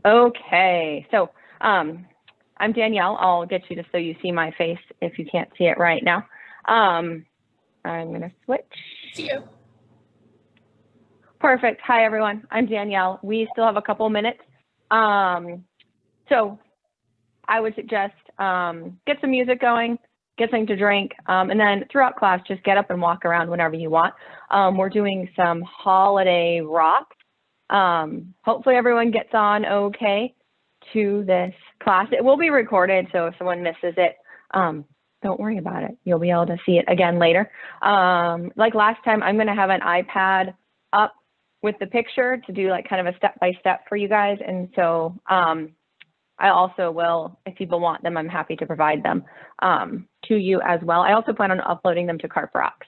Okay, so I'm Danielle. I'll get you just so you see my face if you can't see it right now. I'm gonna switch. See you. Perfect. Hi, everyone. I'm Danielle. We still have a couple minutes. So I would suggest get some music going, get something to drink, and then throughout class, just get up and walk around whenever you want. We're doing some holiday rock. Hopefully everyone gets on okay to this class. It will be recorded, so if someone misses it, don't worry about it. You'll be able to see it again later. Like last time, I'm going to have an iPad up with the picture to do like kind of a step-by-step for you guys. And so I also will, if people want them, I'm happy to provide them to you as well. I also plan on uploading them to Carp Rocks.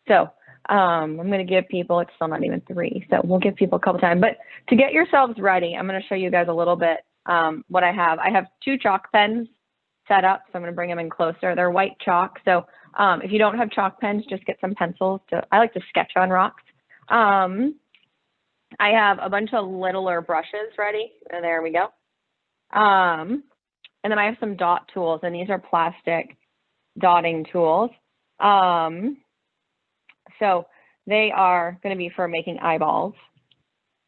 So I'm going to give people, it's still not even 3, so we'll give people a couple times. But to get yourselves ready, I'm going to show you guys a little bit what I have. I have 2 chalk pens set up, so I'm going to bring them in closer. They're white chalk, so if you don't have chalk pens, just get some pencils. I like to sketch on rocks. I have a bunch of littler brushes ready. There we go. And then I have some dot tools, and these are plastic dotting tools. So they are going to be for making eyeballs.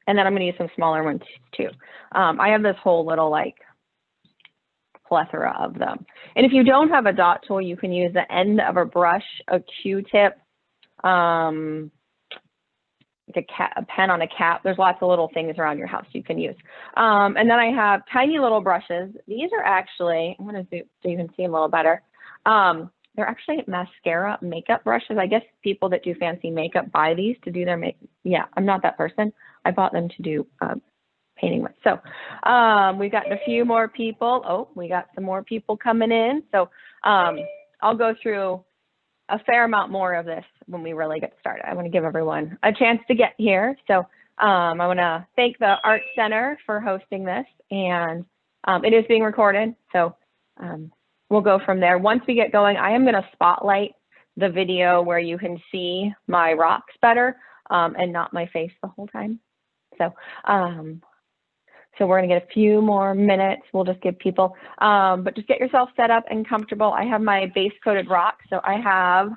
And then I'm going to use some smaller ones too. I have this whole little like plethora of them. And if you don't have a dot tool, you can use the end of a brush, a Q-tip, like a pen on a cap. There's lots of little things around your house you can use. And then I have tiny little brushes. These are actually, I'm going to zoom so you can see them a little better. They're actually mascara makeup brushes. I guess people that do fancy makeup buy these to do their makeup. Yeah, I'm not that person. I bought them to do painting with. So we've got a few more people. Oh, we got some more people coming in. So I'll go through a fair amount more of this when we really get started. I want to give everyone a chance to get here. So I want to thank the Art Center for hosting this, and it is being recorded. So we'll go from there. Once we get going, I am going to spotlight the video where you can see my rocks better and not my face the whole time. So so we're going to get a few more minutes. We'll just give people, but just get yourself set up and comfortable. I have my base coated rock. So I have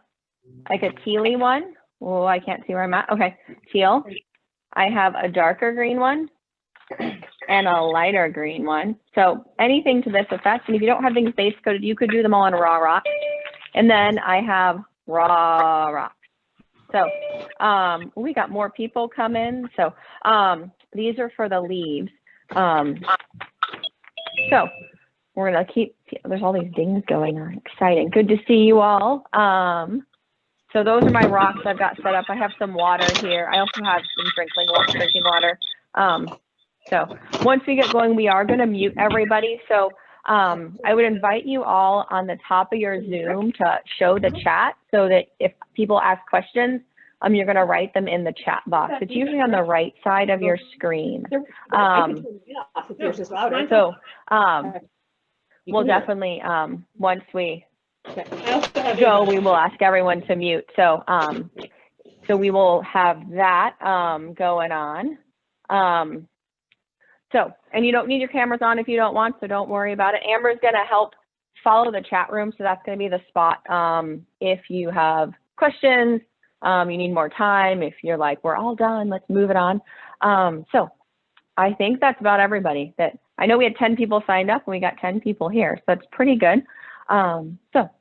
like a tealy one. Oh, I can't see where I'm at. Okay, teal. I have a darker green one and a lighter green one. So anything to this effect. And if you don't have things base coated, you could do them all in raw rock. And then I have raw rock. So we got more people come in. So these are for the leaves. So we're gonna keep, there's all these dings going on. Exciting. Good to see you all. So those are my rocks I've got set up. I have some water here. I also have some drinking water. So once we get going, we are going to mute everybody. So I would invite you all on the top of your Zoom to show the chat so that if people ask questions, you're going to write them in the chat box. It's usually on the right side of your screen. So we'll definitely, once we go, we will ask everyone to mute. So so we will have that going on. So, and you don't need your cameras on if you don't want, so don't worry about it. Amber's going to help follow the chat room, so that's going to be the spot if you have questions, you need more time, if you're like, we're all done, let's move it on. So I think that's about everybody. That I know we had 10 people signed up and we got 10 people here, so that's pretty good. So,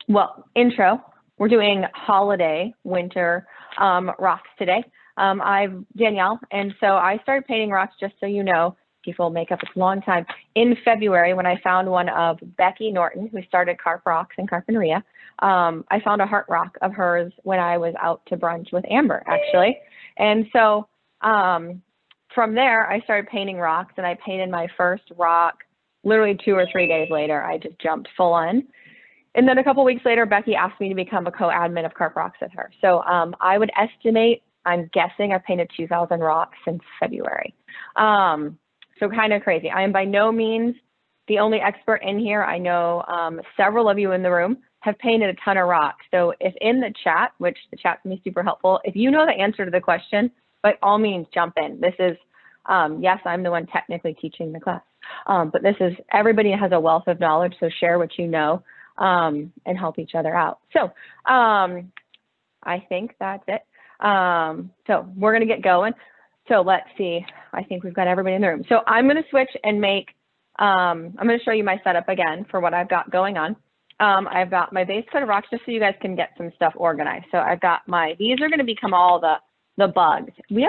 well, intro, we're doing holiday winter rocks today. I'm Danielle, and so I started painting rocks, just so you know, people make up, it's a long time, in February when I found one of Becky Norton, who started Carp Rocks in Carpinteria. I found a heart rock of hers when I was out to brunch with Amber, actually. And so from there, I started painting rocks, and I painted my first rock literally 2 or 3 days later. I just jumped full on. And then a couple weeks later, Becky asked me to become a co-admin of Carp Rocks with her. So I would estimate, I'm guessing I've painted 2,000 rocks since February. So kind of crazy. I am by no means the only expert in here. I know several of you in the room have painted a ton of rocks. So if in the chat, which the chat can be super helpful, if you know the answer to the question, by all means jump in. This is Yes, I'm the one technically teaching the class, but this is, everybody has a wealth of knowledge, so share what you know and help each other out. So I think that's it. So we're going to get going. So let's see. I think we've got everybody in the room. So I'm going to switch and make, I'm going to show you my setup again for what I've got going on. I've got my base coat of rocks just so you guys can get some stuff organized. So I've got these are going to become all the bugs. We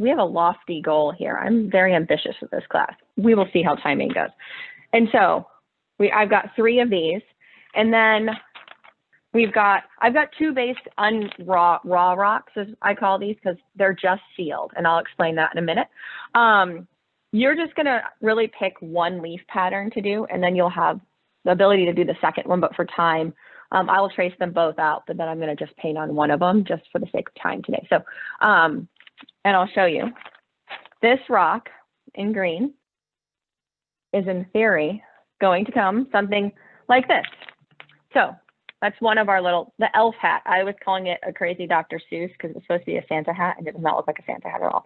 have a lofty goal here. I'm very ambitious with this class. We will see how timing goes. And so I've got 3 of these, and then I've got 2 base raw rocks, as I call these, because they're just sealed, and I'll explain that in a minute. You're just gonna really pick one leaf pattern to do, and then you'll have the ability to do the second one, but for time, I will trace them both out, but then I'm gonna just paint on one of them just for the sake of time today. So, and I'll show you. This rock in green is in theory going to come something like this. So that's one of our the elf hat. I was calling it a crazy Dr. Seuss because it's supposed to be a Santa hat and it does not look like a Santa hat at all.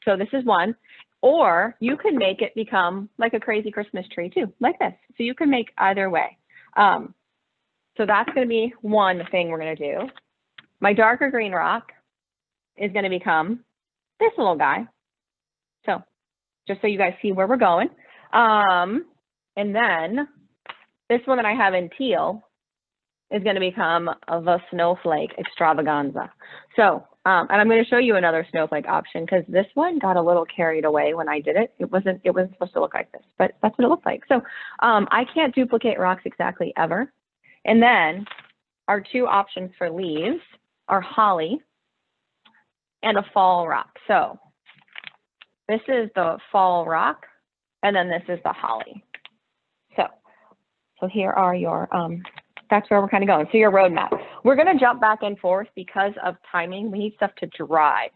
So this is one, or you can make it become like a crazy Christmas tree too, like this. So you can make either way. So that's going to be one thing we're going to do. My darker green rock is going to become this little guy. So just so you guys see where we're going. And then this one that I have in teal is going to become the snowflake extravaganza. So, and I'm going to show you another snowflake option because this one got a little carried away when I did it. It wasn't supposed to look like this, but that's what it looked like. So I can't duplicate rocks exactly ever. And then our 2 options for leaves are holly and a fall rock. So this is the fall rock, and then this is the holly. So here are your, that's where we're kind of going. So your roadmap. We're going to jump back and forth because of timing. We need stuff to dry.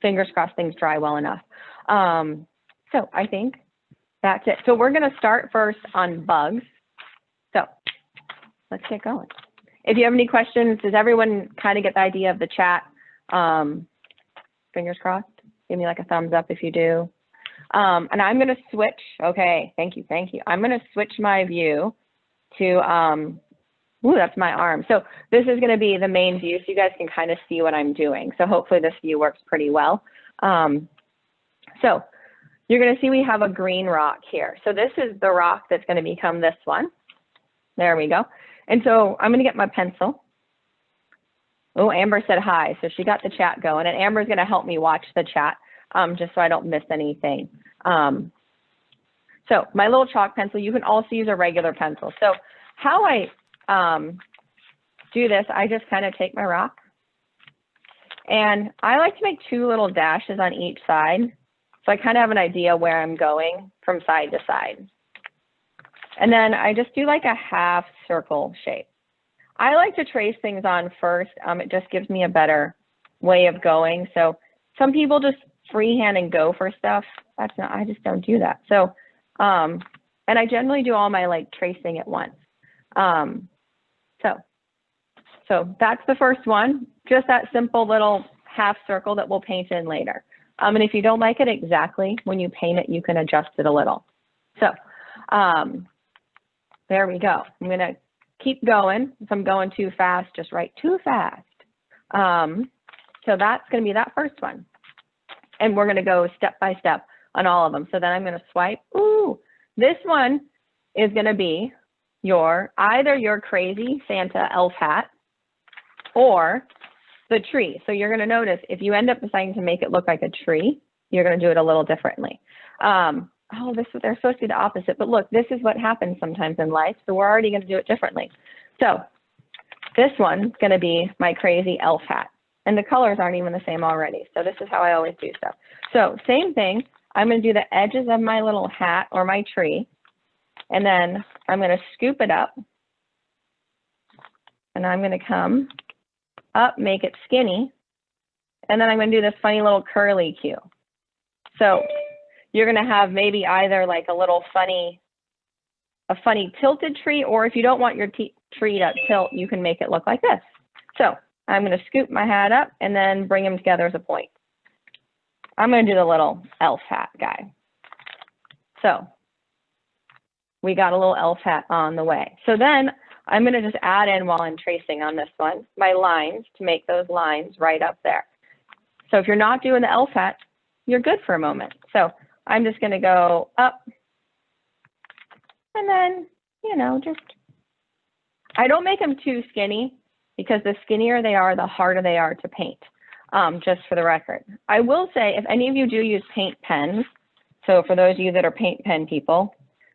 Fingers crossed things dry well enough. So I think that's it. So we're going to start first on bugs. So let's get going. If you have any questions, does everyone kind of get the idea of the chat? Fingers crossed. Give me like a thumbs up if you do. And I'm going to switch. Okay, thank you. I'm going to switch my view to, ooh, that's my arm. So this is going to be the main view, so you guys can kind of see what I'm doing. So hopefully this view works pretty well. So you're going to see we have a green rock here. So this is the rock that's going to become this one. There we go. And so I'm going to get my pencil. Oh, Amber said hi. So she got the chat going, and Amber's going to help me watch the chat just so I don't miss anything. So my little chalk pencil, you can also use a regular pencil. So how I do this, I just kind of take my rock, and I like to make 2 little dashes on each side. So I kind of have an idea where I'm going from side to side. And then I just do like a half circle shape. I like to trace things on first. It just gives me a better way of going. So some people just freehand and go for stuff. That's not, I just don't do that. So, and I generally do all my like tracing at once. So that's the first one, just that simple little half circle that we'll paint in later. And if you don't like it exactly when you paint it, you can adjust it a little. So there we go. I'm going to keep going. If I'm going too fast, just write too fast. So that's going to be that first one. And we're going to go step by step on all of them. So then I'm going to swipe. Ooh, this one is going to be either your crazy Santa elf hat or the tree. So you're going to notice if you end up deciding to make it look like a tree, you're going to do it a little differently. Oh, they're supposed to be the opposite, but look, this is what happens sometimes in life. So we're already going to do it differently. So this one's going to be my crazy elf hat, and the colors aren't even the same already. So this is how I always do stuff. So same thing. I'm going to do the edges of my little hat or my tree, and then I'm going to scoop it up, and I'm going to come up, make it skinny, and then I'm going to do this funny little curly cue. So you're going to have maybe either like a funny tilted tree, or if you don't want your tree to tilt, you can make it look like this. So I'm going to scoop my hat up and then bring them together as a point. I'm going to do the little elf hat guy. So we got a little elf hat on the way. So then I'm going to just add in, while I'm tracing on this one, my lines to make those lines right up there. So if you're not doing the elf hat, you're good for a moment. So I'm just going to go up and then, you know, just, I don't make them too skinny, because the skinnier they are, the harder they are to paint, just for the record. I will say, if any of you do use paint pens, so for those of you that are paint pen people,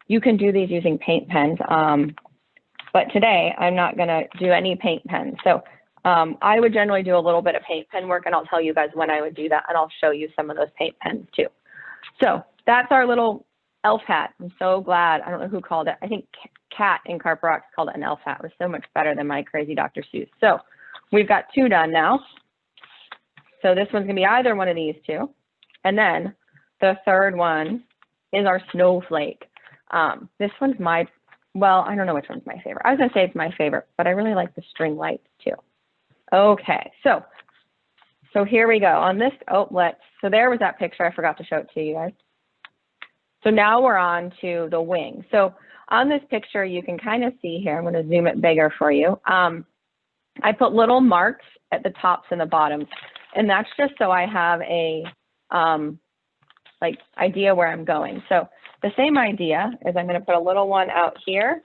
you can do these using paint pens. But today I'm not going to do any paint pens. So I would generally do a little bit of paint pen work, and I'll tell you guys when I would do that, and I'll show you some of those paint pens too. So that's our little elf hat. I'm so glad. I don't know who called it. I think Kat in Carp Rocks called it an elf hat. It was so much better than my crazy Dr. Seuss. So we've got 2 done now. So this one's going to be either one of these 2. And then the third one is our snowflake. This one's well, I don't know which one's my favorite. I was going to say it's my favorite, but I really like the string lights too. Okay, so here we go. On this, so there was that picture. I forgot to show it to you guys. So now we're on to the wing. So on this picture, you can kind of see here, I'm going to zoom it bigger for you. I put little marks at the tops and the bottoms, and that's just so I have a like idea where I'm going. So the same idea is I'm going to put a little one out here,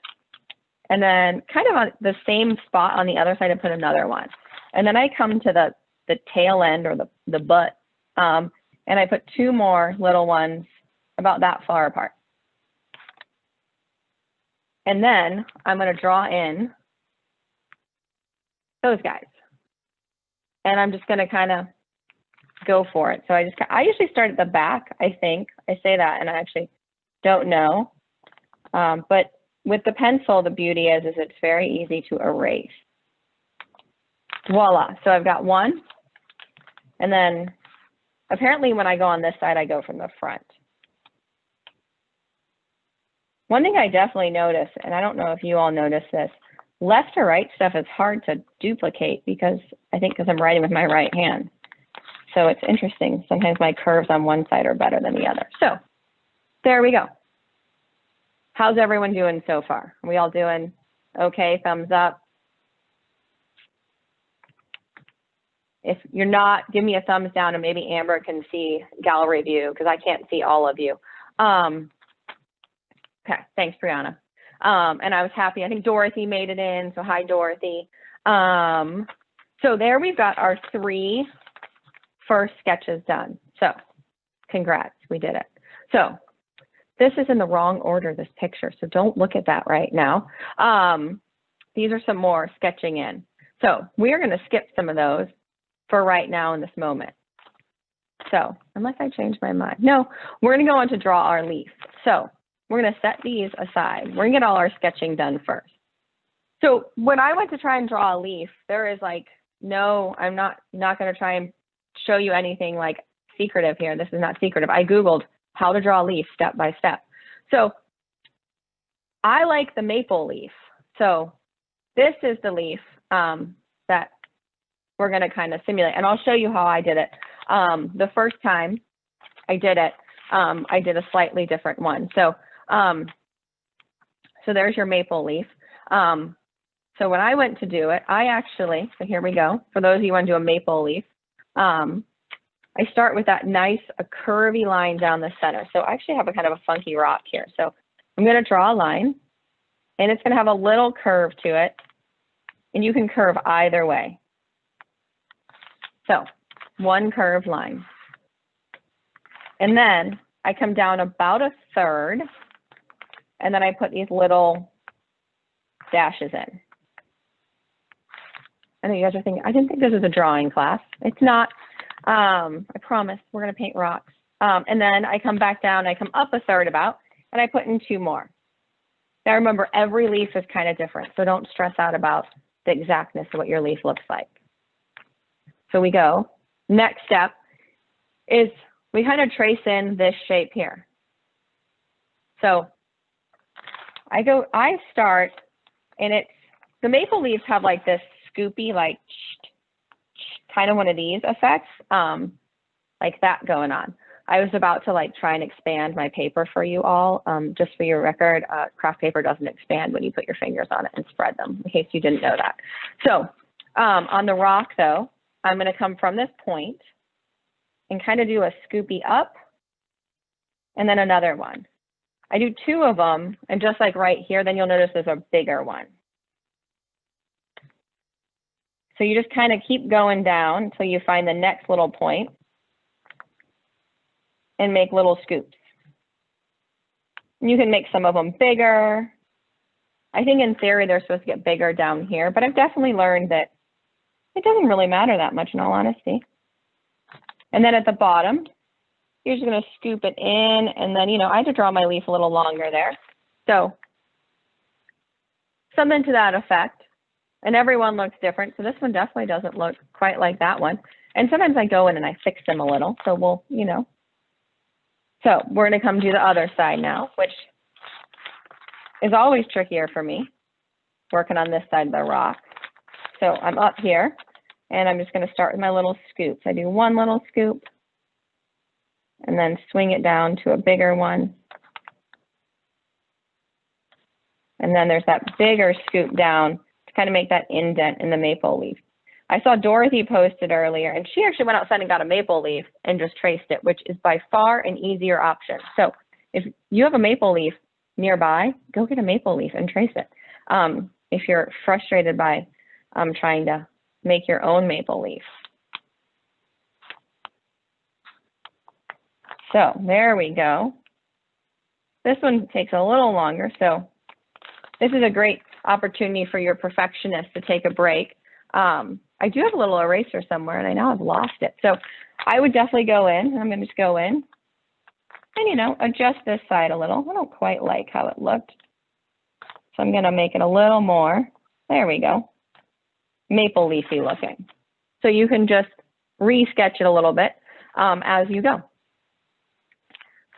and then kind of on the same spot on the other side, I put another one. And then I come to the tail end, or the butt, and I put 2 more little ones about that far apart. And then I'm going to draw in those guys. And I'm just going to kind of go for it. So I usually start at the back, I think. I say that, and I actually don't know. But with the pencil, the beauty is it's very easy to erase. Voila. So I've got 1. And then apparently when I go on this side, I go from the front. One thing I definitely notice, and I don't know if you all notice this, left to right stuff is hard to duplicate, because I'm writing with my right hand. So it's interesting. Sometimes my curves on one side are better than the other. So there we go. How's everyone doing so far? Are we all doing okay? Thumbs up. If you're not, give me a thumbs down, and maybe Amber can see gallery view, because I can't see all of you. Okay, thanks, Brianna. And I was happy. I think Dorothy made it in, so hi, Dorothy. So there we've got our 3 first sketches done. So congrats, we did it. So this is in the wrong order, this picture, so don't look at that right now. These are some more sketching in. So we're going to skip some of those for right now in this moment. So unless I change my mind. No, we're going to go on to draw our leaf. So we're going to set these aside. We're going to get all our sketching done first. So when I went to try and draw a leaf, there is like, no, I'm not going to try and show you anything like secretive here. This is not secretive. I Googled how to draw a leaf step by step. So I like the maple leaf. So this is the leaf that we're going to kind of simulate. And I'll show you how I did it. The first time I did it, I did a slightly different one. So there's your maple leaf. So when I went to do it, so here we go. For those of you who want to do a maple leaf, I start with that nice, a curvy line down the center. So I actually have a kind of a funky rock here. So I'm going to draw a line, and it's going to have a little curve to it, and you can curve either way. So one curved line. And then I come down about a third, and then I put these little dashes in. I know you guys are thinking, I didn't think this was a drawing class. It's not. I promise we're going to paint rocks. And then I come back down, I come up a third about, and I put in 2 more. Now remember, every leaf is kind of different, so don't stress out about the exactness of what your leaf looks like. So we go. Next step is we kind of trace in this shape here. So I start, and the maple leaves have like this scoopy, like kind of one of these effects. like that going on. I was about to like try and expand my paper for you all. Just for your record, craft paper doesn't expand when you put your fingers on it and spread them, in case you didn't know that. So on the rock though, I'm gonna come from this point and kind of do a scoopy up and then another one. I do 2 of them, and just like right here, then you'll notice there's a bigger one. So you just kind of keep going down until you find the next little point and make little scoops. You can make some of them bigger. I think in theory they're supposed to get bigger down here, but I've definitely learned that it doesn't really matter that much in all honesty. And then at the bottom, you're just gonna scoop it in, and then, you know, I had to draw my leaf a little longer there. So something to that effect. And everyone looks different. So this one definitely doesn't look quite like that one. And sometimes I go in and I fix them a little. So we'll, you know. So we're gonna come to the other side now, which is always trickier for me, working on this side of the rock. So I'm up here, and I'm just gonna start with my little scoops. I do 1 little scoop, and then swing it down to a bigger one. And then there's that bigger scoop down to kind of make that indent in the maple leaf. I saw Dorothy posted earlier, and she actually went outside and got a maple leaf and just traced it, which is by far an easier option. So if you have a maple leaf nearby, go get a maple leaf and trace it. If you're frustrated by trying to make your own maple leaf. So there we go. This one takes a little longer, so this is a great opportunity for your perfectionist to take a break. I do have a little eraser somewhere, and I know I've lost it. So I would definitely go in, and I'm going to just go in and, you know, adjust this side a little. I don't quite like how it looked, so I'm going to make it a little more. There we go. Maple leafy looking. So you can just re-sketch it a little bit as you go.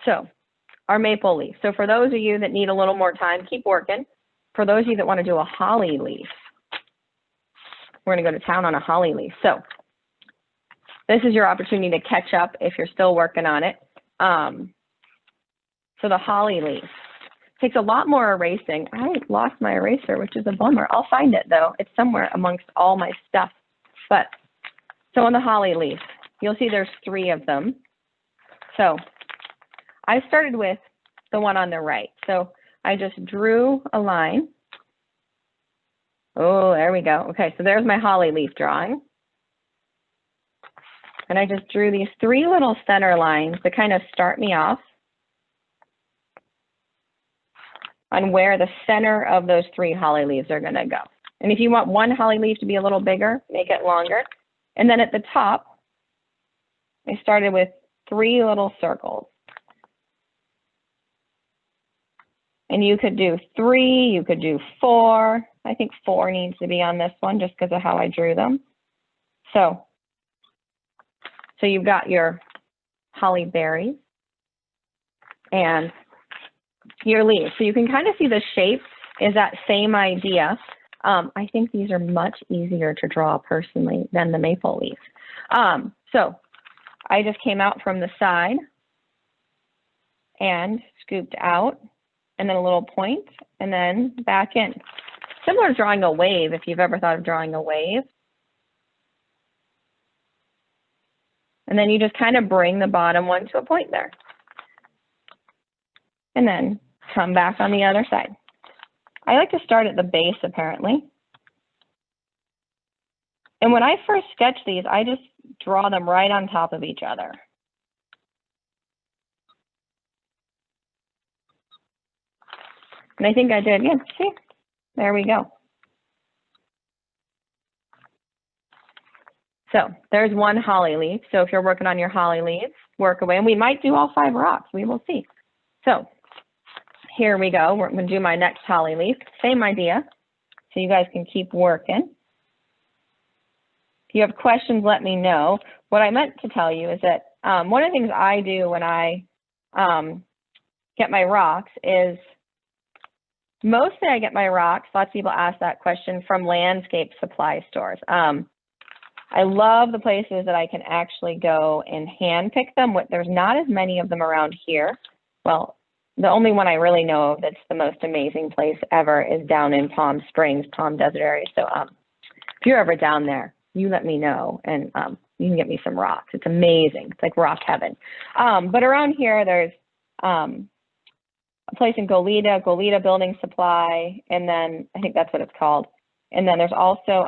So our maple leaf. So for those of you that need a little more time, keep working. For those of you that want to do a holly leaf, we're going to go to town on a holly leaf. So this is your opportunity to catch up if you're still working on it. So the holly leaf takes a lot more erasing. I lost my eraser, which is a bummer. I'll find it though. It's somewhere amongst all my stuff. But so on the holly leaf, you'll see there's 3 of them. So I started with the one on the right. So I just drew a line. Oh, there we go. Okay, so there's my holly leaf drawing. And I just drew these 3 little center lines to kind of start me off on where the center of those 3 holly leaves are gonna go. And if you want one holly leaf to be a little bigger, make it longer. And then at the top, I started with 3 little circles. And you could do 3, you could do 4. I think 4 needs to be on this one just because of how I drew them. So you've got your holly berries and your leaves. So you can kind of see the shape is that same idea. I think these are much easier to draw personally than the maple leaf. So I just came out from the side and scooped out, and then a little point, and then back in. Similar to drawing a wave, if you've ever thought of drawing a wave. And then you just kind of bring the bottom one to a point there. And then come back on the other side. I like to start at the base, apparently. And when I first sketch these, I just draw them right on top of each other. And I think I did, yeah, see? There we go. So there's one holly leaf. So if you're working on your holly leaves, work away. And we might do all 5 rocks, we will see. So here we go. We're gonna do my next holly leaf. Same idea. So you guys can keep working. If you have questions, let me know. What I meant to tell you is that one of the things I do when I get my rocks is mostly I get my rocks, lots of people ask that question, from landscape supply stores. I love the places that I can actually go and hand pick them. There's not as many of them around here. Well, the only one I really know of that's the most amazing place ever is down in Palm Springs, Palm Desert area. So if you're ever down there, you let me know, and you can get me some rocks. It's amazing. It's like rock heaven. But around here, there's a place in Goleta Building Supply, and then I think that's what it's called. And then there's also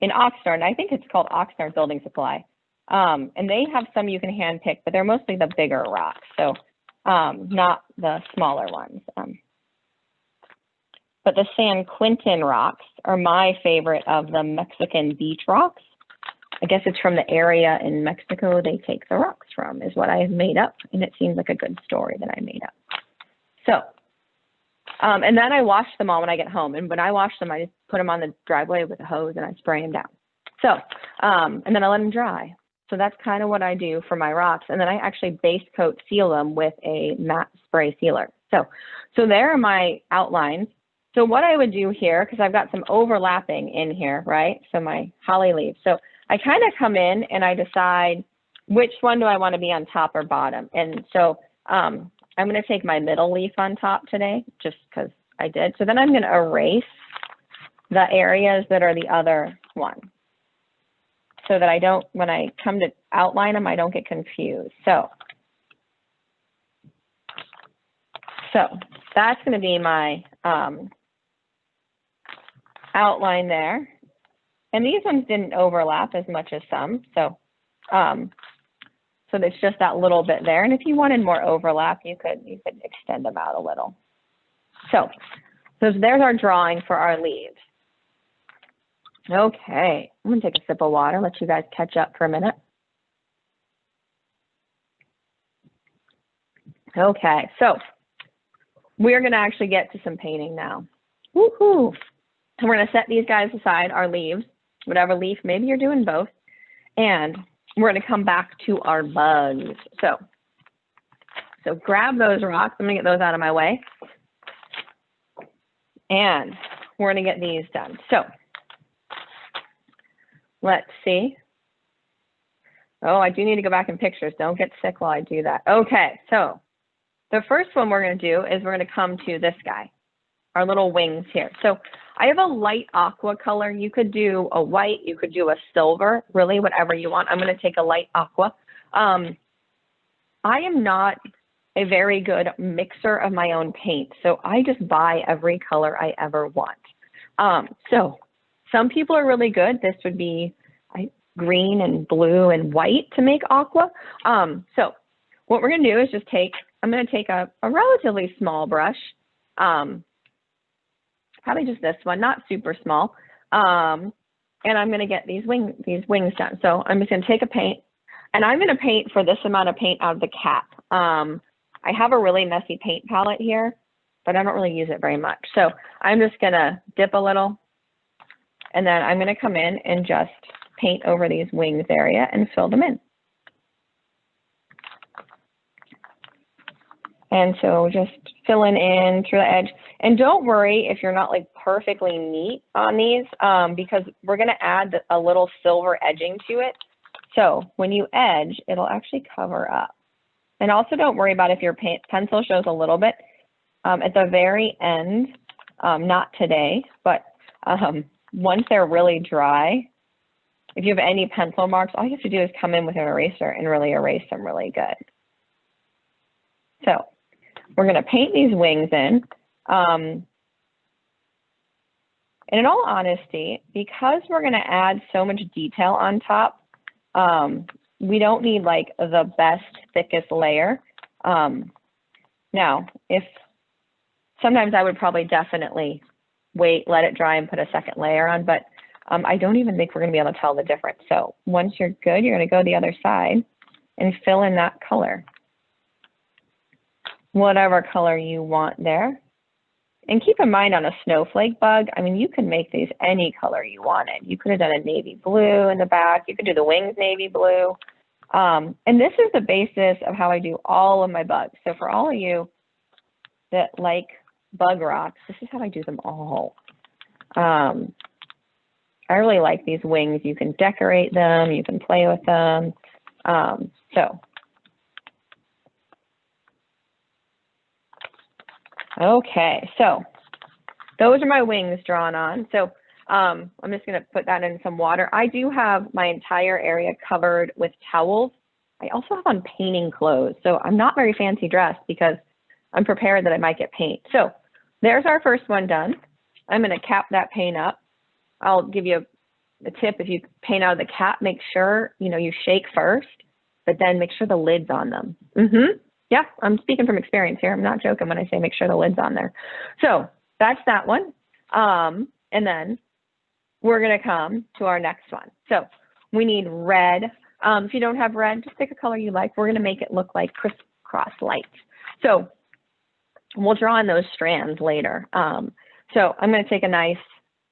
in Oxnard, I think it's called Oxnard Building Supply. And they have some you can hand pick, but they're mostly the bigger rocks, so not the smaller ones. But the San Quintin rocks are my favorite of the Mexican beach rocks. I guess it's from the area in Mexico they take the rocks from, is what I have made up. And it seems like a good story that I made up. So, and then I wash them all when I get home. And when I wash them, I just put them on the driveway with a hose and I spray them down. So, and then I let them dry. So that's kind of what I do for my rocks. And then I actually base coat seal them with a matte spray sealer. So there are my outlines. So what I would do here, because I've got some overlapping in here, right? So my holly leaves. So I kind of come in and I decide which one do I want to be on top or bottom. And so I'm going to take my middle leaf on top today, just because I did. So then I'm going to erase the areas that are the other one, so that I don't, when I come to outline them, I don't get confused. So that's going to be my outline there. And these ones didn't overlap as much as some. So there's just that little bit there. And if you wanted more overlap, you could extend them out a little. So there's our drawing for our leaves. Okay, I'm gonna take a sip of water, let you guys catch up for a minute. Okay, so we're gonna actually get to some painting now. Woohoo! And we're gonna set these guys aside, our leaves, whatever leaf, maybe you're doing both, and we're gonna come back to our bugs. So grab those rocks, I'm gonna get those out of my way, and we're gonna get these done. So let's see. Oh, I do need to go back in pictures. Don't get sick while I do that. Okay, so the first one we're going to do is we're going to come to this guy, our little wings here. So I have a light aqua color. You could do a white, you could do a silver, really whatever you want. I'm going to take a light aqua. I am not a very good mixer of my own paint, so I just buy every color I ever want. So some people are really good. This would be green and blue and white to make aqua. So what we're going to do is just I'm going to take a relatively small brush, probably just this one, not super small. And I'm going to get these wings done. So I'm just going to take a paint, and I'm going to paint for this amount of paint out of the cap. I have a really messy paint palette here, but I don't really use it very much. So I'm just going to dip a little, and then I'm going to come in and just paint over these wings area and fill them in. And so just filling in through the edge. And don't worry if you're not like perfectly neat on these, because we're going to add a little silver edging to it. So when you edge, it'll actually cover up. And also don't worry about if your pencil shows a little bit. At the very end, not today, but once they're really dry, if you have any pencil marks, all you have to do is come in with an eraser and really erase them really good. So we're going to paint these wings in. And in all honesty, because we're going to add so much detail on top, we don't need like the best, thickest layer. Now, sometimes I would probably definitely wait, let it dry and put a second layer on, but I don't even think we're going to be able to tell the difference. So once you're good, you're going to go the other side and fill in that color, whatever color you want there. And keep in mind on a snowflake bug, I mean, you can make these any color you wanted. You could have done a navy blue in the back. You could do the wings navy blue. And this is the basis of how I do all of my bugs. So for all of you that like bug rocks, this is how I do them all. I really like these wings. You can decorate them, you can play with them. Okay, so those are my wings drawn on. So I'm just gonna put that in some water. I do have my entire area covered with towels. I also have on painting clothes. So I'm not very fancy dressed because I'm prepared that I might get paint. So there's our first one done. I'm gonna cap that paint up. I'll give you a tip. If you paint out of the cap, make sure, you shake first, but then make sure the lid's on them. Yeah, I'm speaking from experience here. I'm not joking when I say make sure the lid's on there. So that's that one. And then we're gonna come to our next one. So we need red. If you don't have red, just pick a color you like. We're gonna make it look like crisscross lights. So we'll draw in those strands later. So I'm gonna take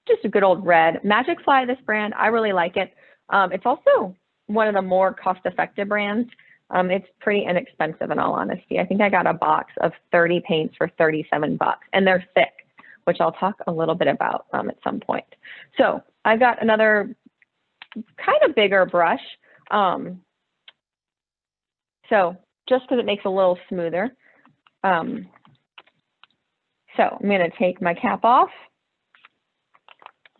just a good old red. Magic Fly, this brand, I really like it. It's also one of the more cost-effective brands. It's pretty inexpensive in all honesty. I think I got a box of 30 paints for 37 bucks, and they're thick, which I'll talk a little bit about at some point. So I've got another kind of bigger brush. So just because it makes it a little smoother. So I'm gonna take my cap off.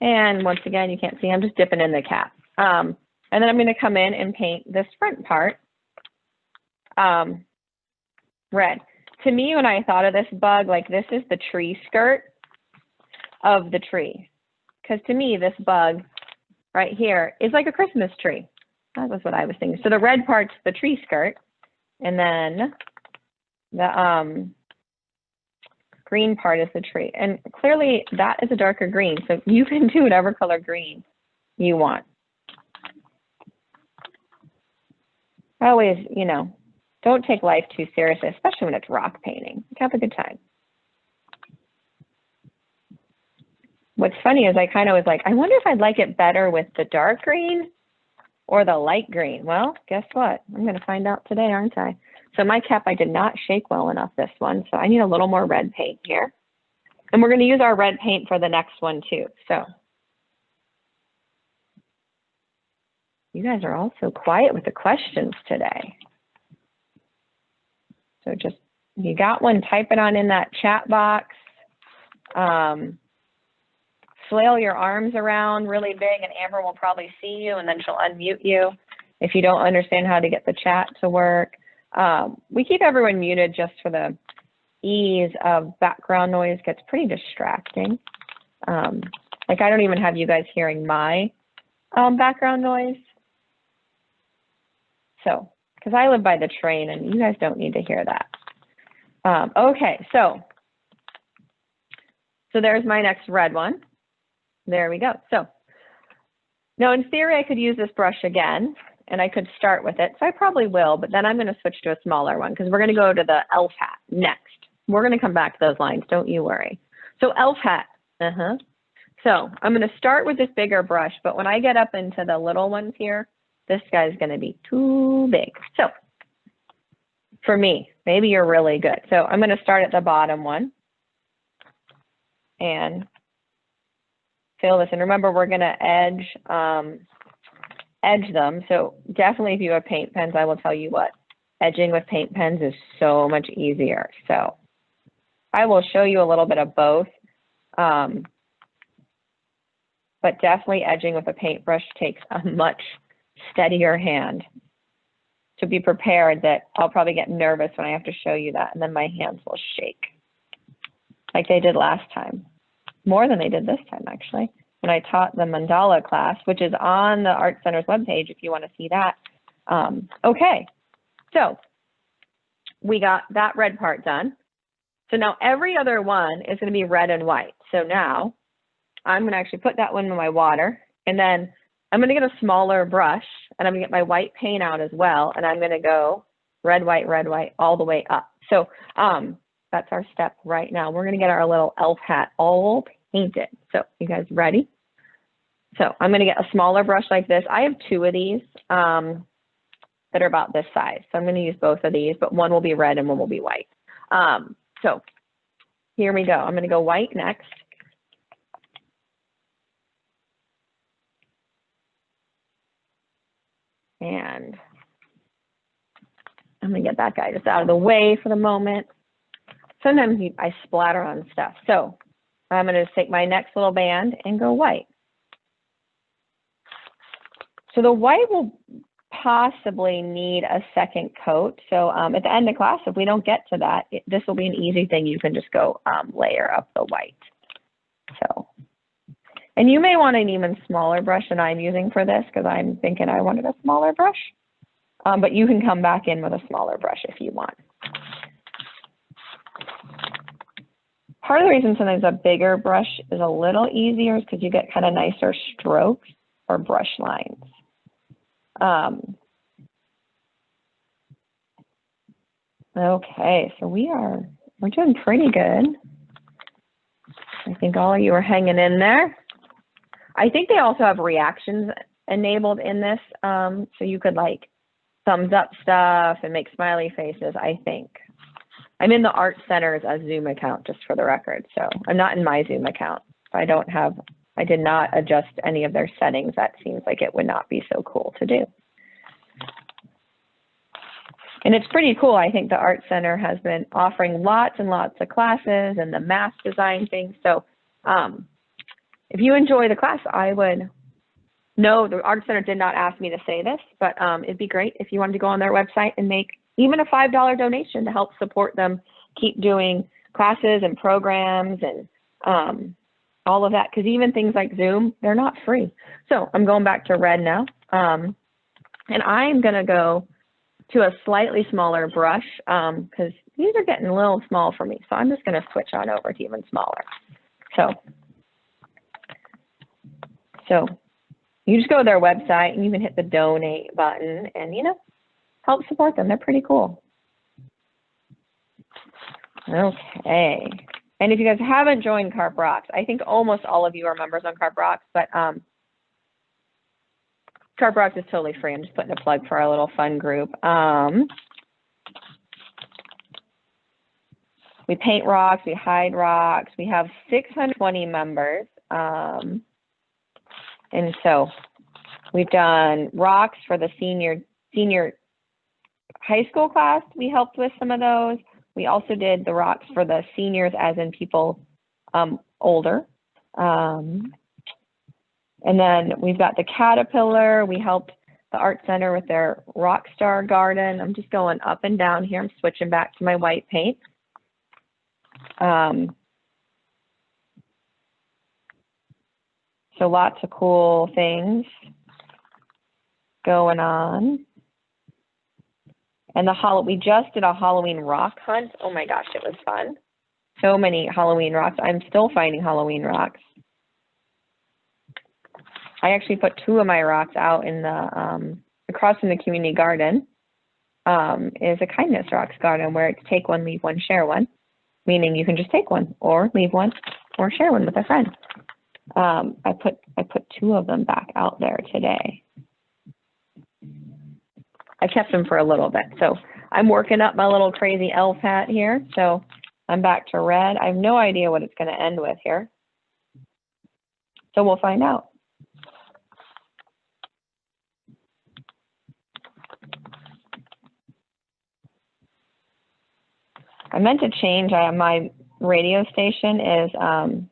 And once again, you can't see, I'm just dipping in the cap. And then I'm gonna come in and paint this front part red. To me, when I thought of this bug, like this is the tree skirt of the tree. Because to me, this bug right here is like a Christmas tree. That was what I was thinking. So the red part's the tree skirt, and then the green part is the tree. And clearly that is a darker green, so you can do whatever color green you want. Always, don't take life too seriously, especially when it's rock painting. Have a good time. What's funny is I kind of was like, I wonder if I'd like it better with the dark green or the light green. Well, guess what? I'm going to find out today, aren't I? So my cap, I did not shake well enough this one, so I need a little more red paint here. And we're going to use our red paint for the next one too. So you guys are all so quiet with the questions today. So just, if you got one, type it on in that chat box. Flail your arms around really big, and Amber will probably see you, and then she'll unmute you if you don't understand how to get the chat to work. We keep everyone muted just for the ease of background noise. Gets pretty distracting. Like I don't even have you guys hearing my background noise. So, because I live by the train and you guys don't need to hear that. Okay, so there's my next red one. There we go. So now in theory, I could use this brush again and I could start with it. So I probably will, but then I'm going to switch to a smaller one because we're going to go to the elf hat next. We're going to come back to those lines. Don't you worry. So elf hat. So I'm going to start with this bigger brush, but when I get up into the little ones here, this guy's going to be too big. So for me, maybe you're really good. So I'm going to start at the bottom one and fill this. And remember, we're going to edge them. So definitely if you have paint pens, I will tell you what, edging with paint pens is so much easier. So I will show you a little bit of both. But definitely edging with a paintbrush takes a much steadier hand. To be prepared that I'll probably get nervous when I have to show you that, and then my hands will shake like they did last time. More than they did this time, actually, when I taught the mandala class, which is on the Art Center's webpage if you want to see that. Okay, so we got that red part done. So now every other one is going to be red and white. So now I'm going to actually put that one in my water, and then I'm going to get a smaller brush, and I'm going to get my white paint out as well, and I'm going to go red, white, all the way up. So that's our step right now. We're going to get our little elf hat all painted. So you guys ready? So I'm going to get a smaller brush like this. I have two of these that are about this size. So I'm going to use both of these, but one will be red and one will be white. So here we go. I'm going to go white next. And I'm gonna get that guy just out of the way for the moment. Sometimes I splatter on stuff. So I'm gonna take my next little band and go white. So the white will possibly need a second coat. So at the end of class, if we don't get to that, this will be an easy thing. You can just go layer up the white. So, and you may want an even smaller brush than I'm using for this because I'm thinking I wanted a smaller brush. But you can come back in with a smaller brush if you want. Part of the reason sometimes a bigger brush is a little easier is because you get kind of nicer strokes or brush lines. Okay, so we're doing pretty good. I think all of you are hanging in there. I think they also have reactions enabled in this, so you could like thumbs up stuff and make smiley faces, I think. I'm in the Art Center's Zoom account, just for the record, so I'm not in my Zoom account. I did not adjust any of their settings. That seems like it would not be so cool to do. And it's pretty cool. I think the Art Center has been offering lots and lots of classes and the math design things. So if you enjoy the class, I would know the Art Center did not ask me to say this, but it'd be great if you wanted to go on their website and make even a $5 donation to help support them keep doing classes and programs and all of that. Because even things like Zoom, they're not free. So I'm going back to red now. And I'm going to go to a slightly smaller brush because these are getting a little small for me. So I'm just going to switch on over to even smaller. So you just go to their website and you can hit the donate button and, you know, help support them. They're pretty cool. Okay. And if you guys haven't joined Carp Rocks, I think almost all of you are members on Carp Rocks, but Carp Rocks is totally free. I'm just putting a plug for our little fun group. We paint rocks, we hide rocks. We have 620 members. And so we've done rocks for the senior high school class. We helped with some of those. We also did the rocks for the seniors, as in people older. And then we've got the Caterpillar. We helped the Art Center with their Rockstar Garden. I'm just going up and down here. I'm switching back to my white paint. So lots of cool things going on. And we just did a Halloween rock hunt. Oh my gosh, it was fun. So many Halloween rocks. I'm still finding Halloween rocks. I actually put 2 of my rocks out in the, across from the community garden is a kindness rocks garden where it's take one, leave one, share one. Meaning you can just take one or leave one or share one with a friend. I put 2 of them back out there today. I kept them for a little bit. So I'm working up my little crazy elf hat here. So I'm back to red. I have no idea what it's going to end with here. So we'll find out. I meant to change my radio station is, so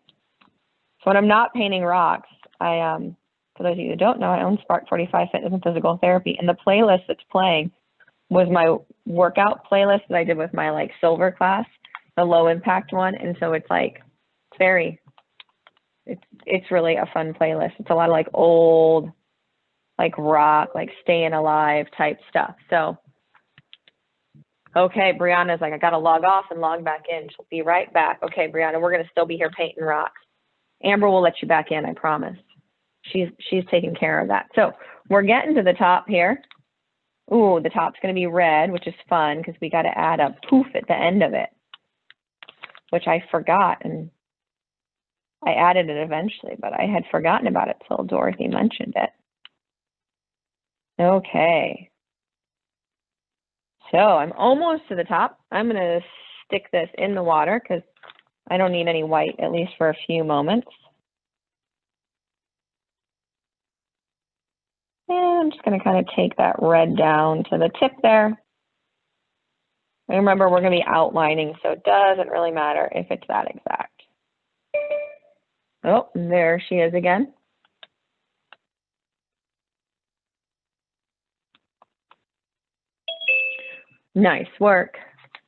when I'm not painting rocks, for those of you who don't know, I own Spark 45 Fitness and Physical Therapy, and the playlist that's playing was my workout playlist that I did with my like silver class, the low impact one. And so it's like, it's really a fun playlist. It's a lot of like old, like rock, like staying alive type stuff. So, okay, Brianna's like, I got to log off and log back in. She'll be right back. Okay, Brianna, we're going to still be here painting rocks. Amber will let you back in, I promise. She's taking care of that. So we're getting to the top here. Ooh, the top's going to be red, which is fun because we got to add a poof at the end of it, which I forgot. And I added it eventually, but I had forgotten about it till Dorothy mentioned it. Okay. So I'm almost to the top. I'm going to stick this in the water because I don't need any white, at least for a few moments. And I'm just going to kind of take that red down to the tip there. And remember, we're going to be outlining, so it doesn't really matter if it's that exact. Oh, there she is again. Nice work.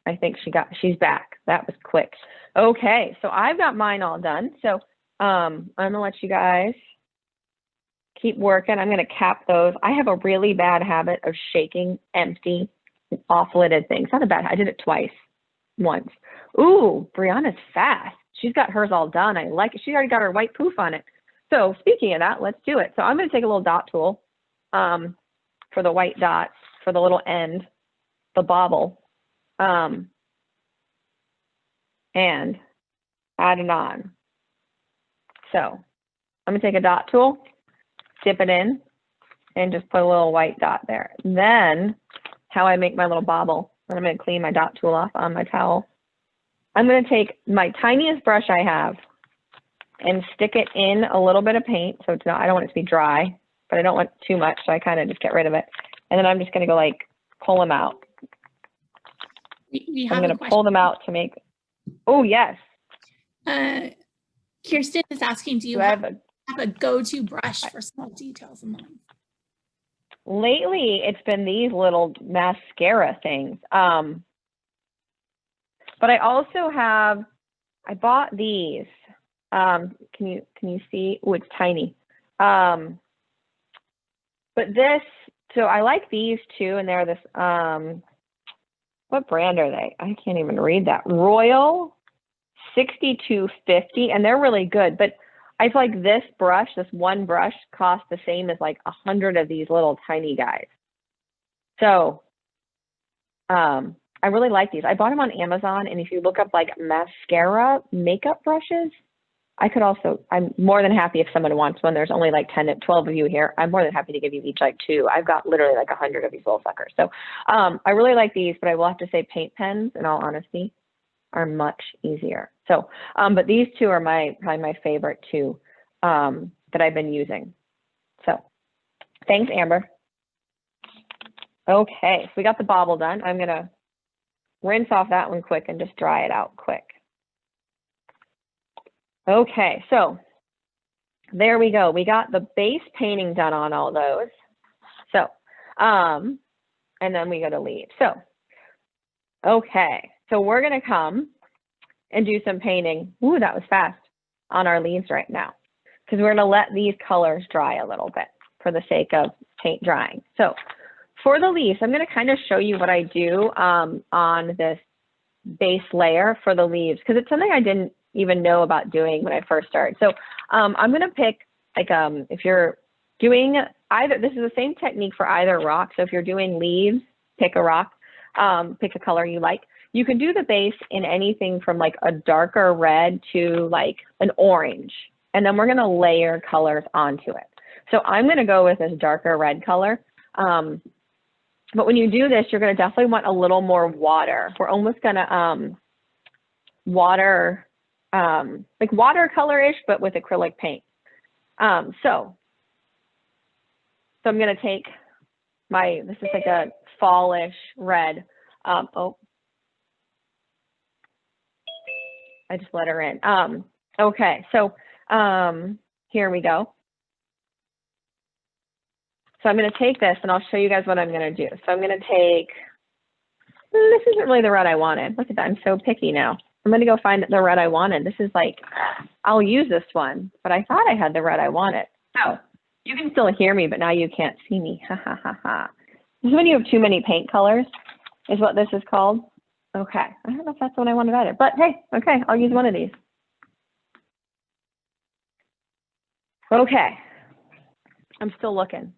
I think she's back. That was quick. Okay, so I've got mine all done. So I'm gonna let you guys keep working. I'm gonna cap those. I have a really bad habit of shaking empty, off-lidded things. Not a bad, I did it once. Ooh, Brianna's fast. She's got hers all done. I like it. She already got her white poof on it. So speaking of that, let's do it. So I'm gonna take a little dot tool for the white dots, for the little end, the bobble, and add it on. So I'm gonna take a dot tool, dip it in, and just put a little white dot there. Then how I make my little bobble, and I'm gonna clean my dot tool off on my towel. I'm gonna take my tiniest brush I have and stick it in a little bit of paint. So it's not, I don't want it to be dry, but I don't want too much, so I kind of just get rid of it. And then I'm just gonna go like pull them out. We have I'm going to pull them out to make, oh, yes. Kirsten is asking, do you have a go-to brush for small details in lines? Lately, it's been these little mascara things. But I also have, I bought these. Can you see? Oh, it's tiny. But this, so I like these too, and they're this, what brand are they? I can't even read that. Royal 6250, and they're really good. But I feel like this brush, this one brush, costs the same as like 100 of these little tiny guys. So I really like these. I bought them on Amazon, and if you look up like mascara makeup brushes, I'm more than happy if someone wants one. There's only like 10 to 12 of you here. I'm more than happy to give you each like 2. I've got literally like 100 of these little suckers. So I really like these, but I will have to say paint pens, in all honesty, are much easier. So, but these 2 are probably my favorite 2 that I've been using. So thanks, Amber. Okay, so we got the bobble done. I'm gonna rinse off that one quick and just dry it out quick. Okay, so there we go. We got the base painting done on all those. So, and then we go to leaves. So, okay, so we're gonna come and do some painting. Ooh, that was fast, on our leaves right now, because we're gonna let these colors dry a little bit for the sake of paint drying. So for the leaves, I'm gonna kind of show you what I do on this base layer for the leaves, because it's something I didn't even know about doing when I first started. So I'm going to pick, like, if you're doing either, this is the same technique for either rock. So if you're doing leaves, pick a rock, pick a color you like. You can do the base in anything from like a darker red to like an orange. And then we're going to layer colors onto it. So I'm going to go with this darker red color. But when you do this, you're going to definitely want a little more water. We're almost going to water, like watercolor-ish, but with acrylic paint. So I'm going to take this is like a fallish red. Oh, I just let her in. Okay, so here we go. So I'm going to take this and I'll show you guys what I'm going to do. So I'm going to take, this isn't really the red I wanted. Look at that, I'm so picky now. I'm going to go find the red I wanted. This is like, I'll use this one, but I thought I had the red I wanted. So you can still hear me, but now you can't see me. Ha ha ha ha. This is when you have too many paint colors, is what this is called. Okay, I don't know if that's what I wanted either, but hey, okay, I'll use one of these. Okay, I'm still looking.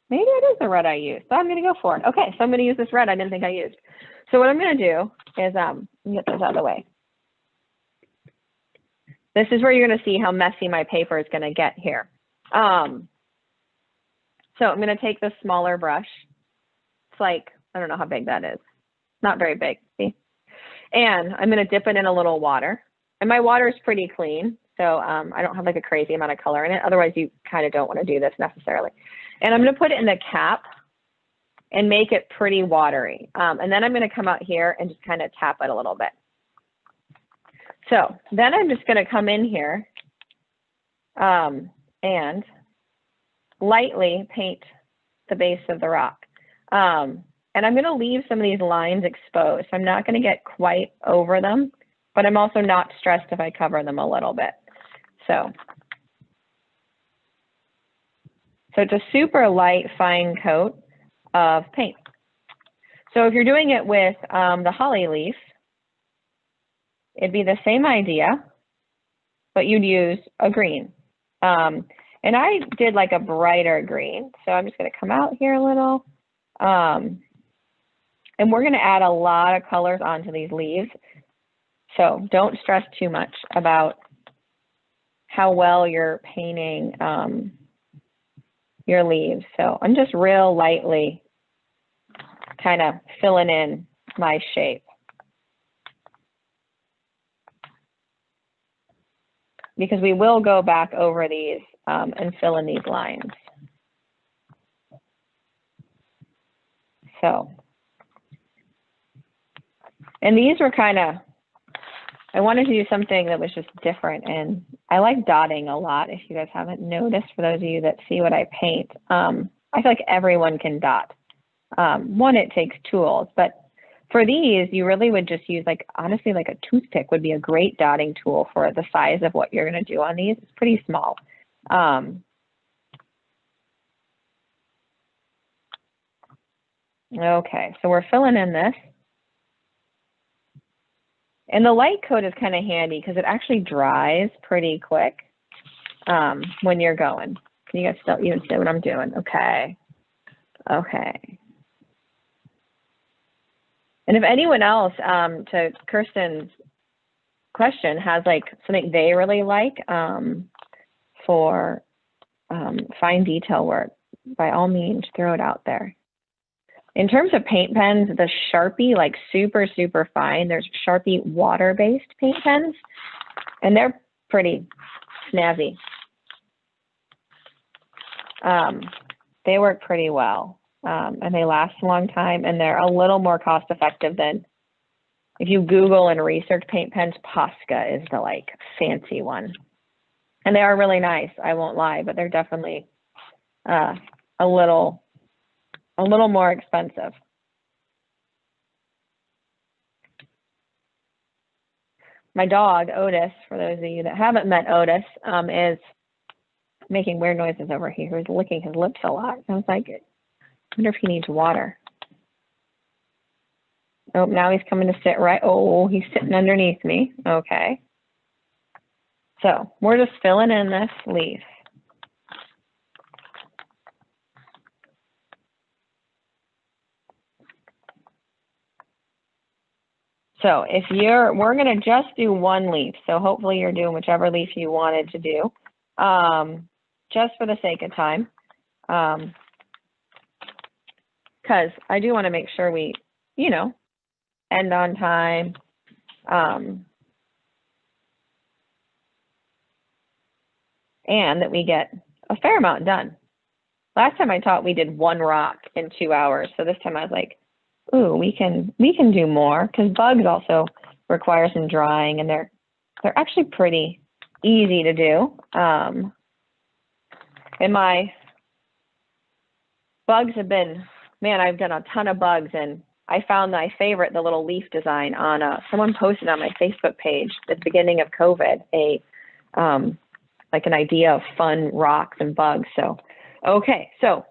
Maybe it is the red I used, so I'm going to go for it. Okay, so I'm going to use this red I didn't think I used. So what I'm going to do is get this out of the way. This is where you're going to see how messy my paper is going to get here. So I'm going to take this smaller brush. It's like, I don't know how big that is. Not very big, see? And I'm going to dip it in a little water. And my water is pretty clean, so I don't have like a crazy amount of color in it. Otherwise, you kind of don't want to do this necessarily. And I'm going to put it in the cap and make it pretty watery. And then I'm going to come out here and just kind of tap it a little bit. So then I'm just going to come in here and lightly paint the base of the rock. And I'm going to leave some of these lines exposed. I'm not going to get quite over them, but I'm also not stressed if I cover them a little bit. So it's a super light, fine coat of paint. So if you're doing it with the holly leaf, it'd be the same idea, but you'd use a green. And I did like a brighter green. So I'm just going to come out here a little. And we're going to add a lot of colors onto these leaves. So don't stress too much about how well you're painting your leaves. So I'm just real lightly kind of filling in my shape. Because we will go back over these and fill in these lines. So, and these were kind of, I wanted to do something that was just different, and I like dotting a lot. If you guys haven't noticed, for those of you that see what I paint, I feel like everyone can dot. One, it takes tools, but for these, you really would just use, like, honestly, like a toothpick would be a great dotting tool for the size of what you're going to do on these. It's pretty small. Okay, so we're filling in this. And the light coat is kind of handy because it actually dries pretty quick when you're going. Can you guys still even see what I'm doing? Okay. Okay. And if anyone else, to Kirsten's question, has like something they really like for fine detail work, by all means, throw it out there. In terms of paint pens, the Sharpie, like super, super fine, there's Sharpie water-based paint pens, and they're pretty snazzy. They work pretty well, and they last a long time, and they're a little more cost-effective than, if you Google and research paint pens, Posca is the like fancy one. And they are really nice, I won't lie, but they're definitely a little more expensive. My dog, Otis, for those of you that haven't met Otis, is making weird noises over here. He's licking his lips a lot. I was like, I wonder if he needs water. Oh, now he's coming to sit right. Oh, he's sitting underneath me. Okay. So we're just filling in this leaf. So if we're going to just do one leaf. So hopefully you're doing whichever leaf you wanted to do, just for the sake of time. Because I do want to make sure we, you know, end on time. And that we get a fair amount done. Last time I taught, we did one rock in 2 hours. So this time I was like, ooh, we can do more, because bugs also require some drying, and they're actually pretty easy to do. And my bugs have been, man, I've done a ton of bugs, and I found my favorite, the little leaf design on someone posted on my Facebook page at the beginning of COVID, like an idea of fun rocks and bugs. So, okay, so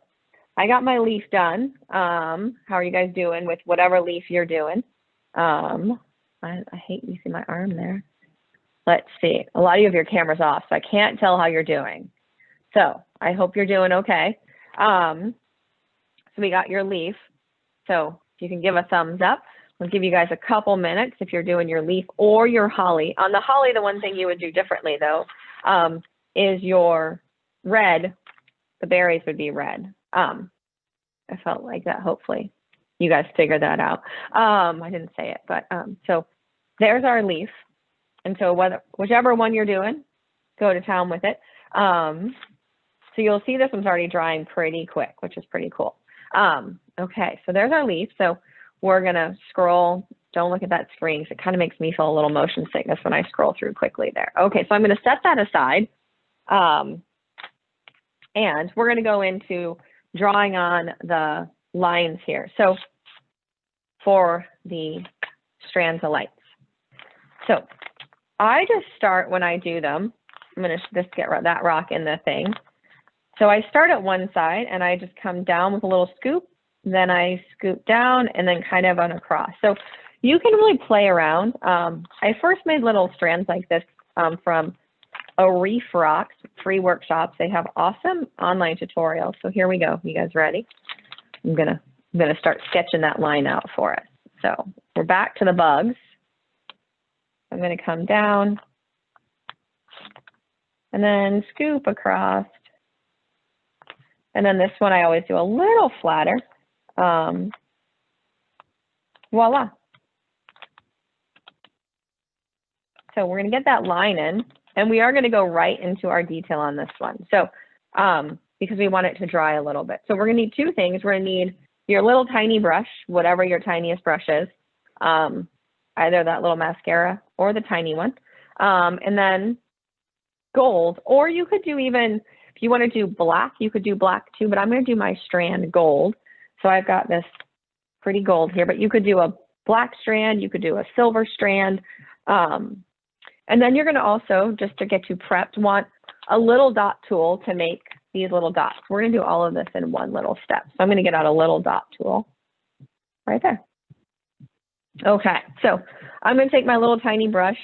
I got my leaf done. How are you guys doing with whatever leaf you're doing? I hate you see my arm there. Let's see. A lot of you have your cameras off, so I can't tell how you're doing. So I hope you're doing okay. So we got your leaf. So if you can give a thumbs up, we'll give you guys a couple minutes if you're doing your leaf or your holly. On the holly, the one thing you would do differently, though, is your red. The berries would be red. I felt like that. Hopefully you guys figured that out. I didn't say it, but so there's our leaf. And so whichever one you're doing, go to town with it. So you'll see this one's already drying pretty quick, which is pretty cool. Okay, so there's our leaf. So we're gonna scroll. Don't look at that screen because it kind of makes me feel a little motion sickness when I scroll through quickly there. Okay, so I'm gonna set that aside. And we're gonna go into drawing on the lines here. So for the strands of lights. So I just start when I do them. I'm gonna just get that rock in the thing. So I start at one side and I just come down with a little scoop, then I scoop down and then kind of on across. So you can really play around. I first made little strands like this from a Reef Rocks free workshops. They have awesome online tutorials. So here we go. You guys ready? I'm gonna start sketching that line out for us. So we're back to the bugs. I'm gonna come down and then scoop across. And then this one I always do a little flatter. Voila. So we're gonna get that line in, and we are gonna go right into our detail on this one. So because we want it to dry a little bit. So we're gonna need two things. We're gonna need your little tiny brush, whatever your tiniest brush is, either that little mascara or the tiny one. And then gold, or you could do even, if you want to do black, you could do black too, but I'm going to do my strand gold. So I've got this pretty gold here, but you could do a black strand, you could do a silver strand. And then you're going to also, just to get you prepped, want a little dot tool to make these little dots. We're going to do all of this in one little step. So I'm going to get out a little dot tool right there. Okay, so I'm going to take my little tiny brush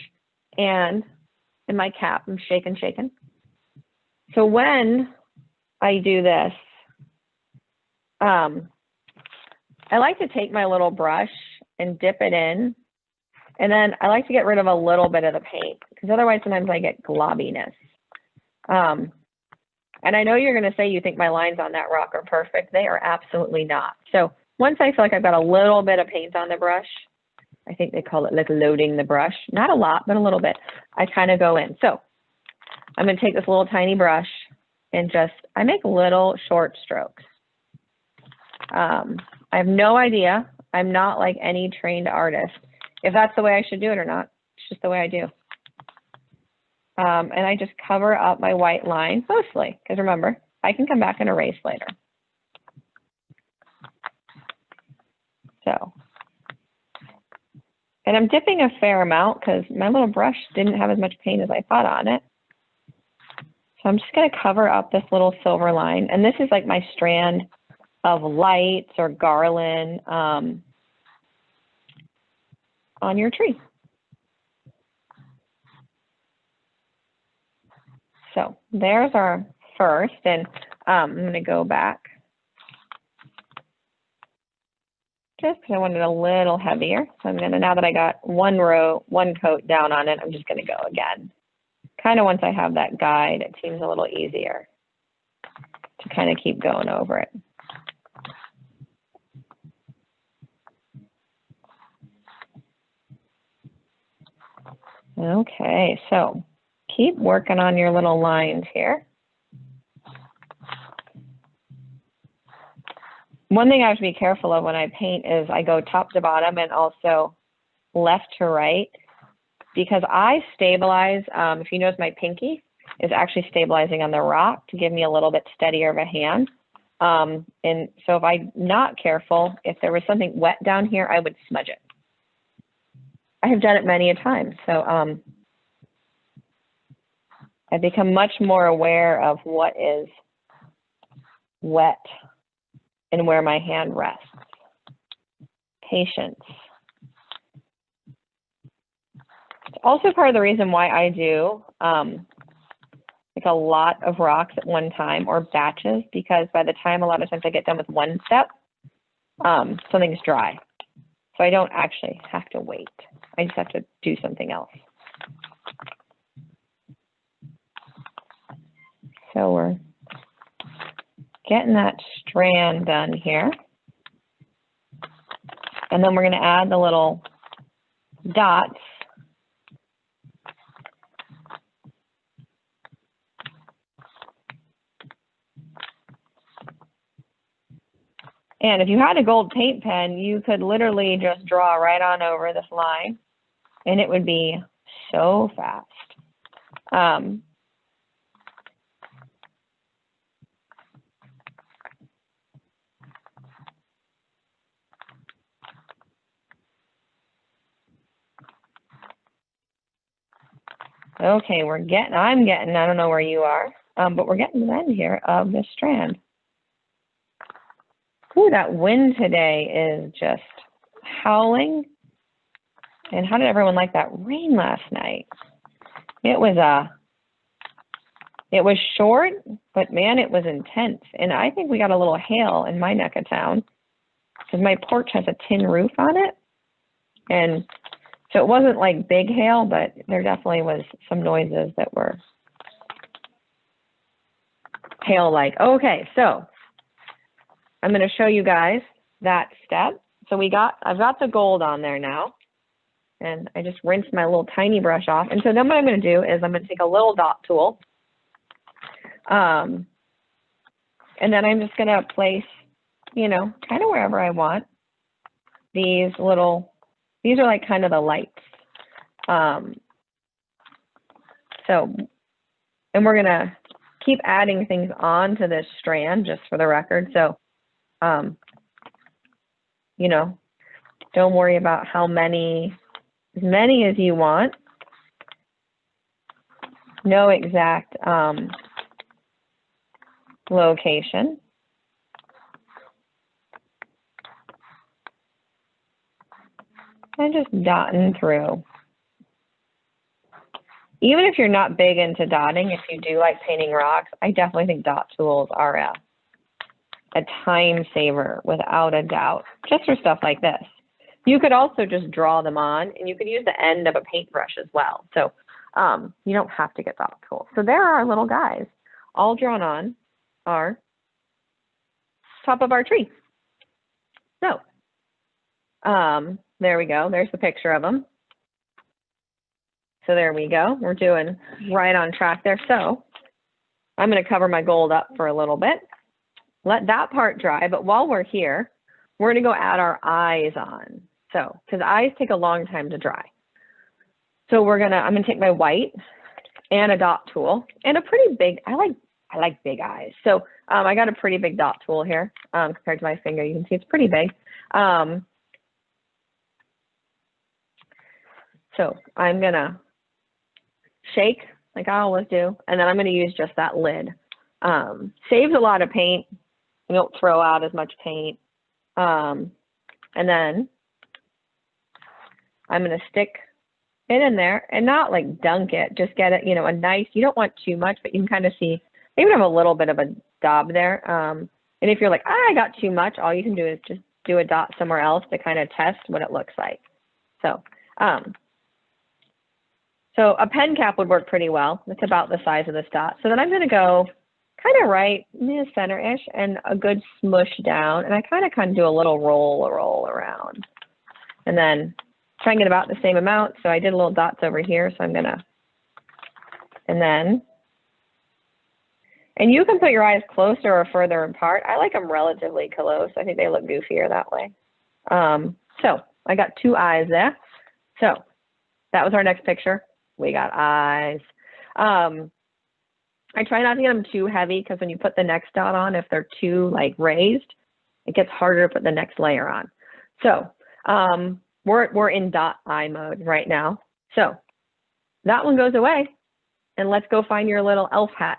and in my cap, I'm shaking. So when I do this, I like to take my little brush and dip it in, and then I like to get rid of a little bit of the paint because otherwise sometimes I get globbiness. And I know you're going to say you think my lines on that rock are perfect. They are absolutely not. So once I feel like I've got a little bit of paint on the brush, I think they call it like loading the brush. Not a lot, but a little bit. I kind of go in. So I'm going to take this little tiny brush and I make little short strokes. I have no idea. I'm not like any trained artist, if that's the way I should do it or not. It's just the way I do. And I just cover up my white line mostly, because remember, I can come back and erase later. So, and I'm dipping a fair amount because my little brush didn't have as much paint as I thought on it. So I'm just going to cover up this little silver line. And this is like my strand of lights or garland on your tree. So there's our first, and I'm going to go back just because I want it a little heavier. So I'm going to, now that I got one coat down on it, I'm just going to go again. Kind of once I have that guide, it seems a little easier to kind of keep going over it. Okay, so keep working on your little lines here. One thing I have to be careful of when I paint is I go top to bottom and also left to right, because I stabilize, if you notice my pinky is actually stabilizing on the rock to give me a little bit steadier of a hand. And so if I'm not careful, if there was something wet down here, I would smudge it. I have done it many a time. So I've become much more aware of what is wet and where my hand rests. Patience. It's also part of the reason why I do like a lot of rocks at one time or batches, because by the time a lot of times I get done with one step, something's dry. So I don't actually have to wait. I just have to do something else. So we're getting that strand done here. And then we're going to add the little dots. And if you had a gold paint pen, you could literally just draw right on over this line and it would be so fast. Okay, I don't know where you are, but we're getting to the end here of this strand. Ooh, that wind today is just howling. And how did everyone like that rain last night? It was short, but man, it was intense. And I think we got a little hail in my neck of town because my porch has a tin roof on it. And so it wasn't like big hail, but there definitely was some noises that were hail-like. Okay, so I'm going to show you guys that step. So I've got the gold on there now, and I just rinsed my little tiny brush off. And so then what I'm going to do is I'm going to take a little dot tool, and then I'm just going to place, kind of wherever I want. These are like kind of the lights. And we're going to keep adding things on to this strand just for the record. So, don't worry about as many as you want. No exact location. And just dotting through. Even if you're not big into dotting, if you do like painting rocks, I definitely think dot tools are a time saver without a doubt, just for stuff like this. You could also just draw them on, and you could use the end of a paintbrush as well. So you don't have to get dot tools. So there are our little guys, all drawn on our top of our tree. So there we go. There's the picture of them. So there we go. We're doing right on track there. So I'm going to cover my gold up for a little bit. Let that part dry. But while we're here, we're going to go add our eyes on. So, because eyes take a long time to dry. So I'm going to take my white and a dot tool and a pretty big, I like big eyes. So I got a pretty big dot tool here compared to my finger. You can see it's pretty big. So I'm going to shake like I always do, and then I'm going to use just that lid. Saves a lot of paint. You don't throw out as much paint. And then I'm going to stick it in there and not like dunk it, just get it, a nice, you don't want too much, but you can kind of see, even have a little bit of a daub there. And if you're like, I got too much, all you can do is just do a dot somewhere else to kind of test what it looks like. So, so a pen cap would work pretty well. It's about the size of this dot. So then I'm going to go kind of right near center-ish and a good smush down. And I kind of do a little roll around. And then try and get about the same amount. So I did little dots over here. So I'm going to, and you can put your eyes closer or further apart. I like them relatively close. I think they look goofier that way. So I got two eyes there. So that was our next picture. We got eyes. I try not to get them too heavy because when you put the next dot on, if they're too like raised, it gets harder to put the next layer on. So we're in dot eye mode right now. So that one goes away, and let's go find your little elf hat.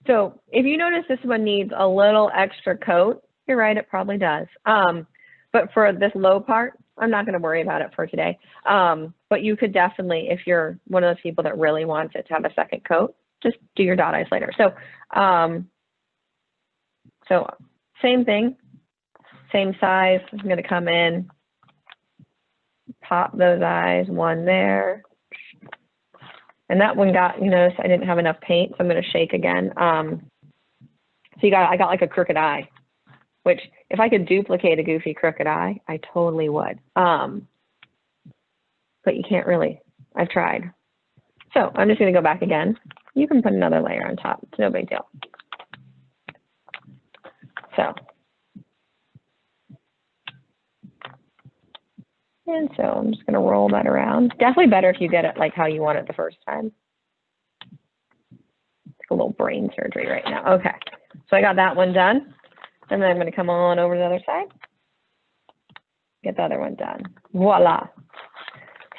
So if you notice this one needs a little extra coat, you're right, it probably does. But for this low part, I'm not going to worry about it for today. But you could definitely, if you're one of those people that really wants it to have a second coat, just do your dot eyes later. So, so same thing, same size. I'm going to come in, pop those eyes, one there. And that one got, you notice I didn't have enough paint, so I'm going to shake again. So I got like a crooked eye, which if I could duplicate a goofy crooked eye, I totally would. But you can't really, I've tried. So I'm just going to go back again. You can put another layer on top. It's no big deal. So, and so I'm just going to roll that around. Definitely better if you get it like how you want it the first time. It's a little brain surgery right now. Okay, so I got that one done. And then I'm going to come on over to the other side. Get the other one done. Voila.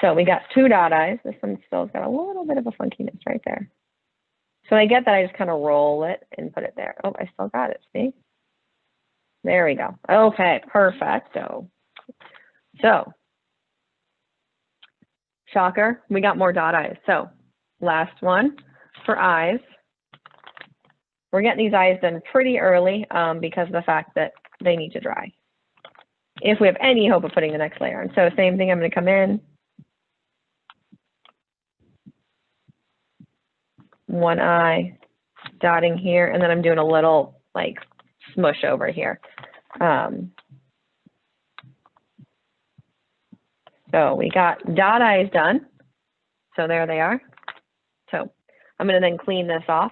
So we got 2 dot eyes. This one still's got a little bit of a funkiness right there. So I get that I just kind of roll it and put it there. Oh, I still got it, see? There we go. Okay, perfecto. So, shocker, we got more dot eyes. So, last one for eyes. We're getting these eyes done pretty early because of the fact that they need to dry, if we have any hope of putting the next layer on. So same thing, I'm going to come in. One eye, dotting here, and then I'm doing a little like smush over here. So we got dot eyes done. So there they are. So I'm going to then clean this off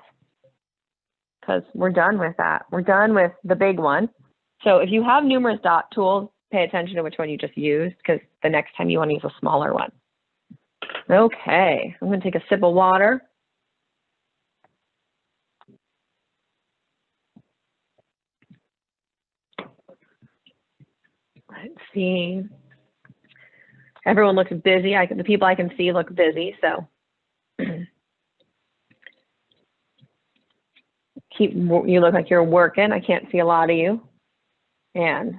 because we're done with that. We're done with the big one. So if you have numerous dot tools, pay attention to which one you just used because the next time you want to use a smaller one. Okay, I'm going to take a sip of water. Let's see. Everyone looks busy. The people I can see look busy, so you look like you're working. I can't see a lot of you. And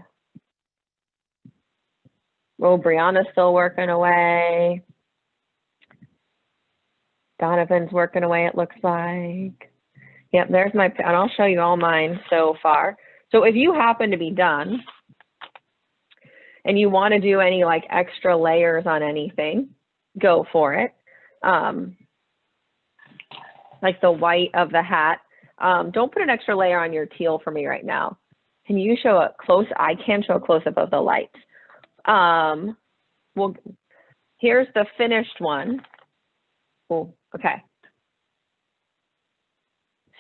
oh, Brianna's still working away. Donovan's working away, it looks like. Yep, there's my, and I'll show you all mine so far. So if you happen to be done and you want to do any like extra layers on anything, go for it. Like the white of the hat. Don't put an extra layer on your teal for me right now. Can you show a close? I can show a close-up of the lights. Well, here's the finished one. Well, okay.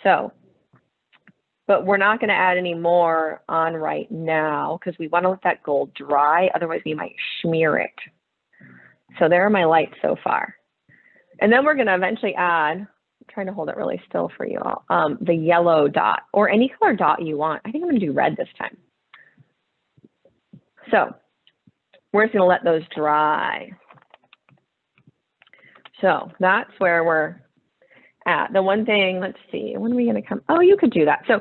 So, but we're not going to add any more on right now because we want to let that gold dry. Otherwise, we might smear it. So there are my lights so far. And then we're going to eventually add, I'm trying to hold it really still for you all, the yellow dot or any color dot you want. I think I'm going to do red this time. So we're just going to let those dry. So that's where we're at. The one thing, let's see, when are we going to come? Oh, you could do that. So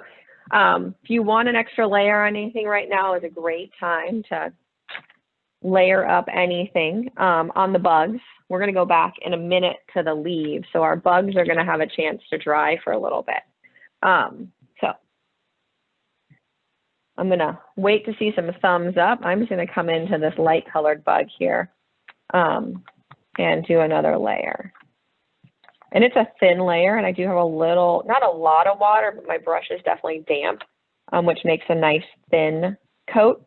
if you want an extra layer on anything right now is a great time to layer up anything. On the bugs, we're going to go back in a minute to the leaves. So our bugs are going to have a chance to dry for a little bit. So I'm going to wait to see some thumbs up. I'm just going to come into this light colored bug here and do another layer. And it's a thin layer, and I do have a little, not a lot of water, but my brush is definitely damp, which makes a nice thin coat,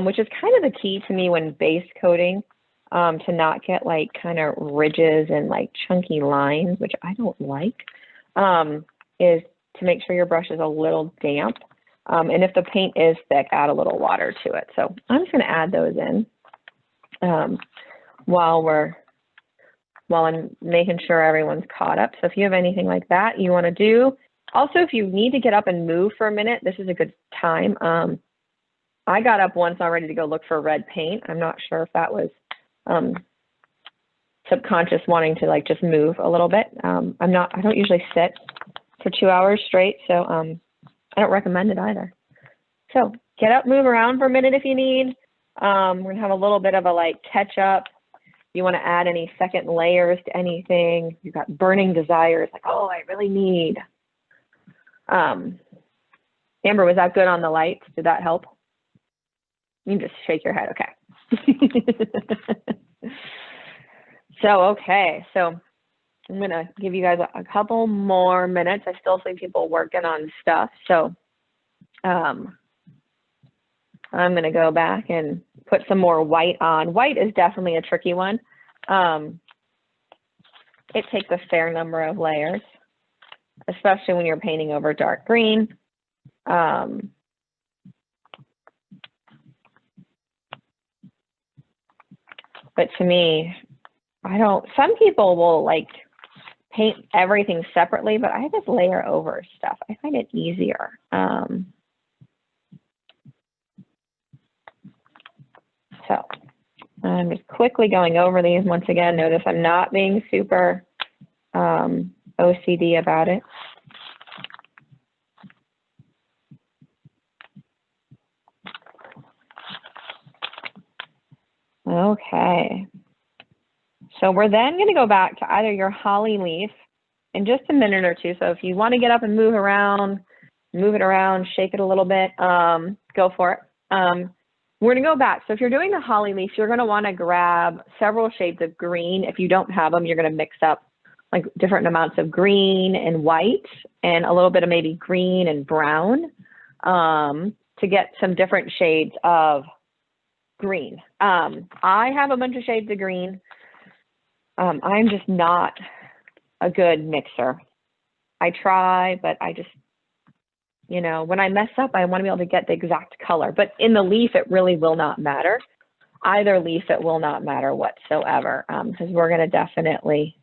which is kind of the key to me when base coating, to not get like kind of ridges and like chunky lines, which I don't like, is to make sure your brush is a little damp. And if the paint is thick, add a little water to it. So I'm just going to add those in while I'm making sure everyone's caught up. So if you have anything like that you want to do. Also, if you need to get up and move for a minute, this is a good time. I got up once already to go look for red paint. I'm not sure if that was subconscious wanting to like just move a little bit. I don't usually sit for 2 hours straight, so I don't recommend it either. So get up, move around for a minute if you need. We're gonna have a little bit of a like catch up. You want to add any second layers to anything. You've got burning desires, like, oh, I really need. Amber, was that good on the lights? Did that help? You can just shake your head, okay. Okay, so I'm going to give you guys a couple more minutes. I still see people working on stuff, so I'm going to go back and put some more white on. White is definitely a tricky one. It takes a fair number of layers, especially when you're painting over dark green. But to me, some people will like paint everything separately, but I just layer over stuff. I find it easier. So I'm just quickly going over these once again. Notice I'm not being super OCD about it. Okay. So we're then going to go back to either your holly leaf in just a minute or two. So if you want to get up and move it around, shake it a little bit, go for it. We're going to go back. So if you're doing the holly leaf, you're going to want to grab several shades of green. If you don't have them, you're going to mix up like different amounts of green and white and a little bit of maybe green and brown to get some different shades of green. I have a bunch of shades of green. I'm just not a good mixer. I try, but I just, you know, when I mess up, I want to be able to get the exact color. But in the leaf, it really will not matter. Either leaf, it will not matter whatsoever, because we're going to definitely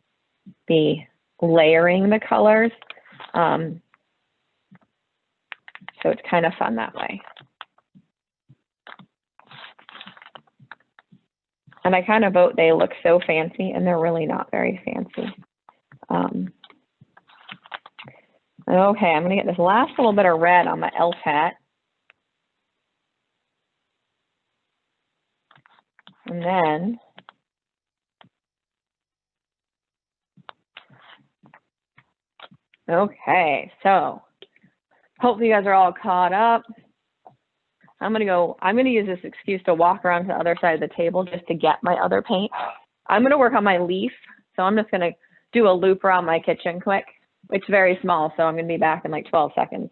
be layering the colors. So it's kind of fun that way. And I kind of vote they look so fancy, and they're really not very fancy. Okay, I'm going to get this last little bit of red on my elf hat. And then okay, so hopefully you guys are all caught up. I'm going to use this excuse to walk around to the other side of the table just to get my other paint. I'm going to work on my leaf. So I'm just going to do a loop around my kitchen quick. It's very small, so I'm going to be back in like 12 seconds.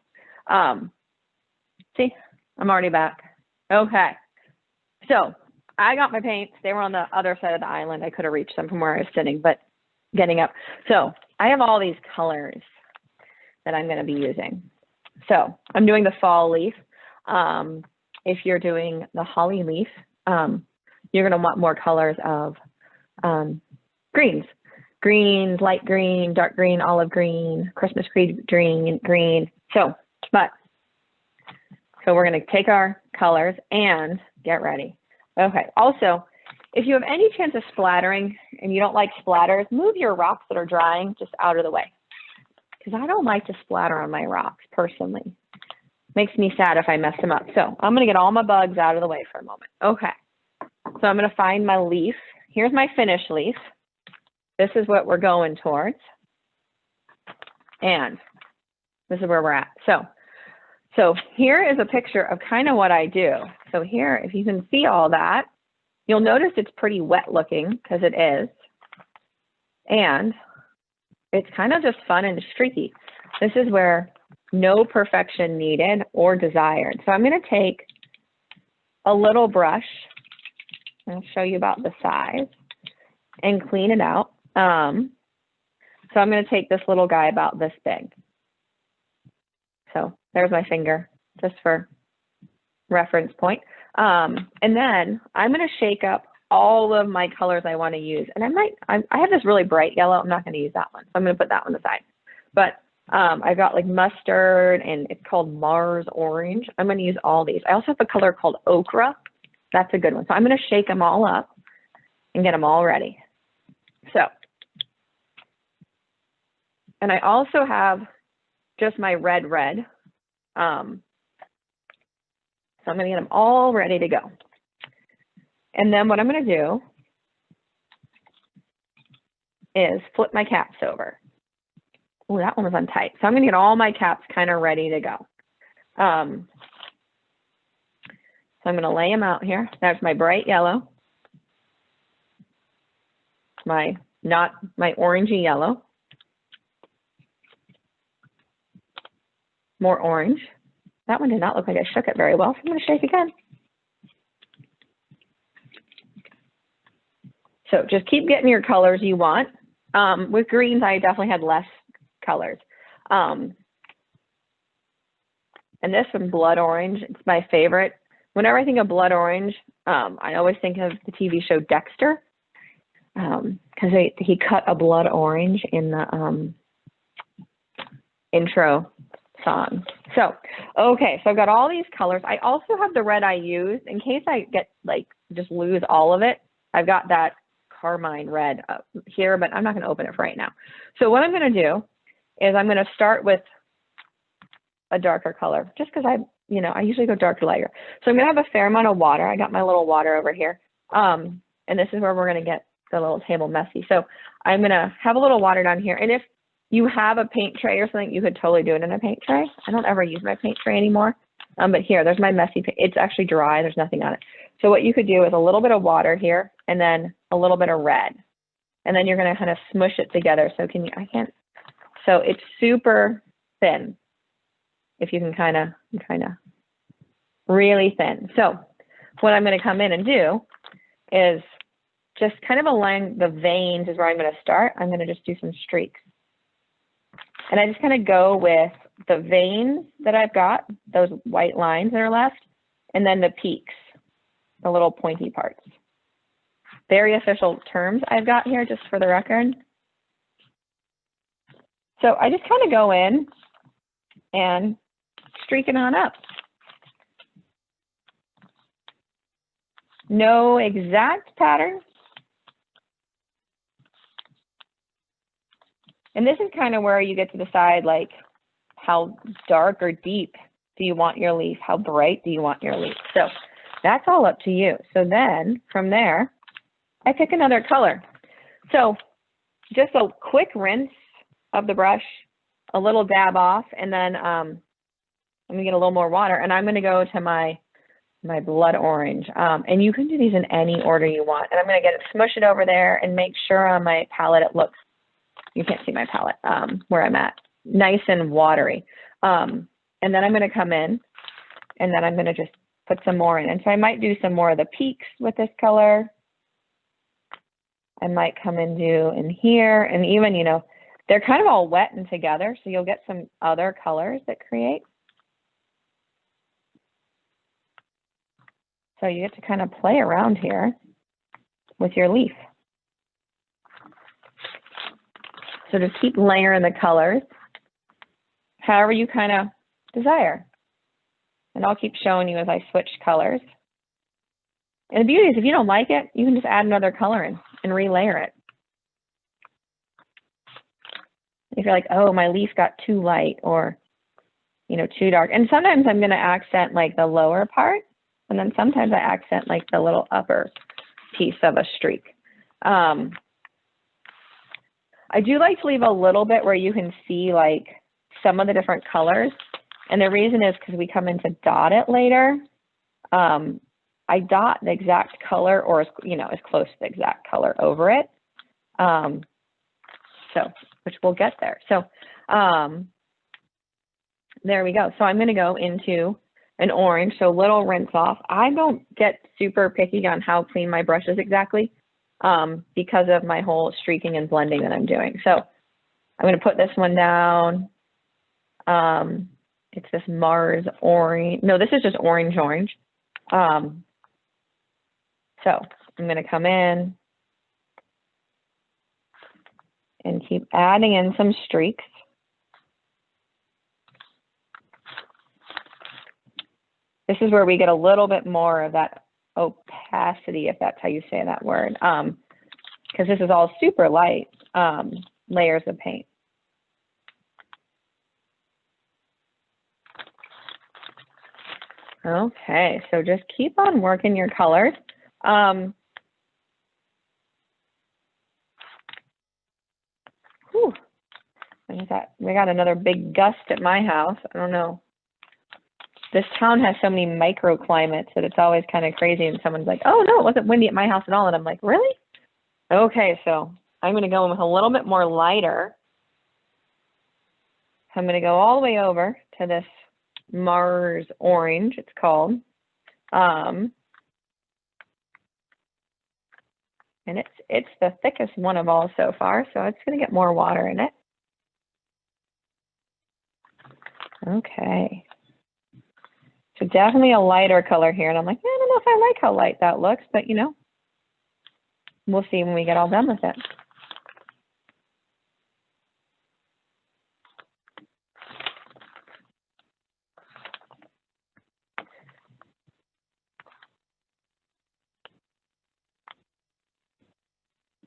See, I'm already back. Okay. So I got my paints. They were on the other side of the island. I could have reached them from where I was sitting, but getting up. So I have all these colors that I'm going to be using. So I'm doing the fall leaf. If you're doing the holly leaf, you're going to want more colors of greens. Greens, light green, dark green, olive green, Christmas green. So we're going to take our colors and get ready. Okay. Also, if you have any chance of splattering and you don't like splatters, move your rocks that are drying just out of the way. Because I don't like to splatter on my rocks personally. Makes me sad if I mess them up. So I'm going to get all my bugs out of the way for a moment. Okay. So I'm going to find my leaf. Here's my finished leaf. This is what we're going towards. And this is where we're at. So here is a picture of kind of what I do. So here, if you can see all that, you'll notice it's pretty wet looking because it is. And it's kind of just fun and streaky. This is where no perfection needed or desired. So I'm going to take a little brush. I'll show you about the size and clean it out. So I'm going to take this little guy about this big. So there's my finger, just for reference point. And then I'm going to shake up all of my colors I want to use. And I have this really bright yellow. I'm not going to use that one. So I'm going to put that one aside. But I've got like mustard, and it's called Mars orange. I'm going to use all these. I also have a color called ochre. That's a good one. So I'm going to shake them all up and get them all ready. So, and I also have just my red. So I'm going to get them all ready to go. And then what I'm going to do is flip my caps over. Oh, that one was untight. So I'm going to get all my caps kind of ready to go. So I'm going to lay them out here. That's my bright yellow. Not my orangey yellow. More orange. That one did not look like I shook it very well, so I'm going to shake again. So just keep getting your colors you want. With greens, I definitely had less colors. And this one, blood orange, it's my favorite. Whenever I think of blood orange, I always think of the TV show Dexter. because he cut a blood orange in the intro song. So, okay, so I've got all these colors. I also have the red I use in case I get like just lose all of it. I've got that carmine red up here, but I'm not going to open it for right now. So what I'm going to do is I'm going to start with a darker color, just because I usually go darker lighter. So I'm going to have a fair amount of water. I got my little water over here. And this is where we're going to get the little table messy. So I'm going to have a little water down here. And if you have a paint tray or something, you could totally do it in a paint tray. I don't ever use my paint tray anymore. But here, there's my messy paint. It's actually dry. There's nothing on it. So what you could do is a little bit of water here and then a little bit of red. And then you're going to kind of smush it together. So so it's super thin. If you can kind of really thin. So what I'm going to come in and do is just kind of align the veins is where I'm going to start. I'm going to just do some streaks. And I just kind of go with the veins that I've got, those white lines that are left, and then the peaks, the little pointy parts. Very official terms I've got here, just for the record. So I just kind of go in and streak it on up. No exact pattern. And this is kind of where you get to decide, like, how dark or deep do you want your leaf? How bright do you want your leaf? So that's all up to you. So then from there, I pick another color. So just a quick rinse of the brush, a little dab off, and then I'm gonna get a little more water, and I'm gonna go to my blood orange. And you can do these in any order you want. And I'm gonna smush it over there and make sure on my palette it looks, you can't see my palette, where I'm at, nice and watery. And then I'm gonna come in and then I'm gonna just put some more in. And so I might do some more of the peaks with this color. I might come and do in here, and even, they're kind of all wet and together, so you'll get some other colors that create. So you get to kind of play around here with your leaf. So just keep layering the colors however you kind of desire. And I'll keep showing you as I switch colors. And the beauty is, if you don't like it, you can just add another color in and relayer it. If you're like, oh, my leaf got too light or, too dark. And sometimes I'm going to accent like the lower part, and then sometimes I accent like the little upper piece of a streak. I do like to leave a little bit where you can see like some of the different colors. And the reason is because we come in to dot it later. I dot the exact color, or as close to the exact color over it. Which we'll get there. So there we go. So I'm going to go into an orange, so little rinse off. I don't get super picky on how clean my brush is exactly, because of my whole streaking and blending that I'm doing. So I'm going to put this one down. It's this Mars orange. No, this is just orange. So I'm going to come in and keep adding in some streaks. This is where we get a little bit more of that opacity, if that's how you say that word, because this is all super light layers of paint. Okay, so just keep on working your colors. We got another big gust at my house. I don't know. This town has so many microclimates that it's always kind of crazy. And someone's like, oh, no, it wasn't windy at my house at all. And I'm like, really? Okay, so I'm going to go in with a little bit more lighter. I'm going to go all the way over to this Mars orange, it's called. And it's the thickest one of all so far, so it's going to get more water in it. Okay. So definitely a lighter color here. And I'm like, I don't know if I like how light that looks, but we'll see when we get all done with it.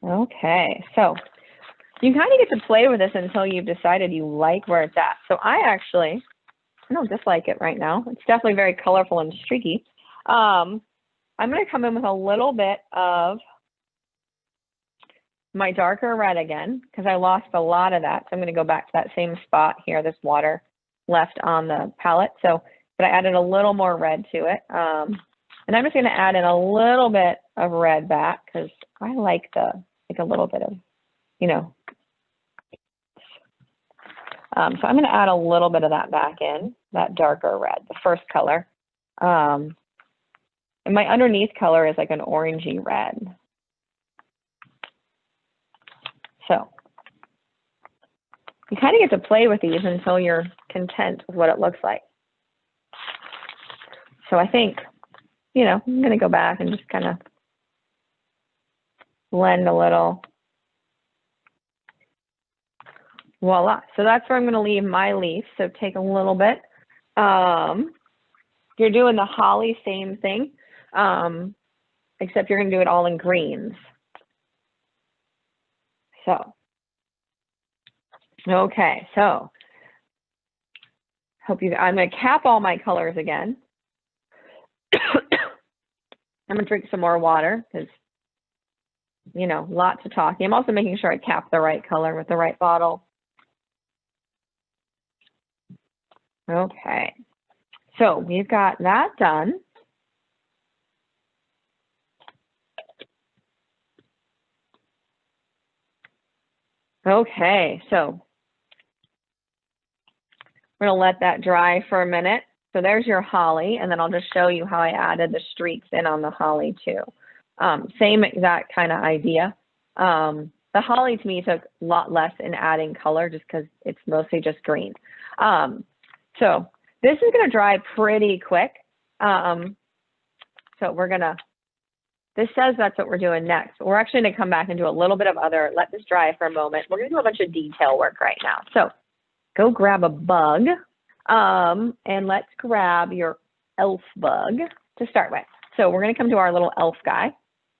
Okay, so you kind of get to play with this until you've decided you like where it's at. So I don't dislike it right now. It's definitely very colorful and streaky. I'm going to come in with a little bit of my darker red again, because I lost a lot of that. So I'm going to go back to that same spot here, this water left on the palette. So, but I added a little more red to it. And I'm just going to add in a little bit of red back, because I like a little bit of, you know. So I'm going to add a little bit of that back in, that darker red, the first color. And my underneath color is like an orangey red. So you kind of get to play with these until you're content with what it looks like. So I think, you know, I'm going to go back and just kind of blend a little. Voila. So that's where I'm going to leave my leaf. So take a little bit. You're doing the holly, same thing, except you're going to do it all in greens. So, okay. So, I'm going to cap all my colors again. I'm going to drink some more water because, you know, lots of talking. I'm also making sure I cap the right color with the right bottle. Okay, so we've got that done. Okay, so we're going to let that dry for a minute. So there's your holly, and then I'll just show you how I added the streaks in on the holly too. Same exact kind of idea. The holly to me took a lot less in adding color just because it's mostly just green. So this is going to dry pretty quick. So this says that's what we're doing next. We're actually going to come back and do a little bit of let this dry for a moment. We're going to do a bunch of detail work right now. So go grab a bug, and let's grab your elf bug to start with. So we're going to come to our little elf guy,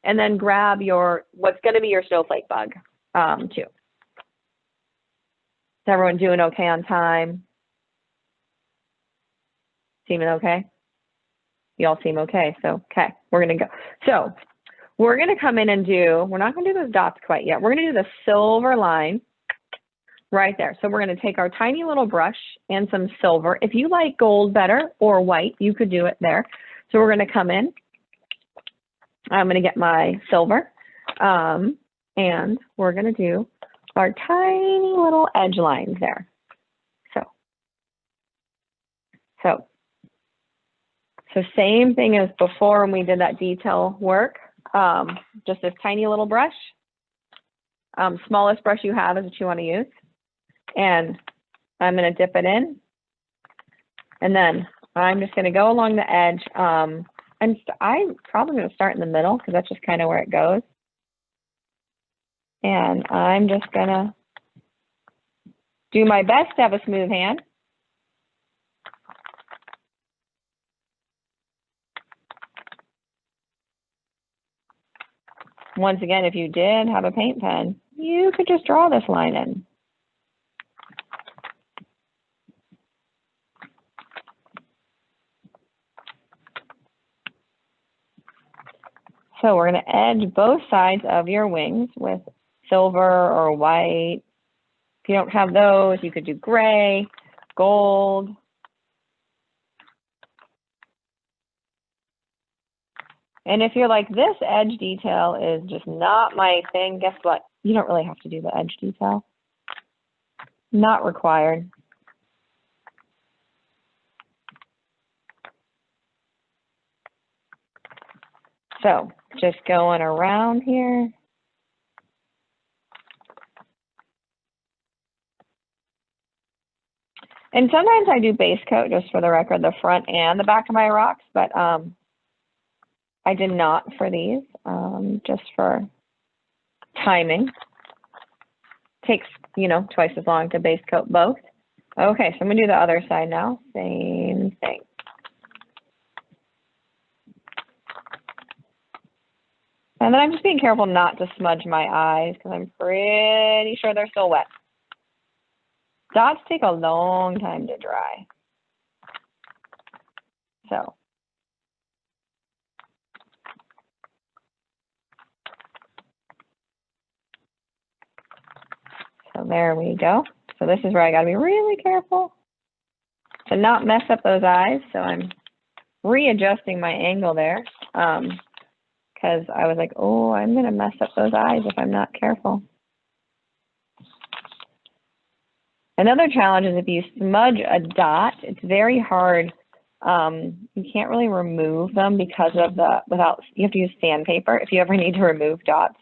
and then grab what's going to be your snowflake bug too. Is everyone doing okay on time? Seeming okay? You all seem okay. So, okay, we're going to go. So we're going to come in and we're not going to do those dots quite yet. We're going to do the silver line right there. So we're going to take our tiny little brush and some silver. If you like gold better or white, you could do it there. So we're going to come in. I'm going to get my silver, and we're going to do our tiny little edge lines there. So same thing as before when we did that detail work, just this tiny little brush. Smallest brush you have is what you want to use. And I'm going to dip it in. And then I'm just going to go along the edge. I'm probably going to start in the middle because that's just kind of where it goes. And I'm just going to do my best to have a smooth hand. Once again, if you did have a paint pen, you could just draw this line in. So we're going to edge both sides of your wings with silver or white. If you don't have those, you could do gray, gold. And if you're like, this edge detail is just not my thing, guess what? You don't really have to do the edge detail. Not required. So just going around here. And sometimes I do base coat, just for the record, the front and the back of my rocks, but I did not for these, just for timing. Takes, you know, twice as long to base coat both. Okay, so I'm gonna do the other side now. Same thing. And then I'm just being careful not to smudge my eyes because I'm pretty sure they're still wet. Dots take a long time to dry. So there we go. So this is where I gotta be really careful to not mess up those eyes. So I'm readjusting my angle there because I was like, oh, I'm gonna mess up those eyes if I'm not careful. Another challenge is if you smudge a dot, it's very hard. You can't really remove them because of you have to use sandpaper if you ever need to remove dots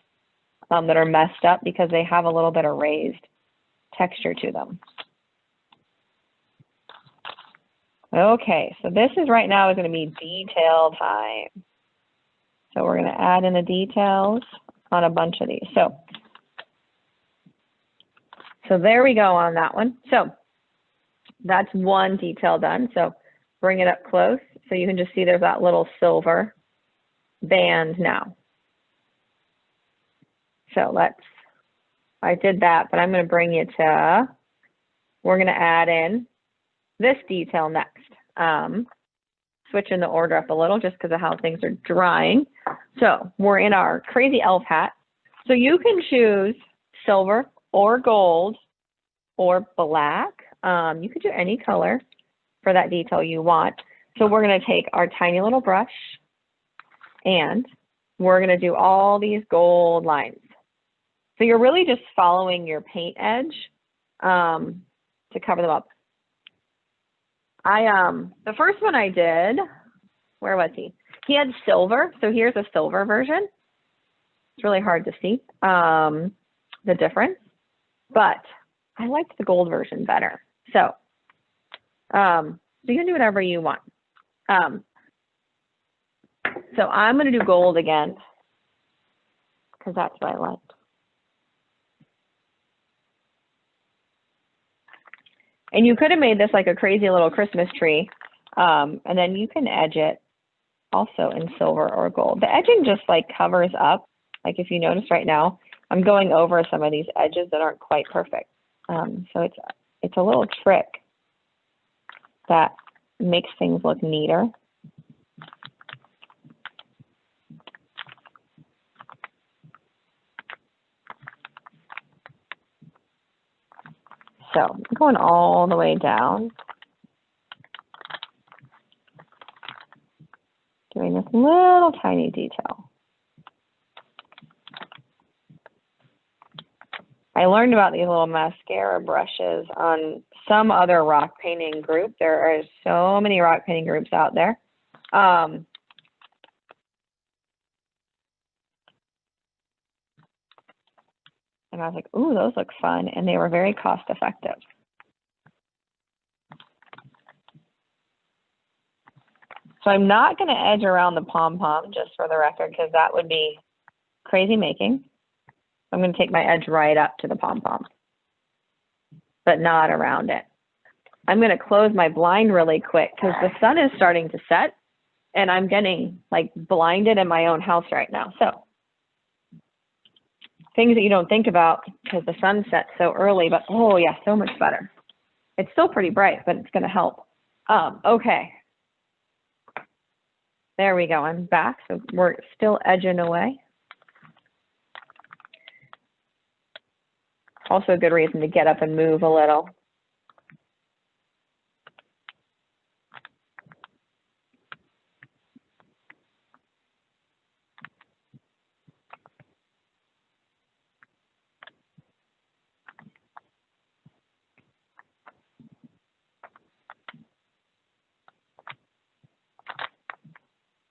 that are messed up because they have a little bit of raised texture to them. Okay, so this is right now is going to be detail time. So we're going to add in the details on a bunch of these. So there we go on that one. So that's one detail done. So bring it up close so you can just see there's that little silver band now. So I did that, but I'm going to bring you to, we're going to add in this detail next. Switching the order up a little just because of how things are drying. So we're in our crazy elf hat. So you can choose silver or gold or black. You could do any color for that detail you want. So we're going to take our tiny little brush and we're going to do all these gold lines. So you're really just following your paint edge to cover them up. The first one I did, where was he? He had silver, so here's a silver version. It's really hard to see the difference, but I liked the gold version better. So, you can do whatever you want. So I'm going to do gold again because that's what I liked. And you could have made this like a crazy little Christmas tree, and then you can edge it also in silver or gold. The edging just like covers up, like if you notice right now, I'm going over some of these edges that aren't quite perfect. So it's a little trick that makes things look neater. So I'm going all the way down, doing this little tiny detail. I learned about these little mascara brushes on some other rock painting group. There are so many rock painting groups out there. And I was like, ooh, those look fun. And they were very cost effective. So I'm not going to edge around the pom-pom, just for the record, because that would be crazy making. I'm going to take my edge right up to the pom-pom, but not around it. I'm going to close my blind really quick because the sun is starting to set and I'm getting like blinded in my own house right now. So things that you don't think about because the sun sets so early, but oh yeah, so much better. It's still pretty bright, but it's going to help. Okay. There we go. I'm back. So we're still edging away. Also a good reason to get up and move a little.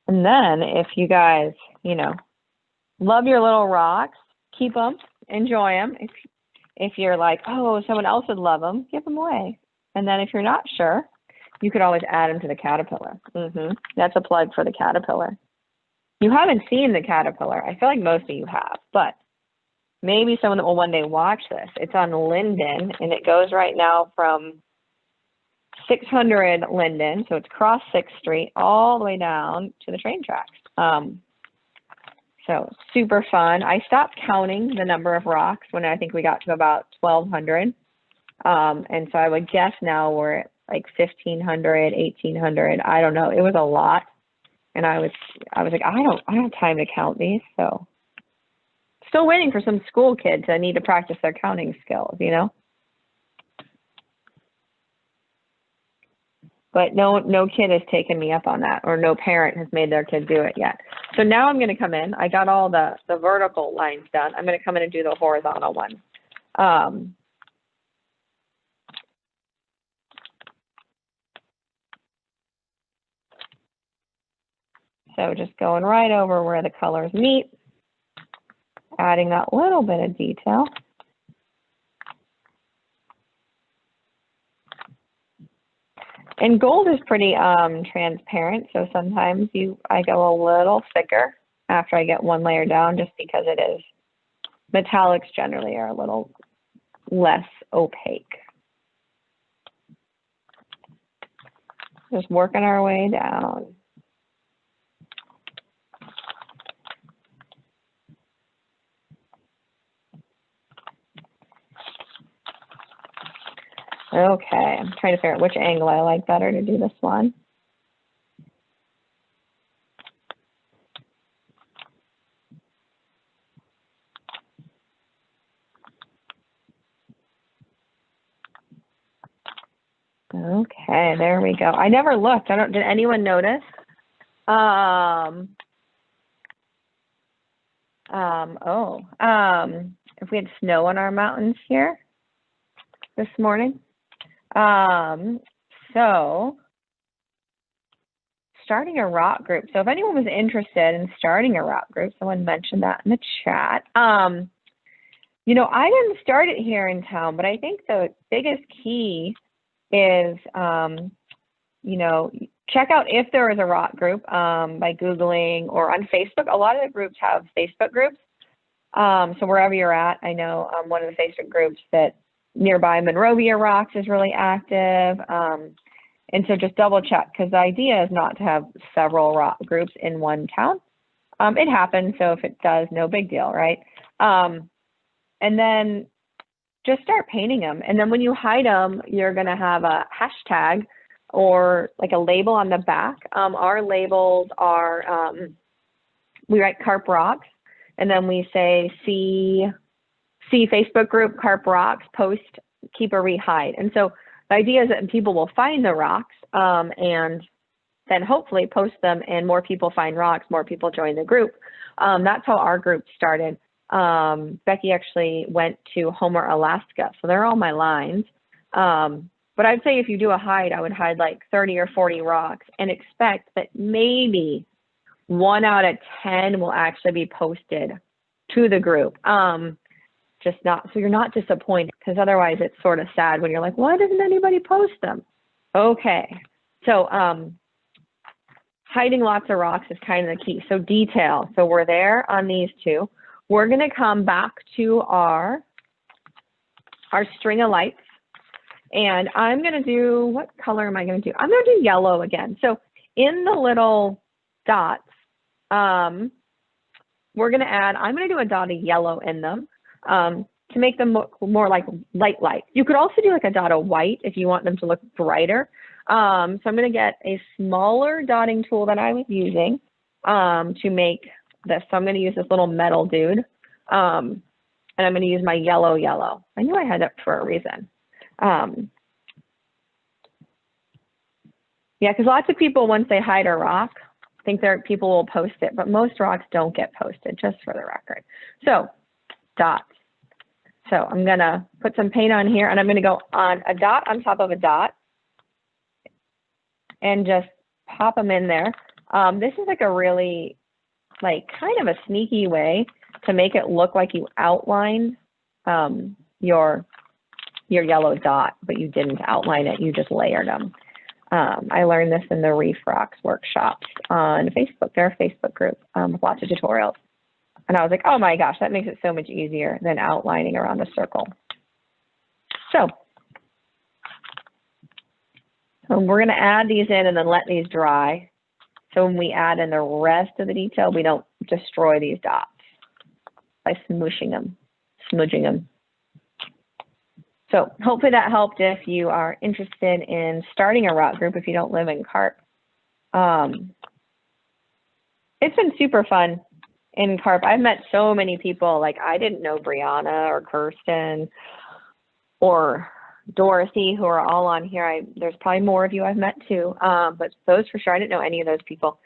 And then if you guys, you know, love your little rocks, keep them, enjoy them. If you're like, oh, someone else would love them, give them away. And then if you're not sure, you could always add them to the caterpillar. That's a plug for the caterpillar. You haven't seen the caterpillar. I feel like most of you have, but maybe someone that will one day watch this. It's on Linden, and it goes right now from 600 Linden, so it's across 6th Street, all the way down to the train tracks. So super fun. I stopped counting the number of rocks when I think we got to about 1,200. And so I would guess now we're at like 1,500, 1,800. I don't know. It was a lot. And I was like, I don't have time to count these. So still waiting for some school kids that need to practice their counting skills, you know? But no kid has taken me up on that, or no parent has made their kid do it yet. So now I'm going to come in. I got all the vertical lines done. I'm going to come in and do the horizontal one. So just going right over where the colors meet, adding that little bit of detail. And gold is pretty transparent, so sometimes I go a little thicker after I get one layer down, just because it is. Metallics generally are a little less opaque. Just working our way down. Okay, I'm trying to figure out which angle I like better to do this one. Okay, there we go. I never looked. Did anyone notice? If we had snow on our mountains here this morning. So starting a rock group. So if anyone was interested in starting a rock group, someone mentioned that in the chat. You know, I didn't start it here in town, but I think the biggest key is, you know, check out if there is a rock group by Googling or on Facebook. A lot of the groups have Facebook groups. So wherever you're at, I know one of the Facebook groups that nearby Monrovia Rocks is really active. And so just double check, because the idea is not to have several rock groups in one town. It happens, so if it does, no big deal, right? And then just start painting them. And then when you hide them, you're gonna have a hashtag or like a label on the back. Our labels are, we write Carp Rocks, and then we say, see Facebook group Carp Rocks, post, keep a rehide. And so the idea is that people will find the rocks and then hopefully post them, and more people find rocks, more people join the group. That's how our group started. Becky actually went to Homer, Alaska. So they're all my lines. But I'd say if you do a hide, I would hide like 30 or 40 rocks and expect that maybe 1 out of 10 will actually be posted to the group. Just not, so you're not disappointed, because otherwise it's sort of sad when you're like, why doesn't anybody post them? Okay, so hiding lots of rocks is kind of the key. So detail, so we're there on these two. We're gonna come back to our string of lights, and I'm gonna do, what color am I gonna do? I'm gonna do yellow again. So in the little dots, we're gonna add, I'm gonna do a dot of yellow in them. To make them look more like light. You could also do like a dot of white if you want them to look brighter. So I'm going to get a smaller dotting tool that I was using to make this. So I'm going to use this little metal dude, and I'm going to use my yellow. I knew I had that for a reason. Yeah, because lots of people, once they hide a rock, think people will post it, but most rocks don't get posted, just for the record. So dots. So I'm gonna put some paint on here, and I'm gonna go on a dot on top of a dot and just pop them in there. This is like a really, like, kind of a sneaky way to make it look like you outlined your yellow dot, but you didn't outline it, you just layered them. I learned this in the Reef Rocks workshops on Facebook. They're a Facebook group with lots of tutorials. And I was like, oh my gosh, that makes it so much easier than outlining around a circle. So we're going to add these in and then let these dry. So when we add in the rest of the detail, we don't destroy these dots by smooshing them, smudging them. So hopefully that helped if you are interested in starting a rock group if you don't live in Carp. It's been super fun in Carp. I've met so many people, like I didn't know Brianna or Kirsten or Dorothy, who are all on here. There's probably more of you I've met too, but those for sure. I didn't know any of those people.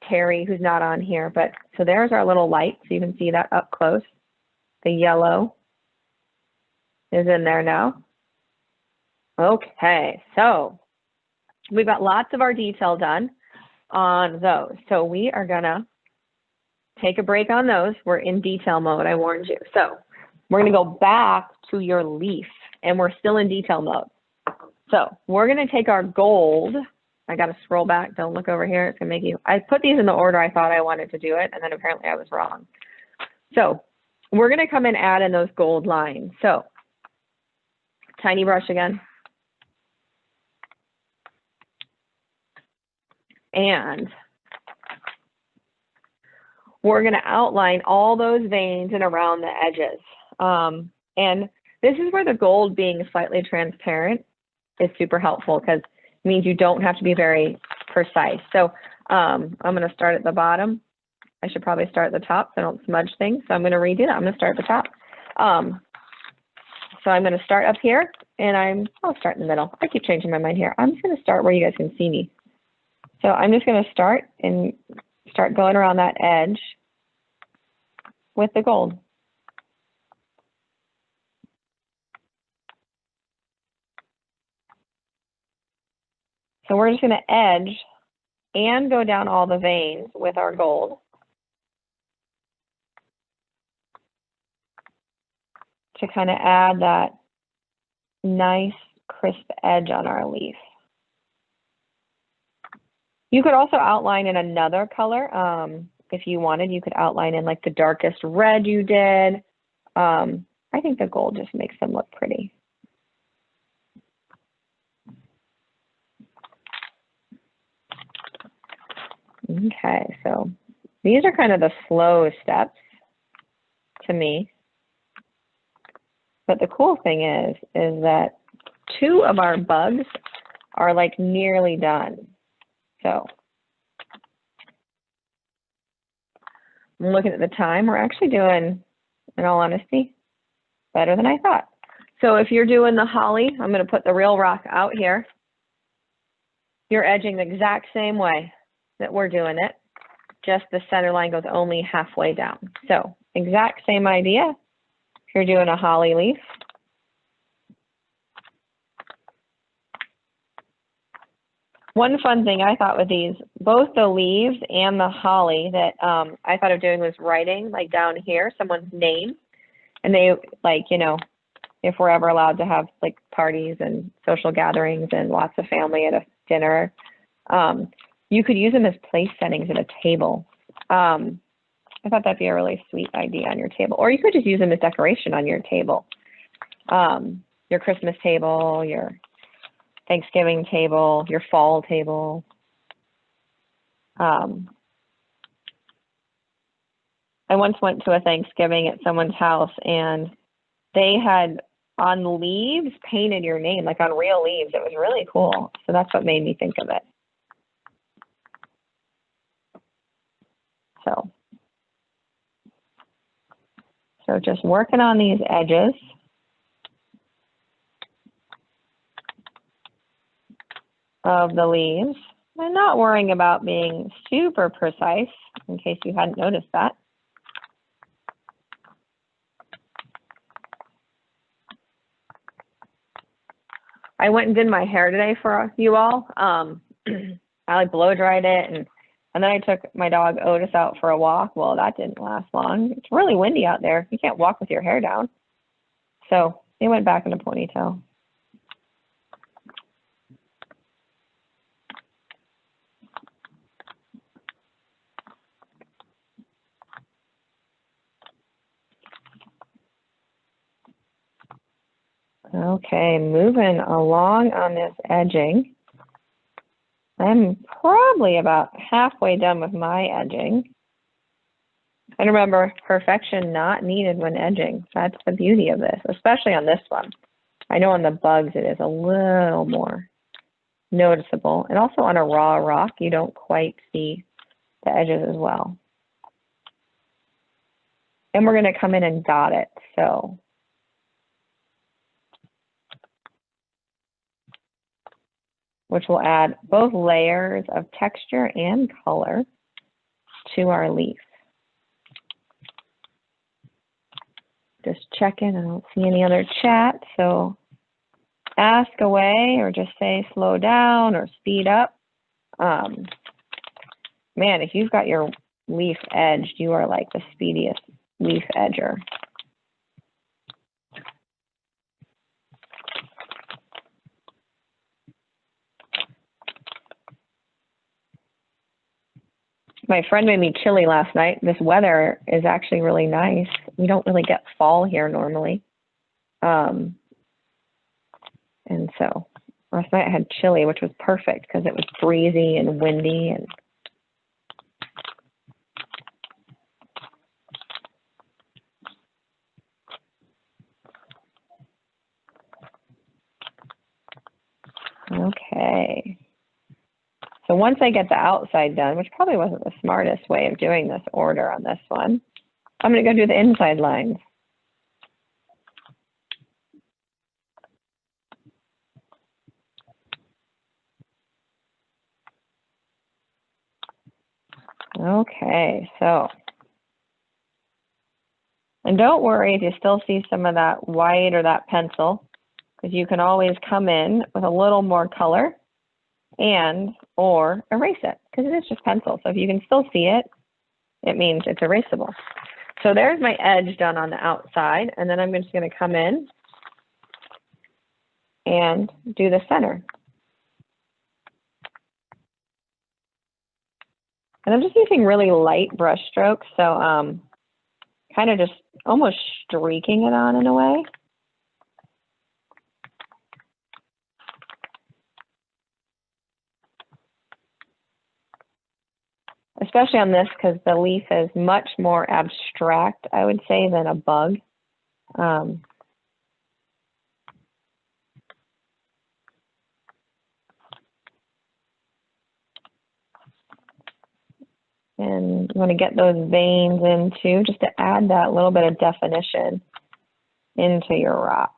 Terry, who's not on here, but so there's our little light, so you can see that up close. The yellow is in there now. Okay, so we've got lots of our detail done on those. So we are gonna take a break on those. We're in detail mode, I warned you. So we're gonna go back to your leaf and we're still in detail mode. So we're gonna take our gold. I gotta scroll back, don't look over here. It's gonna make you, I put these in the order I thought I wanted to do it, and then apparently I was wrong. So we're gonna come and add in those gold lines. So tiny brush again. And we're going to outline all those veins and around the edges. And this is where the gold being slightly transparent is super helpful, because it means you don't have to be very precise. So I'm going to start at the bottom. I should probably start at the top so I don't smudge things. So I'm going to redo that. I'm going to start at the top. So I'm going to start up here, and I'll start in the middle. I keep changing my mind here. I'm just going to start where you guys can see me. So I'm just going to start going around that edge with the gold. So we're just going to edge and go down all the veins with our gold to kind of add that nice crisp edge on our leaf. You could also outline in another color. If you wanted, you could outline in like the darkest red you did. I think the gold just makes them look pretty. Okay, so these are kind of the slow steps to me. But the cool thing is that 2 of our bugs are like nearly done. So I'm looking at the time. We're actually doing, in all honesty, better than I thought. So if you're doing the holly, I'm going to put the real rock out here. You're edging the exact same way that we're doing it. Just the center line goes only halfway down. So exact same idea. If you're doing a holly leaf. One fun thing I thought with these, both the leaves and the holly that I thought of doing was writing like down here someone's name. And they, like, you know, if we're ever allowed to have like parties and social gatherings and lots of family at a dinner, you could use them as place settings at a table. I thought that'd be a really sweet idea on your table. Or you could just use them as decoration on your table. Your Christmas table, your Thanksgiving table, your fall table. I once went to a Thanksgiving at someone's house, and they had on the leaves painted your name, like on real leaves. It was really cool. So that's what made me think of it. So just working on these edges. Of the leaves. I'm not worrying about being super precise, in case you hadn't noticed that. I went and did my hair today for you all. I like blow dried it, and then I took my dog Otis out for a walk. Well, that didn't last long. It's really windy out there. You can't walk with your hair down. So it went back in a ponytail. Okay, moving along on this edging. I'm probably about halfway done with my edging. And remember, perfection not needed when edging. That's the beauty of this, especially on this one. I know on the bugs it is a little more noticeable. And also on a raw rock, you don't quite see the edges as well. And we're going to come in and dot it. So which will add both layers of texture and color to our leaf. Just checking, I don't see any other chat, so ask away or just say slow down or speed up. Man, if you've got your leaf edged, you are like the speediest leaf edger. My friend made me chili last night. This weather is actually really nice. We don't really get fall here normally. And so last night I had chili, which was perfect because it was breezy and windy. And okay. So once I get the outside done, which probably wasn't the smartest way of doing this order on this one, I'm going to go do the inside lines. Okay, so, and don't worry if you still see some of that white or that pencil, because you can always come in with a little more color and or erase it, because it is just pencil. So if you can still see it, it means it's erasable. So there's my edge done on the outside, and then I'm just going to come in and do the center. And I'm just using really light brush strokes, so kind of just almost streaking it on in a way. Especially on this, because the leaf is much more abstract, I would say, than a bug. And you want to get those veins in too, just to add that little bit of definition into your rock.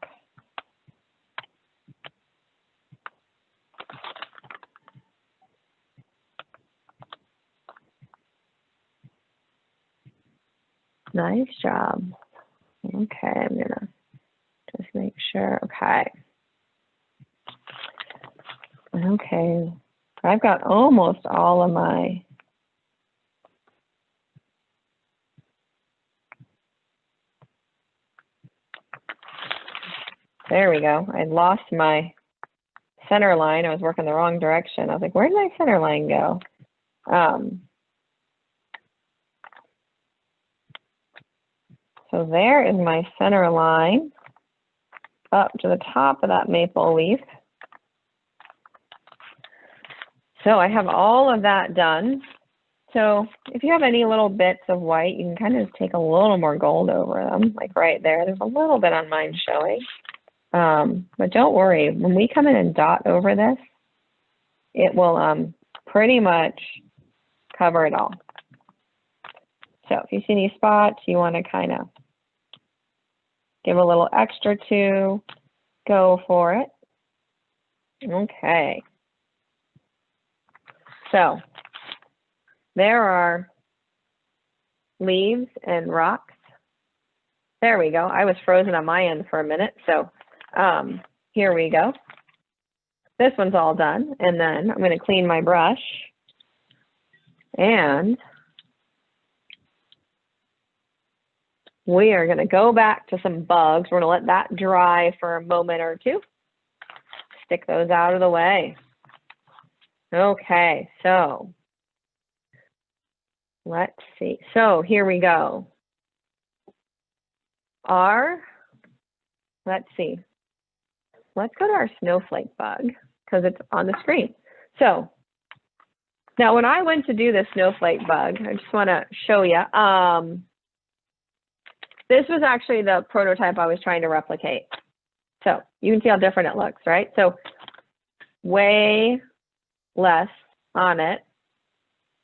Nice job. Okay, I'm gonna just make sure. Okay. Okay, I've got almost all of my there we go. I lost my center line. I was working the wrong direction. I was like, where did my center line go? So there is my center line up to the top of that maple leaf. So I have all of that done. So if you have any little bits of white, you can kind of just take a little more gold over them, like right there. There's a little bit on mine showing. But don't worry, when we come in and dot over this, it will pretty much cover it all. So if you see any spots you want to kind of give a little extra to, go for it. Okay. So there are leaves and rocks. There we go. I was frozen on my end for a minute. So here we go. This one's all done. And then I'm going to clean my brush. And we are going to go back to some bugs. We're going to let that dry for a moment or two. Stick those out of the way. Okay, so let's see. So here we go. Let's see. let's go to our snowflake bug because it's on the screen. So now when I went to do the snowflake bug, I just want to show you. This was actually the prototype I was trying to replicate. So you can see how different it looks, right? So way less on it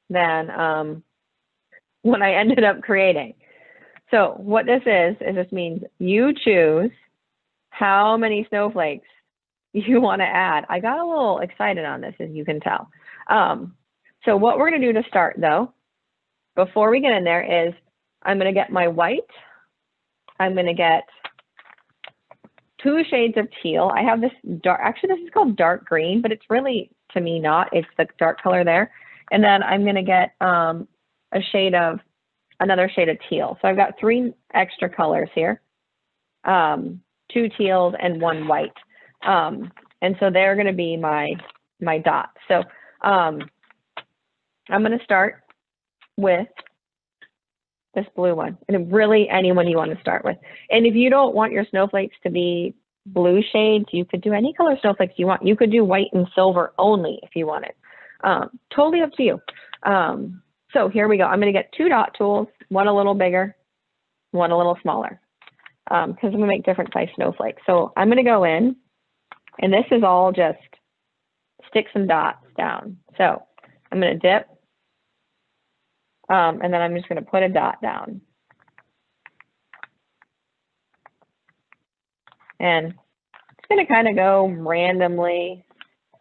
than what I ended up creating. So what this is this means you choose how many snowflakes you want to add. I got a little excited on this, as you can tell. So what we're going to do to start, though, before we get in there is I'm going to get my white. I'm going to get 2 shades of teal. I have this dark, actually this is called dark green, but it's really, to me, not. It's the dark color there. And then I'm going to get another shade of teal. So I've got 3 extra colors here, 2 teals and 1 white. And so they're going to be my dots. So I'm going to start with this blue one, and really anyone you want to start with. And if you don't want your snowflakes to be blue shades, you could do any color snowflakes you want. You could do white and silver only if you wanted. Totally up to you. So here we go. I'm going to get 2 dot tools, one a little bigger, one a little smaller, because I'm going to make different size snowflakes. So I'm going to go in, and this is all just stick some dots down. So I'm going to dip, and then I'm just going to put a dot down. And it's going to kind of go randomly,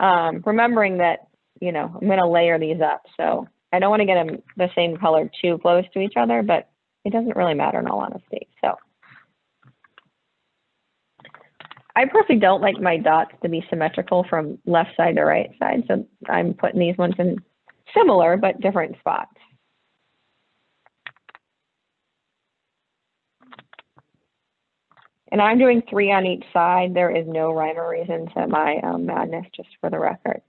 remembering that, you know, I'm going to layer these up. So I don't want to get them the same color too close to each other, but it doesn't really matter in all honesty. So I personally don't like my dots to be symmetrical from left side to right side. So I'm putting these ones in similar but different spots. And I'm doing 3 on each side. There is no rhyme or reason to my madness, just for the record.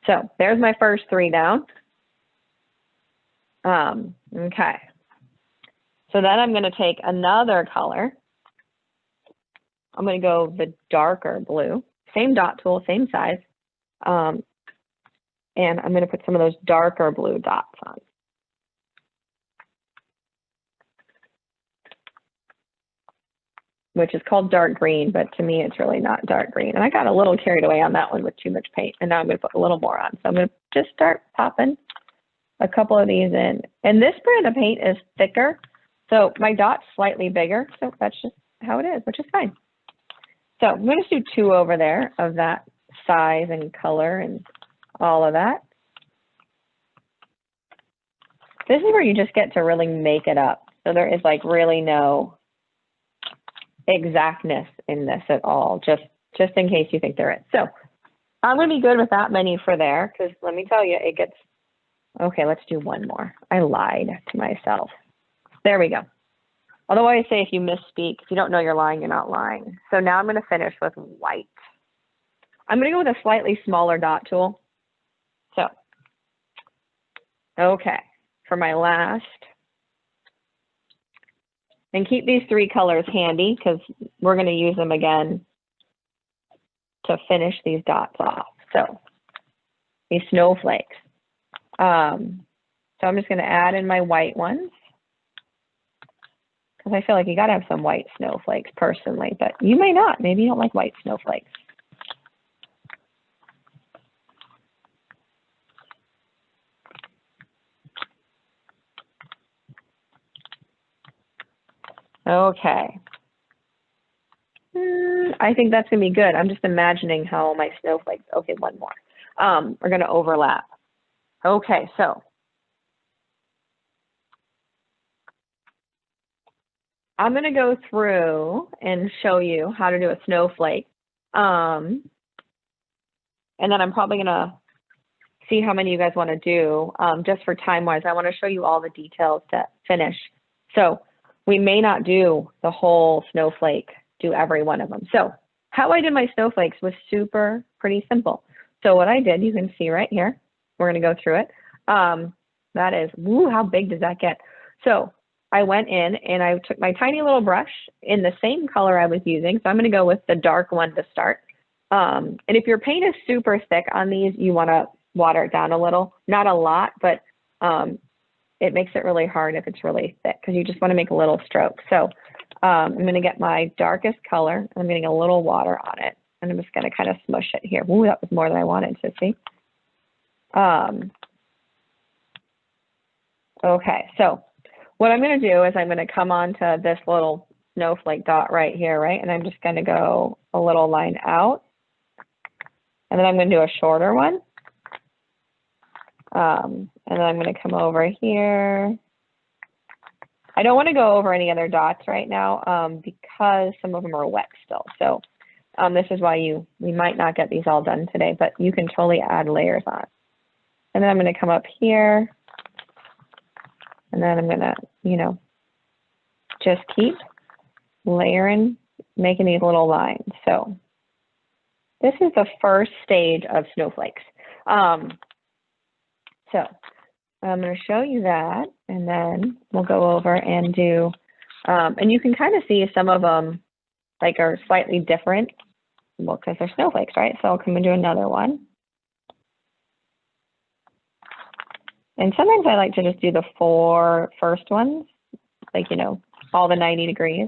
So there's my first 3 down. Okay. So then I'm going to take another color. I'm going to go the darker blue, same dot tool, same size. And I'm going to put some of those darker blue dots on. Which is called dark green, but to me, it's really not dark green. And I got a little carried away on that one with too much paint, and now I'm going to put a little more on. So I'm going to just start popping a couple of these in. And this brand of paint is thicker, so my dot's slightly bigger. So that's just how it is, which is fine. So I'm going to do 2 over there of that size and color and all of that. This is where you just get to really make it up. So there is like really no exactness in this at all, just in case you think there is. So I'm going to be good with that many for there, because let me tell you, it gets, okay, let's do 1 more. I lied to myself. There we go. Although I say if you misspeak, if you don't know you're lying, you're not lying. So now I'm going to finish with white. I'm going to go with a slightly smaller dot tool. So, okay, for my last, and keep these 3 colors handy because we're going to use them again to finish these dots off. So these snowflakes. So I'm just going to add in my white ones because I feel like you got to have some white snowflakes personally, but you may not. Maybe you don't like white snowflakes. Okay. I think that's going to be good. I'm just imagining how my snowflakes, okay, 1 more, are going to overlap. Okay, so I'm going to go through and show you how to do a snowflake. And then I'm probably going to see how many you guys want to do. Just for time-wise, I want to show you all the details to finish. So we may not do the whole snowflake, do every one of them. So how I did my snowflakes was pretty simple. So what I did, you can see right here, we're going to go through it. That is, woo, how big does that get? So I went in and I took my tiny little brush in the same color I was using. So I'm going to go with the dark one to start. And if your paint is super thick on these, you want to water it down a little, not a lot, but it makes it really hard if it's really thick because you just want to make a little stroke. So I'm going to get my darkest color. I'm getting a little water on it, and I'm just going to kind of smush it here. Ooh, that was more than I wanted to see. Okay, so what I'm going to do is I'm going to come onto this little snowflake dot right here, right? And I'm just going to go a little line out. And then I'm going to do a shorter one. And then I'm going to come over here. I don't want to go over any other dots right now because some of them are wet still. So this is why we might not get these all done today, but you can totally add layers on. And then I'm going to come up here. And then I'm going to, you know, just keep layering, making these little lines. So this is the first stage of snowflakes. So I'm going to show you that, and then we'll go over and do, and you can kind of see some of them like are slightly different, well, because they're snowflakes, right? So I'll come and do another one. And sometimes I like to just do the 4 first ones, like, you know, all the 90 degrees.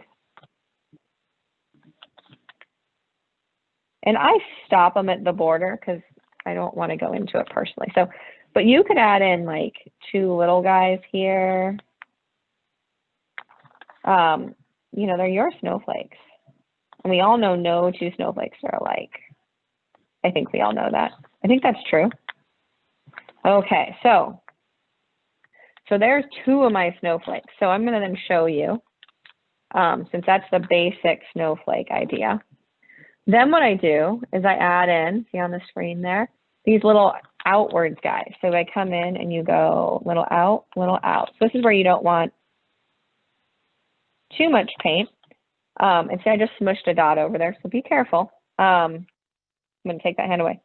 And I stop them at the border because I don't want to go into it personally. So, but you could add in like 2 little guys here. You know, they're your snowflakes. And we all know no 2 snowflakes are alike. I think we all know that. I think that's true. Okay, so there's 2 of my snowflakes. So I'm going to then show you, since that's the basic snowflake idea. Then what I do is I add in, see on the screen there, these little outwards guys. So I come in and you go little out, little out. So this is where you don't want too much paint. And see, I just smushed a dot over there, so be careful. I'm going to take that hand away.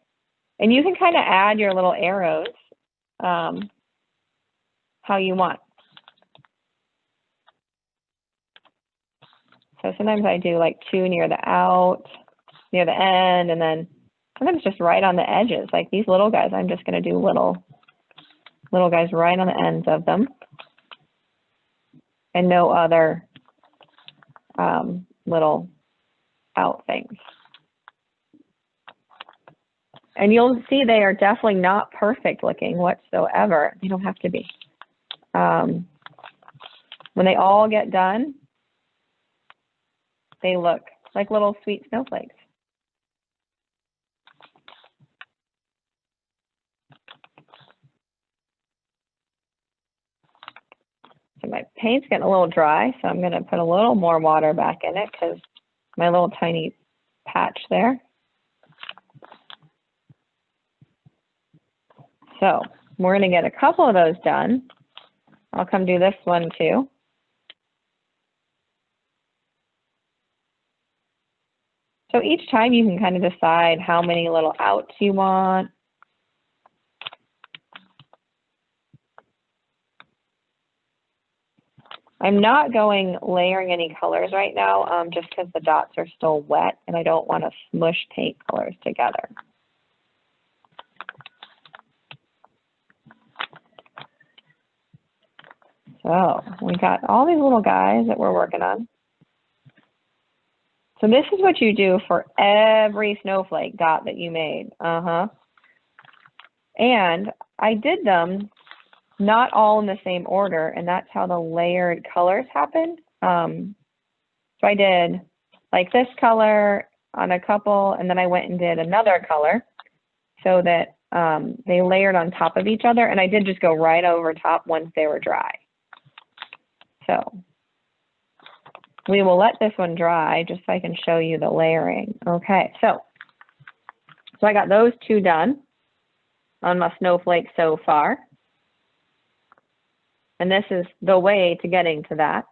And you can kind of add your little arrows how you want. So sometimes I do like 2 near the out, near the end, and then sometimes just right on the edges. Like these little guys, I'm just going to do little guys right on the ends of them, and no other little out things. And you'll see they are definitely not perfect looking whatsoever. They don't have to be. When they all get done, they look like little sweet snowflakes. So my paint's getting a little dry, so I'm going to put a little more water back in it because my little tiny patch there. So we're going to get a couple of those done. I'll come do this one too. So each time you can kind of decide how many little outs you want. I'm not layering any colors right now, just because the dots are still wet and I don't want to smush paint colors together. So we got all these little guys that we're working on. So this is what you do for every snowflake dot that you made. And I did them not all in the same order, and that's how the layered colors happen. So I did like this color on a couple, and then I went and did another color so that they layered on top of each other, and I did just go right over top once they were dry. So we will let this one dry just so I can show you the layering. Okay, so I got those 2 done on my snowflake so far. And this is the way to getting to that.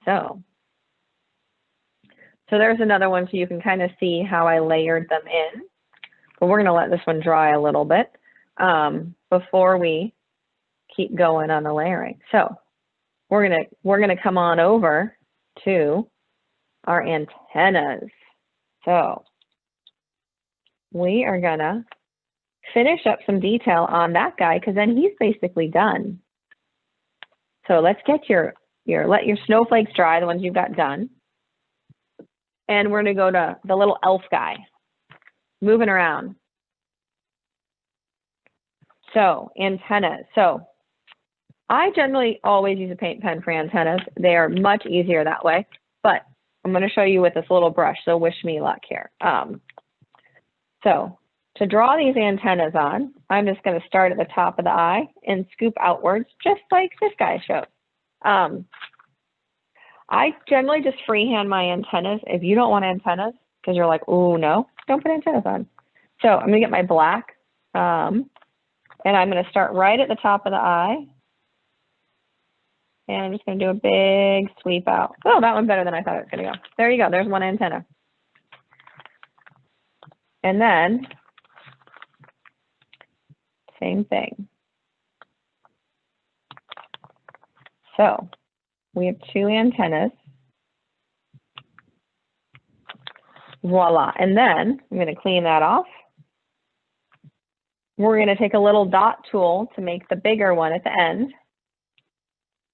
So there's another one so you can kind of see how I layered them in. But we're going to let this one dry a little bit before we keep going on the layering. So we're gonna come on over to our antennas. So we are gonna finish up some detail on that guy because then he's basically done. So let's get let your snowflakes dry, the ones you've got done. And we're gonna go to the little elf guy, moving around. So antennas. So I generally always use a paint pen for antennas. They are much easier that way, but I'm going to show you with this little brush, so wish me luck here. So to draw these antennas on, I'm just going to start at the top of the eye and scoop outwards, just like this guy showed. I generally just freehand my antennas. If you don't want antennas, because you're like, oh no, don't put antennas on. So I'm going to get my black, and I'm going to start right at the top of the eye. And I'm just going to do a big sweep out. Oh, that one's better than I thought it was going to go. There you go. There's one antenna. And then, same thing. So we have 2 antennas. Voila. And then I'm going to clean that off. We're going to take a little dot tool to make the bigger one at the end.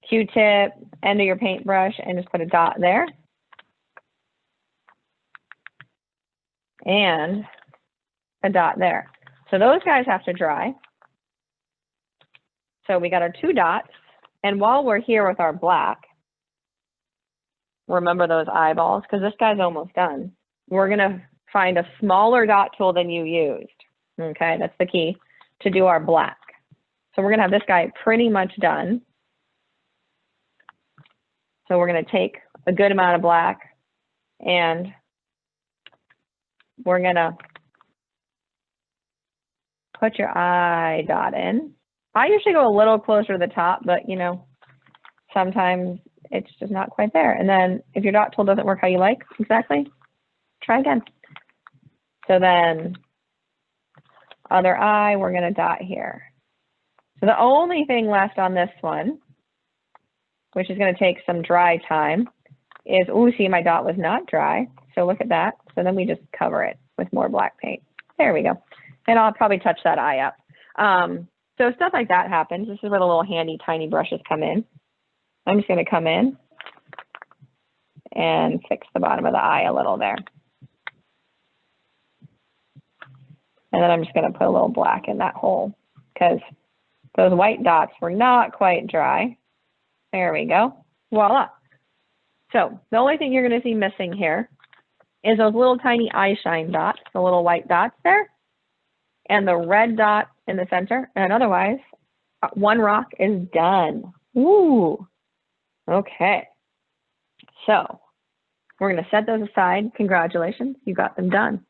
Q-tip, end of your paintbrush, and just put a dot there. And a dot there. So those guys have to dry. So we got our 2 dots. And while we're here with our black, remember those eyeballs, because this guy's almost done. We're going to find a smaller dot tool than you used. Okay, that's the key to do our black. So we're going to have this guy pretty much done. So we're going to take a good amount of black and we're going to put your eye dot in. I usually go a little closer to the top, but you know, sometimes it's just not quite there. And then if your dot tool doesn't work how you like exactly, try again. So then other eye, we're going to dot here. So the only thing left on this one, which is going to take some dry time, is, ooh, see, my dot was not dry. So look at that. So then we just cover it with more black paint. There we go. And I'll probably touch that eye up. So stuff like that happens. This is where the little handy tiny brushes come in. I'm just going to come in and fix the bottom of the eye a little there. And then I'm just going to put a little black in that hole because those white dots were not quite dry. There we go. Voila. So the only thing you're going to see missing here is those little tiny eye shine dots, the little white dots there, and the red dot in the center. And otherwise, one rock is done. Ooh. Okay. So we're going to set those aside. Congratulations. You got them done.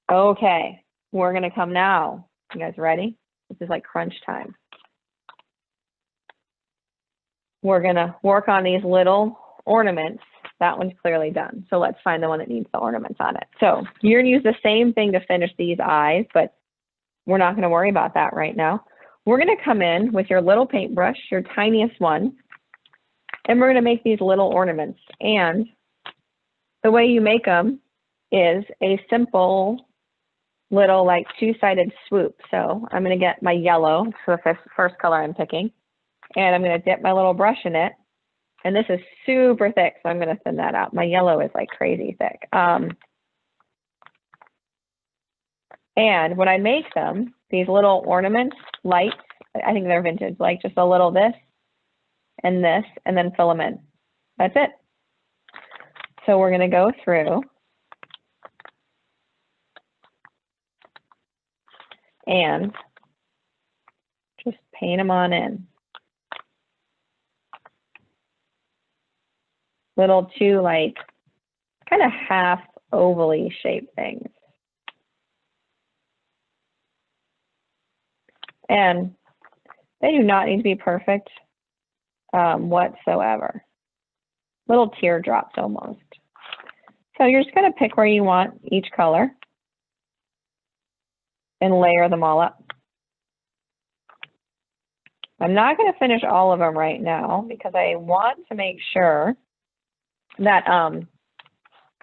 Okay. We're going to come now. You guys ready? This is like crunch time. We're going to work on these little ornaments. That one's clearly done. So let's find the one that needs the ornaments on it. So you're going to use the same thing to finish these eyes, but we're not going to worry about that right now. We're going to come in with your little paintbrush, your tiniest one, and we're going to make these little ornaments. And the way you make them is a simple little like two-sided swoop. So I'm going to get my yellow for the first color I'm picking, and I'm going to dip my little brush in it. And this is super thick, so I'm going to thin that out. My yellow is like crazy thick. And when I make them, these little ornaments, lights, I think they're vintage, like just a little this, and then fill them in. That's it. So we're going to go through and just paint them on in. Little two like kind of half ovally shaped things. And they do not need to be perfect whatsoever. Little teardrops almost. So you're just going to pick where you want each color and layer them all up. I'm not going to finish all of them right now because I want to make sure that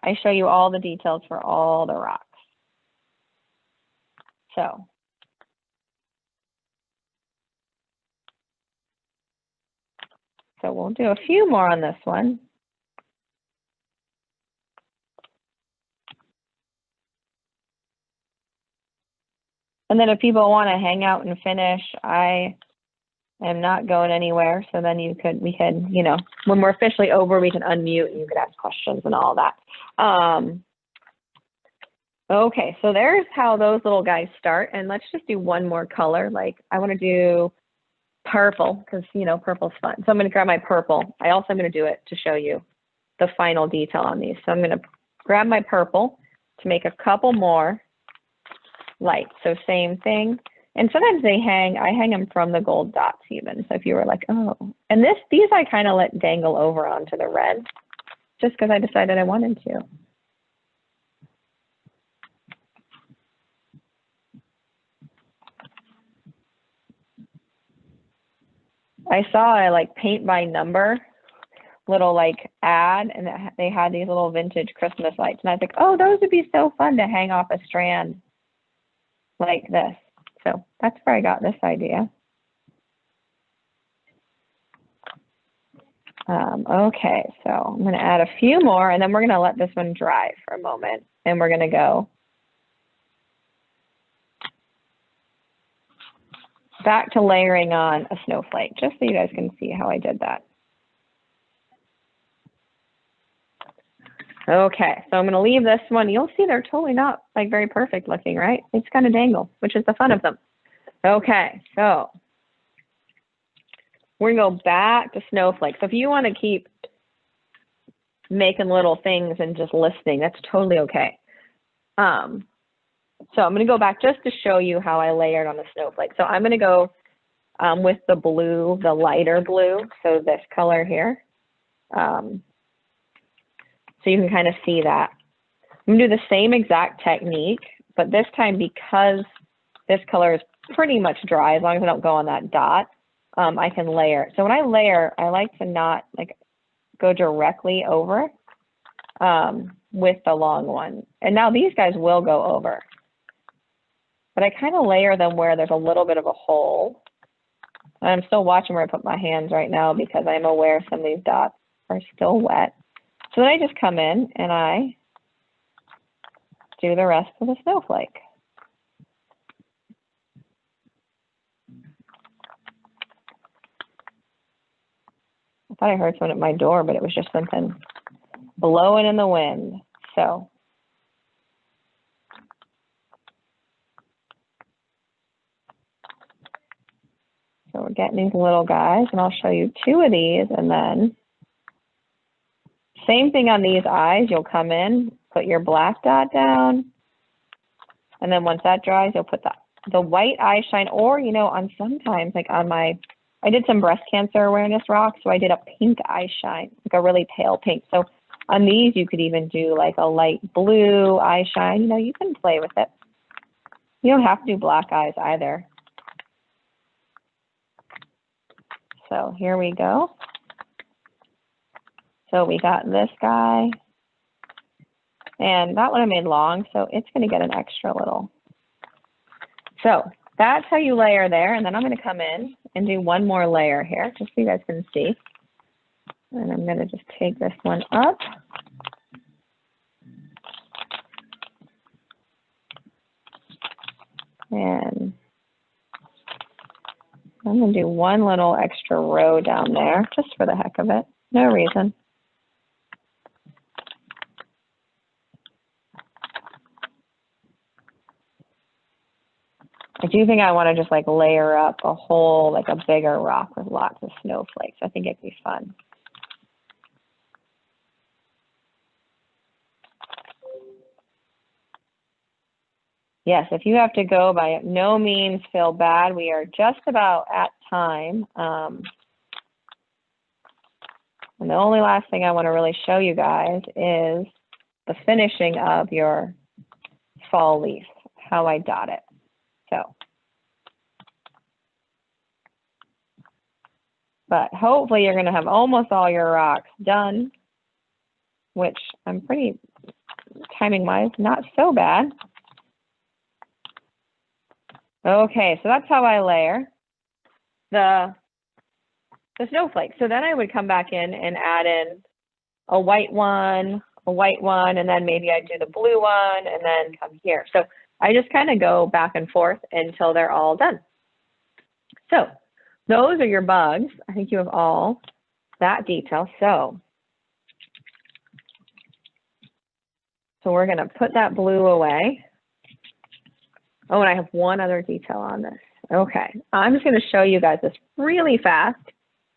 I show you all the details for all the rocks. So we'll do a few more on this one. And then if people want to hang out and finish, I am not going anywhere. So then we could, you know, when we're officially over, we can unmute and you could ask questions and all that. Okay, so there's how those little guys start. And let's just do one more color. Like I want to do purple because, you know, purple's fun. So I'm going to grab my purple. I also am going to do it to show you the final detail on these. So I'm going to grab my purple to make a couple more lights. So same thing. And sometimes I hang them from the gold dots even. So if you were like, oh, and these I kind of let dangle over onto the red just because I decided I wanted to. I saw a like paint by number little like ad, and they had these little vintage Christmas lights. And I was like, oh, those would be so fun to hang off a strand like this. So that's where I got this idea. Okay, so I'm going to add a few more, and then we're going to let this one dry for a moment, and we're going to go back to layering on a snowflake, just so you guys can see how I did that. Okay, so I'm going to leave this one. You'll see they're totally not like very perfect looking, right? It's kind of dangle, which is the fun of them. Okay, so we're going to go back to snowflakes. So if you want to keep making little things and just listening, that's totally okay. So I'm going to go back just to show you how I layered on the snowflake. So I'm going to go with the blue, the lighter blue. So this color here. So you can kind of see that. I'm going to do the same exact technique, but this time because this color is pretty much dry, as long as I don't go on that dot, I can layer. So when I layer, I like to not like go directly over with the long one. And now these guys will go over. But I kind of layer them where there's a little bit of a hole. And I'm still watching where I put my hands right now because I'm aware some of these dots are still wet. So then I just come in and I do the rest of the snowflake. I thought I heard someone at my door, but it was just something blowing in the wind. So we're getting these little guys, and I'll show you two of these, and then same thing on these eyes. You'll come in, put your black dot down, and then once that dries, you'll put the white eye shine, or, you know, on sometimes, like on my, I did some breast cancer awareness rock, so I did a pink eye shine, like a really pale pink. So on these, you could even do like a light blue eye shine. You know, you can play with it. You don't have to do black eyes either. So here we go. So we got this guy, and that one I made long, so it's going to get an extra little. So that's how you layer there, and then I'm going to come in and do one more layer here, just so you guys can see. And I'm going to just take this one up. And I'm going to do one little extra row down there, just for the heck of it. No reason. I do think I want to just like layer up a whole, like a bigger rock with lots of snowflakes. I think it'd be fun. Yes, if you have to go, by no means feel bad. We are just about at time. And the only last thing I want to really show you guys is the finishing of your fall leaf, how I dot it. So but hopefully you're going to have almost all your rocks done, which I'm pretty, timing-wise, not so bad. Okay, so that's how I layer the snowflakes. So then I would come back in and add in a white one, and then maybe I'd do the blue one, and then come here. So I just kind of go back and forth until they're all done. So those are your bugs. I think you have all that detail. So we're going to put that blue away. Oh, and I have one other detail on this. Okay, I'm just going to show you guys this really fast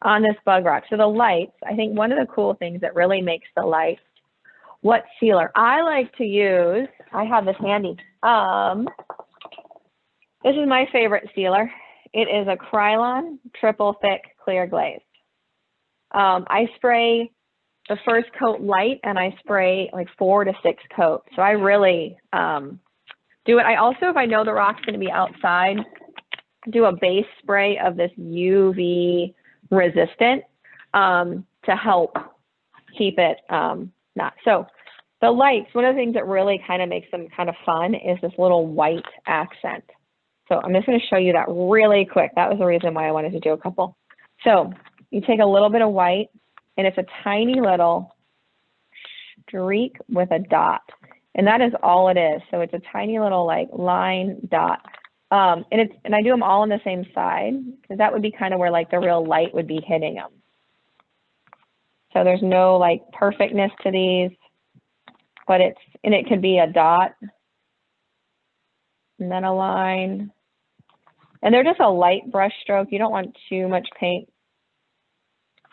on this bug rock. So the lights, I think one of the cool things that really makes the lights, what sealer I like to use, I have this handy. This is my favorite sealer. It is a Krylon triple thick clear glaze. I spray the first coat light, and I spray like 4 to 6 coats. So I really do it. I also, if I know the rock's going to be outside, do a base spray of this UV resistant to help keep it not. So the lights, one of the things that really kind of makes them kind of fun is this little white accent. So I'm just going to show you that really quick. That was the reason why I wanted to do a couple. So you take a little bit of white, and it's a tiny little streak with a dot. And that is all it is. So it's a tiny little like line dot. And I do them all on the same side, because that would be kind of where like the real light would be hitting them. So there's no like perfectness to these, but it could be a dot and then a line. And they're just a light brush stroke. You don't want too much paint.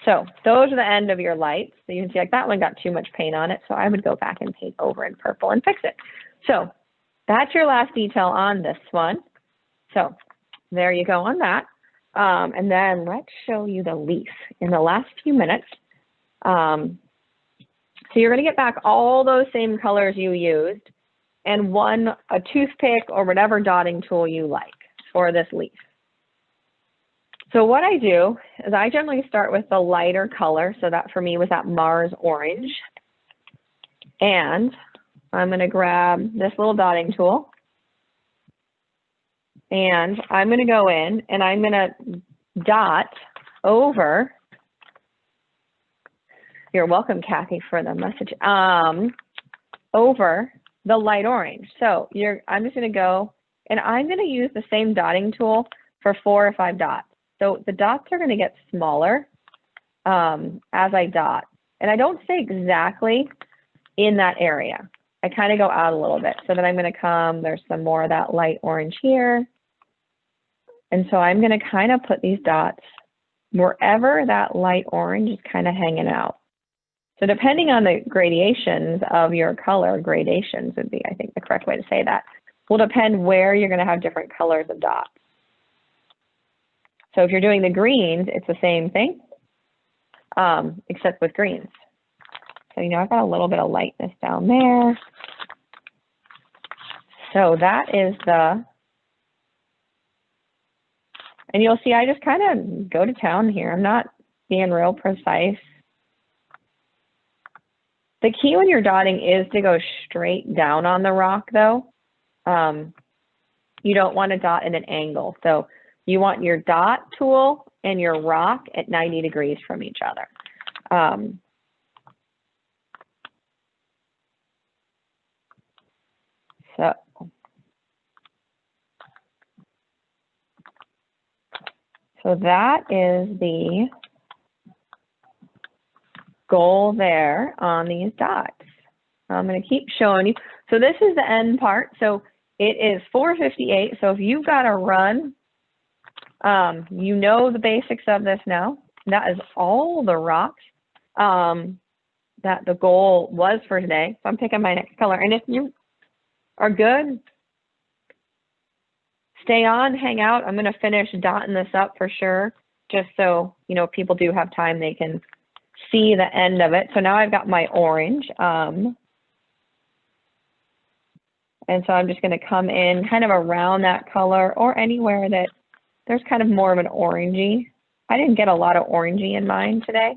So those are the end of your lights. So you can see like that one got too much paint on it. So I would go back and paint over in purple and fix it. So that's your last detail on this one. So there you go on that. And then let's show you the leaf in the last few minutes. So you're going to get back all those same colors you used and a toothpick or whatever dotting tool you like for this leaf. So what I do is I generally start with the lighter color. So that for me was that Mars orange. And I'm going to grab this little dotting tool. And I'm going to go in and I'm going to dot over. You're welcome, Kathy, for the message. Over the light orange. So I'm just going to go and I'm going to use the same dotting tool for 4 or 5 dots. So the dots are going to get smaller as I dot. And I don't stay exactly in that area. I kind of go out a little bit. So then I'm going to come, there's some more of that light orange here. And so I'm going to kind of put these dots wherever that light orange is kind of hanging out. So depending on the gradations of your color, gradations would be, I think, the correct way to say that, will depend where you're going to have different colors of dots. So if you're doing the greens, it's the same thing, except with greens. So, I've got a little bit of lightness down there. So that is and you'll see I just kind of go to town here. I'm not being real precise. The key when you're dotting is to go straight down on the rock, though. You don't want to dot at an angle. So you want your dot tool and your rock at 90 degrees from each other. So that is the goal there on these dots. I'm going to keep showing you. So this is the end part. So it is 4:58. So if you've got to run, you know the basics of this now. That is all the rocks that the goal was for today. So I'm picking my next color. And if you are good, stay on, hang out. I'm going to finish dotting this up for sure, just so, people do have time, they can see the end of it. So now I've got my orange. And so I'm just going to come in kind of around that color or anywhere that there's kind of more of an orangey I didn't get a lot of orangey in mine today.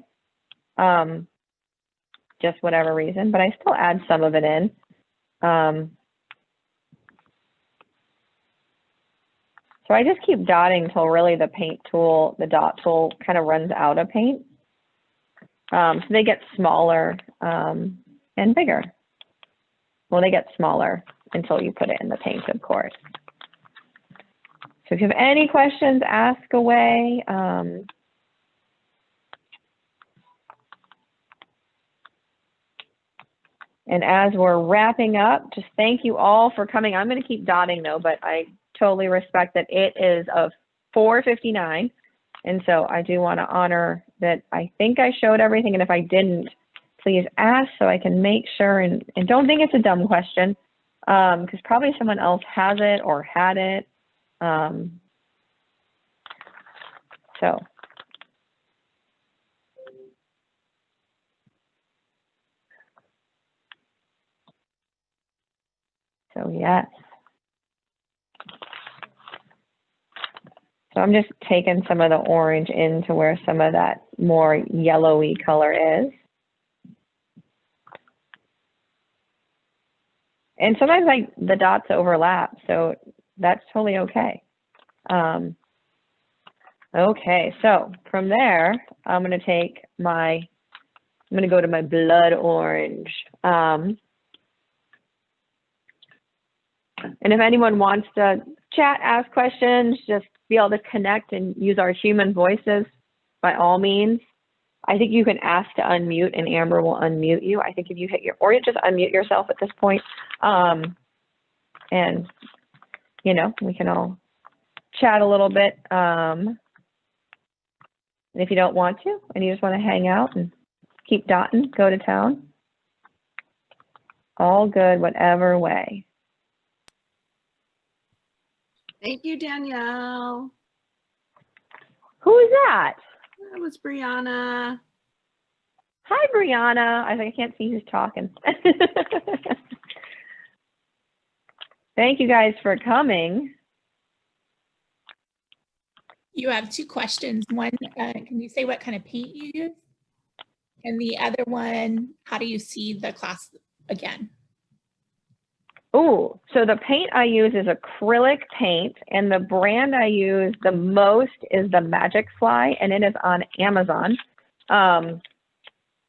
Just whatever reason, but I still add some of it in. So I just keep dotting until really the paint tool, the dot tool kind of runs out of paint. So they get smaller and bigger. Well, they get smaller until you put it in the paint, of course. So if you have any questions, ask away. And as we're wrapping up, just thank you all for coming. I'm going to keep dotting though, but I totally respect that it is of 4:59. And so I do want to honor that. I think I showed everything. And if I didn't, please ask so I can make sure, and don't think it's a dumb question, because probably someone else has it or had it. So yes. So I'm just taking some of the orange into where some of that more yellowy color is. And sometimes the dots overlap, so that's totally okay. Okay, so from there, I'm going to take I'm going to go to my blood orange. And if anyone wants to chat, ask questions, just be able to connect and use our human voices, by all means. I think you can ask to unmute and Amber will unmute you. I think if you hit or you just unmute yourself at this point. And, you know, we can all chat a little bit. And if you don't want to, and you just want to hang out and keep dotting, go to town, all good, whatever way. Thank you, Danielle. Who is that? That was Brianna. Hi, Brianna. I can't see who's talking. Thank you guys for coming. You have two questions. One, can you say what kind of paint you use? And the other one, how do you see the class again? Oh, so the paint I use is acrylic paint, and the brand I use the most is the Magic Fly, and it is on Amazon. And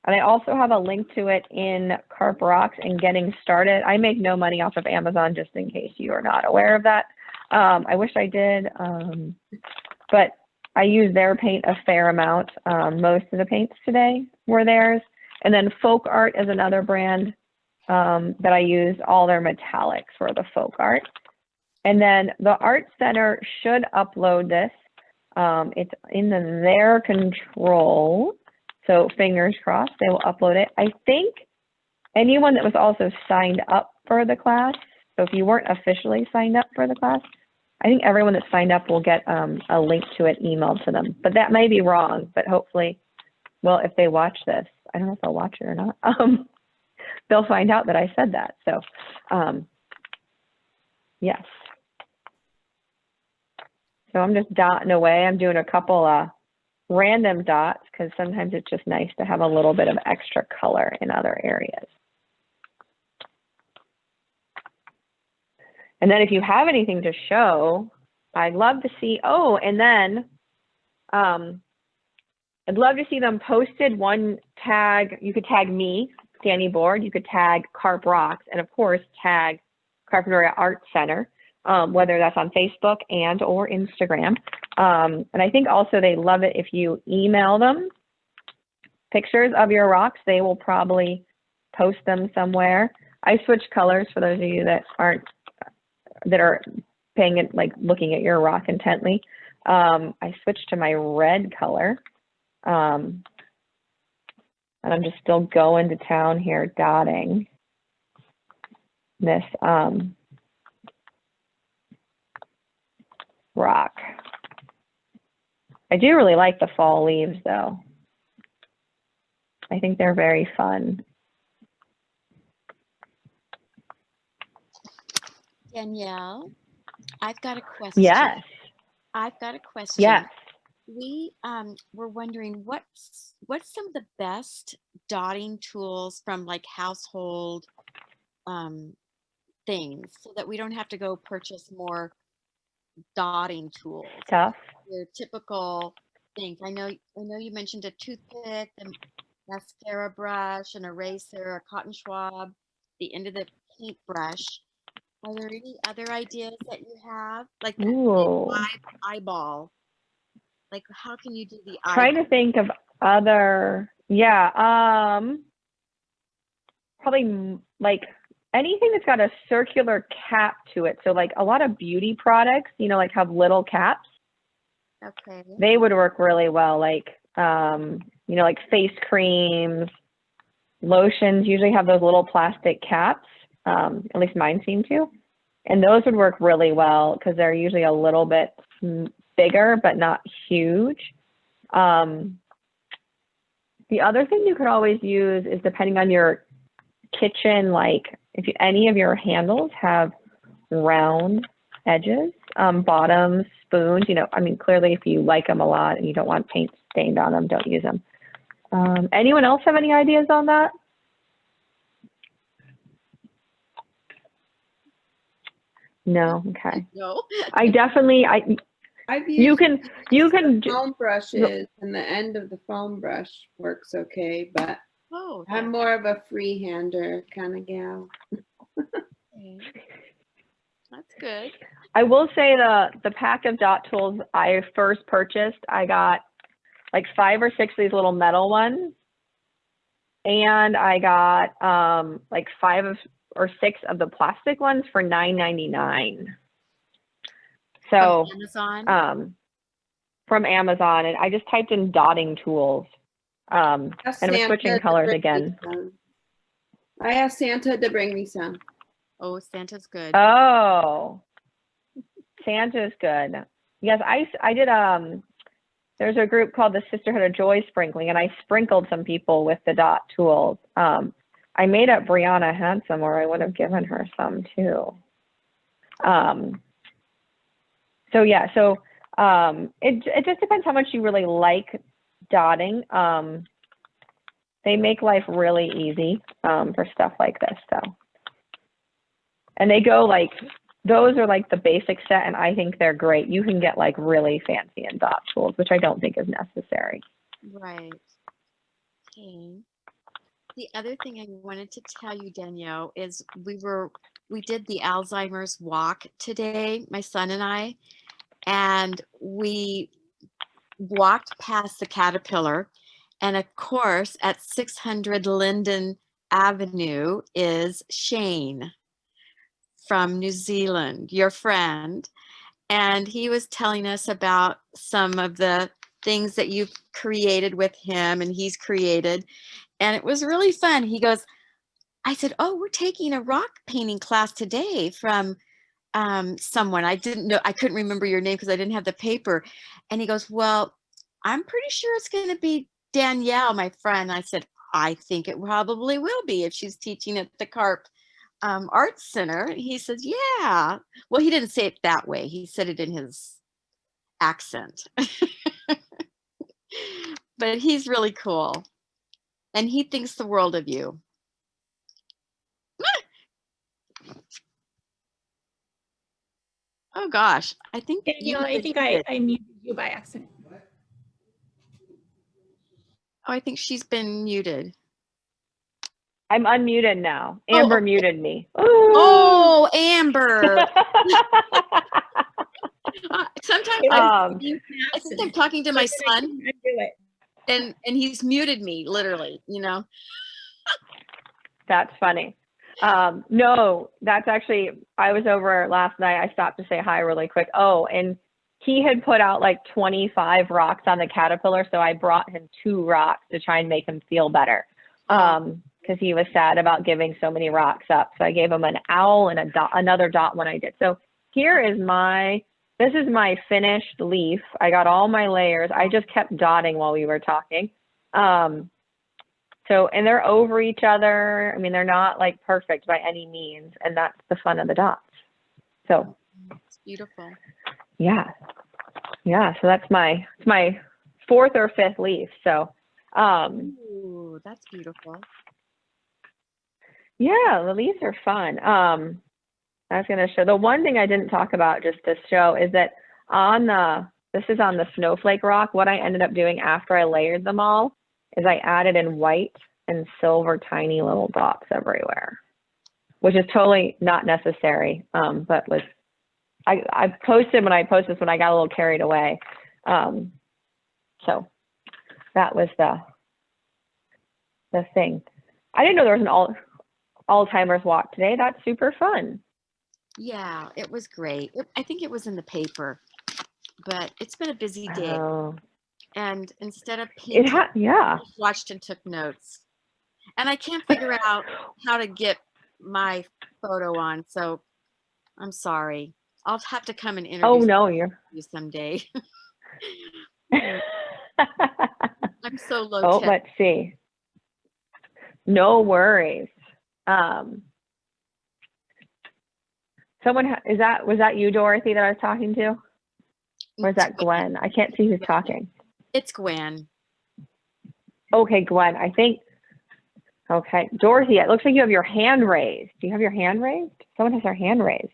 I also have a link to it in Carp Rocks and Getting Started. I make no money off of Amazon, just in case you are not aware of that. I wish I did, but I use their paint a fair amount. Most of the paints today were theirs. And then Folk Art is another brand that I use. All their metallics for the folk art. And then the Art Center should upload this. It's in their control. So fingers crossed, they will upload it. I think anyone that was also signed up for the class, so if you weren't officially signed up for the class, I think everyone that signed up will get a link to it emailed to them. But that may be wrong, but hopefully, well, if they watch this, I don't know if they'll watch it or not. They'll find out that I said that. So, yes. So I'm just dotting away. I'm doing a couple random dots because sometimes it's just nice to have a little bit of extra color in other areas. And then if you have anything to show, I'd love to see, oh, and then I'd love to see them posted. One tag, you could tag me, Danny Board, you could tag Carp Rocks, and of course tag Carpinteria Art Center, whether that's on Facebook and or Instagram. And I think also they love it if you email them pictures of your rocks. They will probably post them somewhere. I switched colors for those of you that are paying it, like looking at your rock intently. I switched to my red color. And I'm just still going to town here, dotting this rock. I do really like the fall leaves though. I think they're very fun. Danielle, I've got a question. Yes. I've got a question. Yes. We were wondering what's some of the best dotting tools from like household things so that we don't have to go purchase more dotting tools. Stuff. Your typical things. I know you mentioned a toothpick, a mascara brush, an eraser, a cotton swab, the end of the paintbrush. Are there any other ideas that you have? Like the Ooh. eyeball. Like how can you do the Trying to think of other, probably like anything that's got a circular cap to it. So like a lot of beauty products, like have little caps. Okay. They would work really well. Like, like face creams, lotions usually have those little plastic caps. At least mine seem to. And those would work really well because they're usually a little bit bigger, but not huge. The other thing you could always use is depending on your kitchen, like if any of your handles have round edges, bottoms, spoons, clearly if you like them a lot and you don't want paint stained on them, don't use them. Anyone else have any ideas on that? No, okay. No. I've used you can foam brushes, and the end of the foam brush works okay, but I'm more of a freehander kind of gal. Okay. That's good. I will say the pack of dot tools I first purchased, I got like 5 or 6 of these little metal ones, and I got like 5 or 6 of the plastic ones for $9.99. So from Amazon, and I just typed in dotting tools, and it was switching colors again. I asked Santa to bring me some. Oh, Santa's good. Oh, Santa's good. Yes, I did. There's a group called the Sisterhood of Joy Sprinkling, and I sprinkled some people with the dot tools. I made up Brianna had some, or I would have given her some too. It just depends how much you really like dotting. They make life really easy for stuff like this, and they go like, those are like the basic set, and I think they're great. You can get like really fancy and dot tools, which I don't think is necessary. Right. Okay. The other thing I wanted to tell you, Danielle, is we did the Alzheimer's walk today, my son and I, and we walked past the Caterpillar, and of course at 600 Linden Avenue is Shane from New Zealand, your friend, and he was telling us about some of the things that you've created with him and he's created, and it was really fun. He goes, I said, oh, we're taking a rock painting class today from someone. I didn't know, I couldn't remember your name because I didn't have the paper. And he goes, well, I'm pretty sure it's going to be Danielle, my friend. I said, I think it probably will be if she's teaching at the Carp Arts Center. He says, yeah. Well, he didn't say it that way. He said it in his accent. But he's really cool. And he thinks the world of you. Oh gosh, I think Danielle, I think I muted you by accident. Oh, I think she's been muted. I'm unmuted now. Amber muted me. Ooh. Oh, Amber. Sometimes I think I'm talking to my son, and he's muted me, literally, That's funny. No, that's actually, I was over last night. I stopped to say hi really quick. Oh, and he had put out like 25 rocks on the Caterpillar. So I brought him 2 rocks to try and make him feel better. Because he was sad about giving so many rocks up. So I gave him an owl and another dot when I did. So here is this is my finished leaf. I got all my layers. I just kept dotting while we were talking. And they're over each other. I mean, they're not like perfect by any means. And that's the fun of the dots. So it's beautiful. Yeah. yeah, so it's my fourth or fifth leaf. So, Ooh, that's beautiful. yeah, the leaves are fun. I was going to show, the one thing I didn't talk about just to show is that this is on the snowflake rock. What I ended up doing after I layered them all is I added in white and silver tiny little dots everywhere, which is totally not necessary. But I posted when I posted this when I got a little carried away. So that was the thing. I didn't know there was an Alzheimer's walk today. That's super fun. Yeah, it was great. I think it was in the paper, but it's been a busy day. Oh. And instead of painting, Yeah. I watched and took notes. And I can't figure out how to get my photo on, so I'm sorry. I'll have to come and introduce you someday. I'm so low Oh, tech. let's see. No worries. Was that you, Dorothy, that I was talking to? Or is that Gwen? I can't see who's talking. It's Gwen. Okay, Gwen, I think. Okay, Dorothy, it looks like you have your hand raised. Do you have your hand raised? Someone has their hand raised.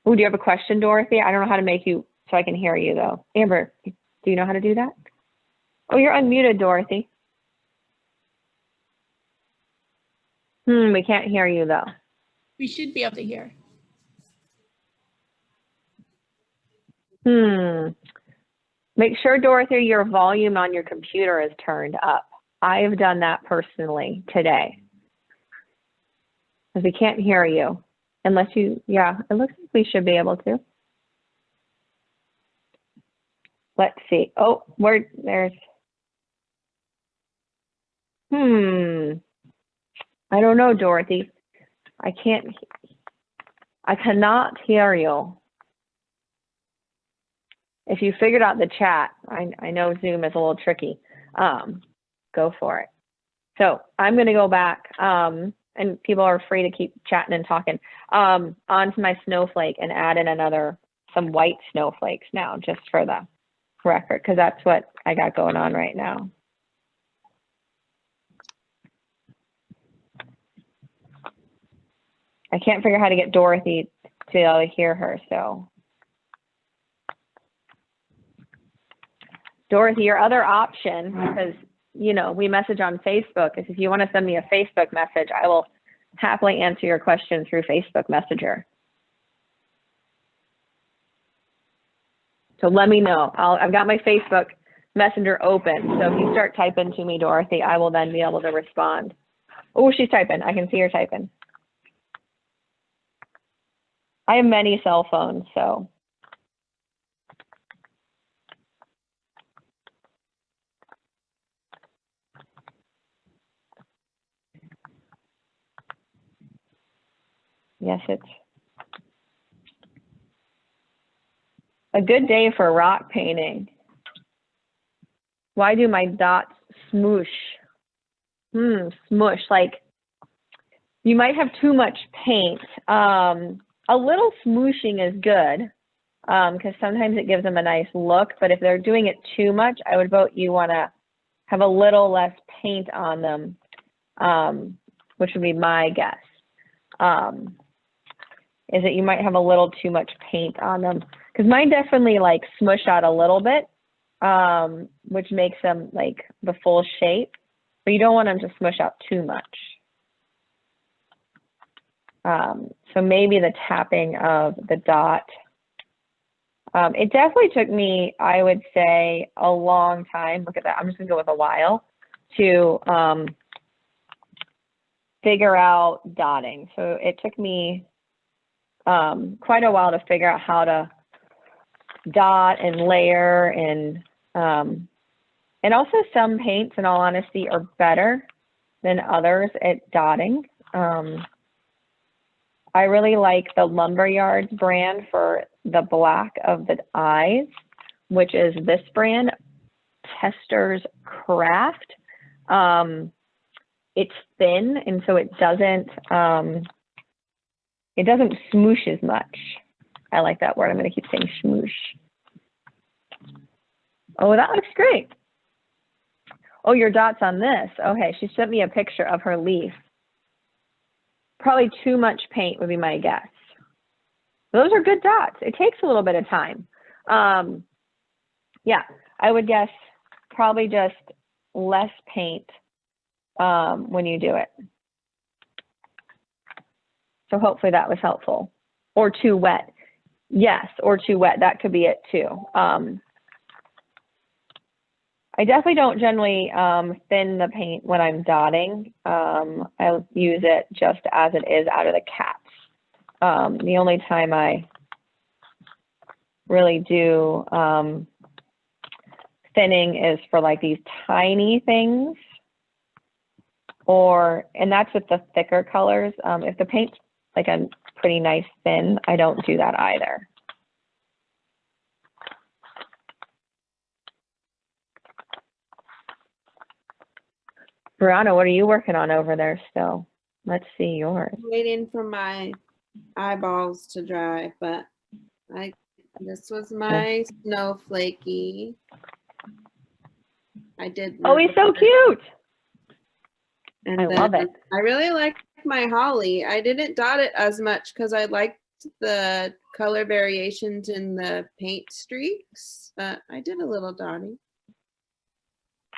Oh, do you have a question, Dorothy? I don't know how to make you so I can hear you, though. Amber, do you know how to do that? Oh, you're unmuted, Dorothy. We can't hear you, though. We should be able to hear. Make sure, Dorothy, your volume on your computer is turned up. I have done that personally today. Because we can't hear you. Unless it looks like we should be able to. Let's see. Oh, there's. I don't know, Dorothy. I cannot hear you. If you figured out the chat, I know Zoom is a little tricky. Go for it. So I'm going to go back, and people are free to keep chatting and talking, onto my snowflake and add in some white snowflakes now, just for the record, because that's what I got going on right now. I can't figure out how to get Dorothy to be able to hear her, so. Dorothy, your other option, because, we message on Facebook, is if you want to send me a Facebook message, I will happily answer your question through Facebook Messenger. So let me know. I've got my Facebook Messenger open, so if you start typing to me, Dorothy, I will then be able to respond. Oh, she's typing. I can see her typing. I have many cell phones, so. Yes, it's a good day for rock painting. Why do my dots smoosh? Smush, like you might have too much paint. A little smooshing is good, because sometimes it gives them a nice look, but if they're doing it too much, I would vote you want to have a little less paint on them, which would be my guess. Is that you might have a little too much paint on them, because mine definitely like smush out a little bit, which makes them like the full shape, but you don't want them to smush out too much. So maybe the tapping of the dot. It definitely took me, I would say, a long time. Look at that. I'm just gonna go with a while to figure out dotting. So it took me quite a while to figure out how to dot and layer, and also some paints, in all honesty, are better than others at dotting. I really like the Lumberyards brand for the black of the eyes, which is this brand, Tester's Craft. It's thin, and so it doesn't smoosh as much I like that word. I'm going to keep saying smoosh. Oh, that looks great. Oh, your dots on this. Okay, she sent me a picture of her leaf. Probably too much paint would be my guess. Those are good dots. It takes a little bit of time. Yeah, I would guess probably just less paint when you do it. So hopefully that was helpful. Or too wet. Yes, or too wet. That could be it too. I definitely don't generally thin the paint when I'm dotting. I'll use it just as it is out of the caps. The only time I really do thinning is for like these tiny things, and that's with the thicker colors. If the paint's like a pretty nice thin, I don't do that either. Brianna, what are you working on over there still? Let's see yours. Waiting for my eyeballs to dry, but this was my snowflakey. I did. Oh, he's so cute. And I love it. I really like my holly. I didn't dot it as much because I liked the color variations in the paint streaks, but I did a little dotting.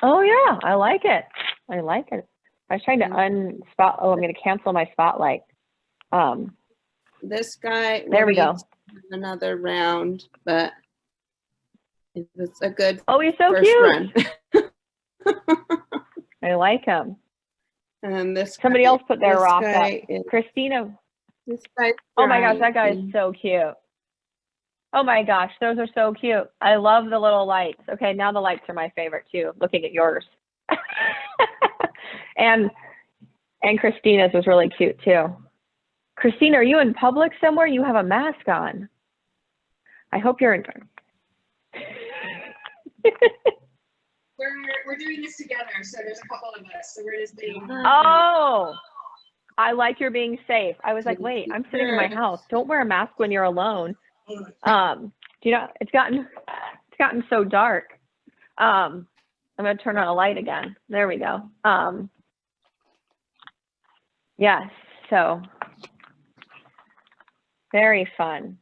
Oh yeah, I like it. I like it. I was trying to unspot. Oh, I'm going to cancel my spotlight. This guy. There we go. Another round, but it was a good. Oh, he's so cute. Run. I like him. And this. Somebody else put their rock up. Is, Christina. This guy. Oh my gosh, that guy is so cute. Oh my gosh, those are so cute. I love the little lights. Okay, now the lights are my favorite too, looking at yours. and Christina's was really cute too. Christina, are you in public somewhere? You have a mask on. I hope you're in. We're doing this together, so there's a couple of us. So we're just being. Oh, I like you're being safe. I was like, wait, I'm sitting in my house. Don't wear a mask when you're alone. You know, it's gotten so dark. I'm gonna turn on a light again. There we go. Yes, so very fun.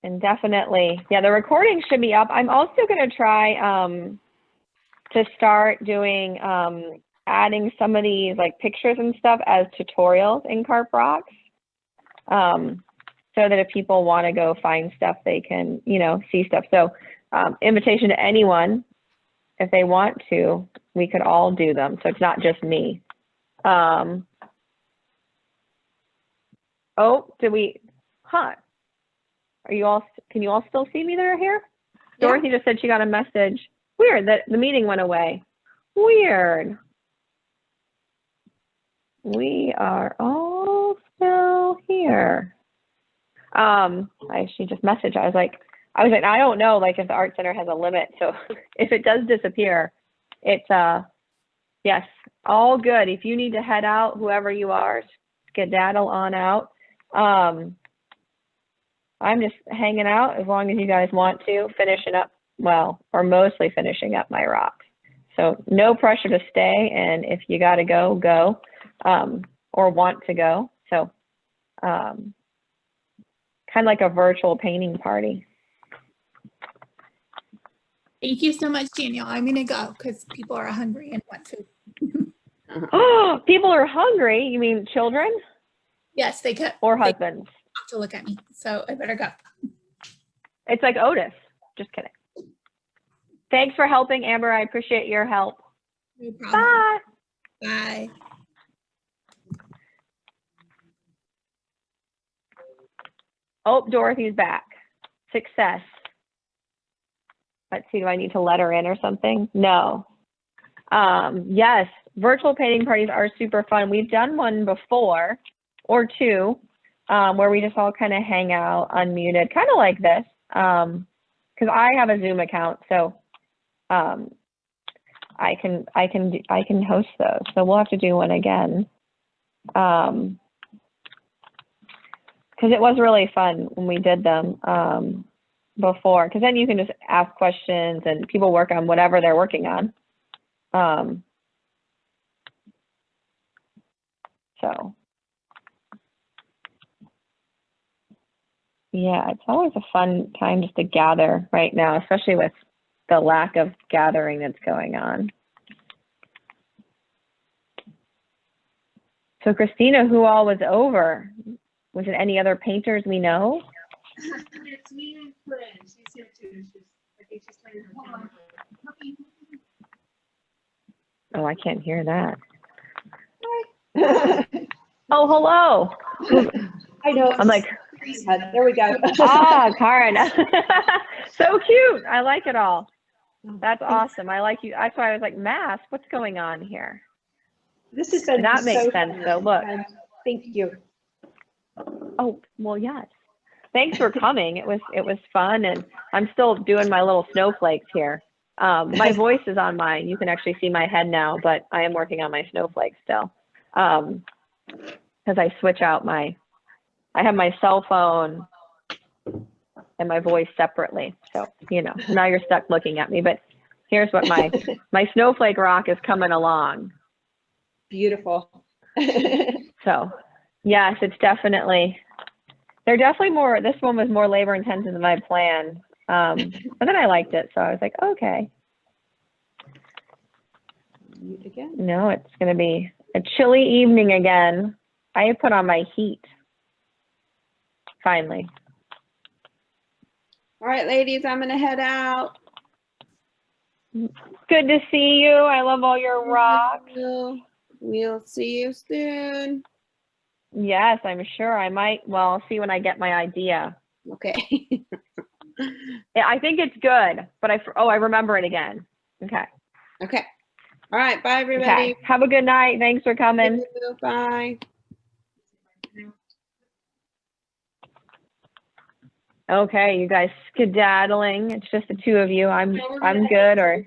And definitely, yeah, the recording should be up. I'm also gonna try to start doing adding some of these like pictures and stuff as tutorials in Carp Rocks. So that if people want to go find stuff, they can, you know, see stuff. So invitation to anyone, if they want to, we could all do them. So it's not just me. Oh, did we, are you all, can you all still see me that are here? Yeah. Dorothy just said she got a message. Weird that the meeting went away. Weird. We are all still here. She just messaged. I was like, I don't know, like if the Art Center has a limit. So if it does disappear, it's, yes, all good. If you need to head out, whoever you are, skedaddle on out. I'm just hanging out as long as you guys want to, finishing up, well, or mostly finishing up my rocks. So no pressure to stay. And if you got to go, go, or want to go. So, kind of like a virtual painting party. Thank you so much, Danielle. I'm going to go because people are hungry and want food. Oh, people are hungry? You mean children? Yes, they could. Or husbands? They have to look at me, so I better go. It's like Otis. Just kidding. Thanks for helping, Amber. I appreciate your help. No problem. Bye. Bye. Oh, Dorothy's back. Success. Let's see, do I need to let her in or something? No. Yes, virtual painting parties are super fun. We've done one before, or two, where we just all kind of hang out unmuted, kind of like this, because I have a Zoom account, so I can host those. So we'll have to do one again. because it was really fun when we did them before, because then you can just ask questions and people work on whatever they're working on. So yeah, it's always a fun time just to gather right now, especially with the lack of gathering that's going on. So Christina, who all was over? Was it any other painters we know? It's me and Corinne. She's here too. I think she's playing her camera. Oh, I can't hear that. Oh, hello. I know. I'm like, There we go. ah, Karen. So cute. I like it all. That's awesome. I like you. That's why I was like, mask, what's going on here? This has been That makes so sense, fun. though. Look. Thank you. Oh, well, yes. Thanks for coming. It was fun, and I'm still doing my little snowflakes here. My voice is on mine. You can actually see my head now, but I am working on my snowflakes still. Because I switch out I have my cell phone and my voice separately. So, now you're stuck looking at me, but here's what my snowflake rock is coming along. Beautiful. So, yes, it's definitely, they're definitely more, this one was more labor intensive than I planned. But then I liked it. So I was like, okay. Mute again. No, it's going to be a chilly evening again. I put on my heat. Finally. All right, ladies, I'm gonna head out. Good to see you. I love all your rocks. We'll see you soon. Yes, I'm sure I might. Well, I'll see when I get my idea. Okay. Yeah, I think it's good, but I remember it again. Okay. Okay. All right. Bye, everybody. Okay. Have a good night. Thanks for coming. Bye. Okay, you guys skedaddling. It's just the two of you. I'm good or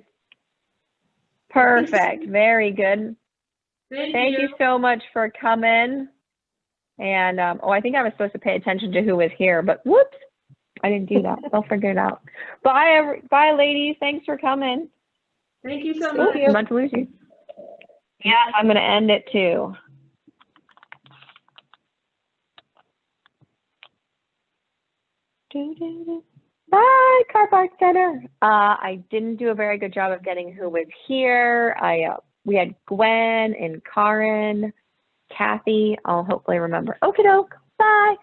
perfect. Very good. Thank you so much for coming. And I think I was supposed to pay attention to who was here, but whoops, I didn't do that. I'll figure it out. Bye, ladies. Thanks for coming. Thank you so Thank much. you. I'm about to lose you. Yeah, I'm gonna end it too. Bye, Car Park Center. I didn't do a very good job of getting who was here. We had Gwen and Karen, Kathy. I'll hopefully remember. Okie doke. Bye.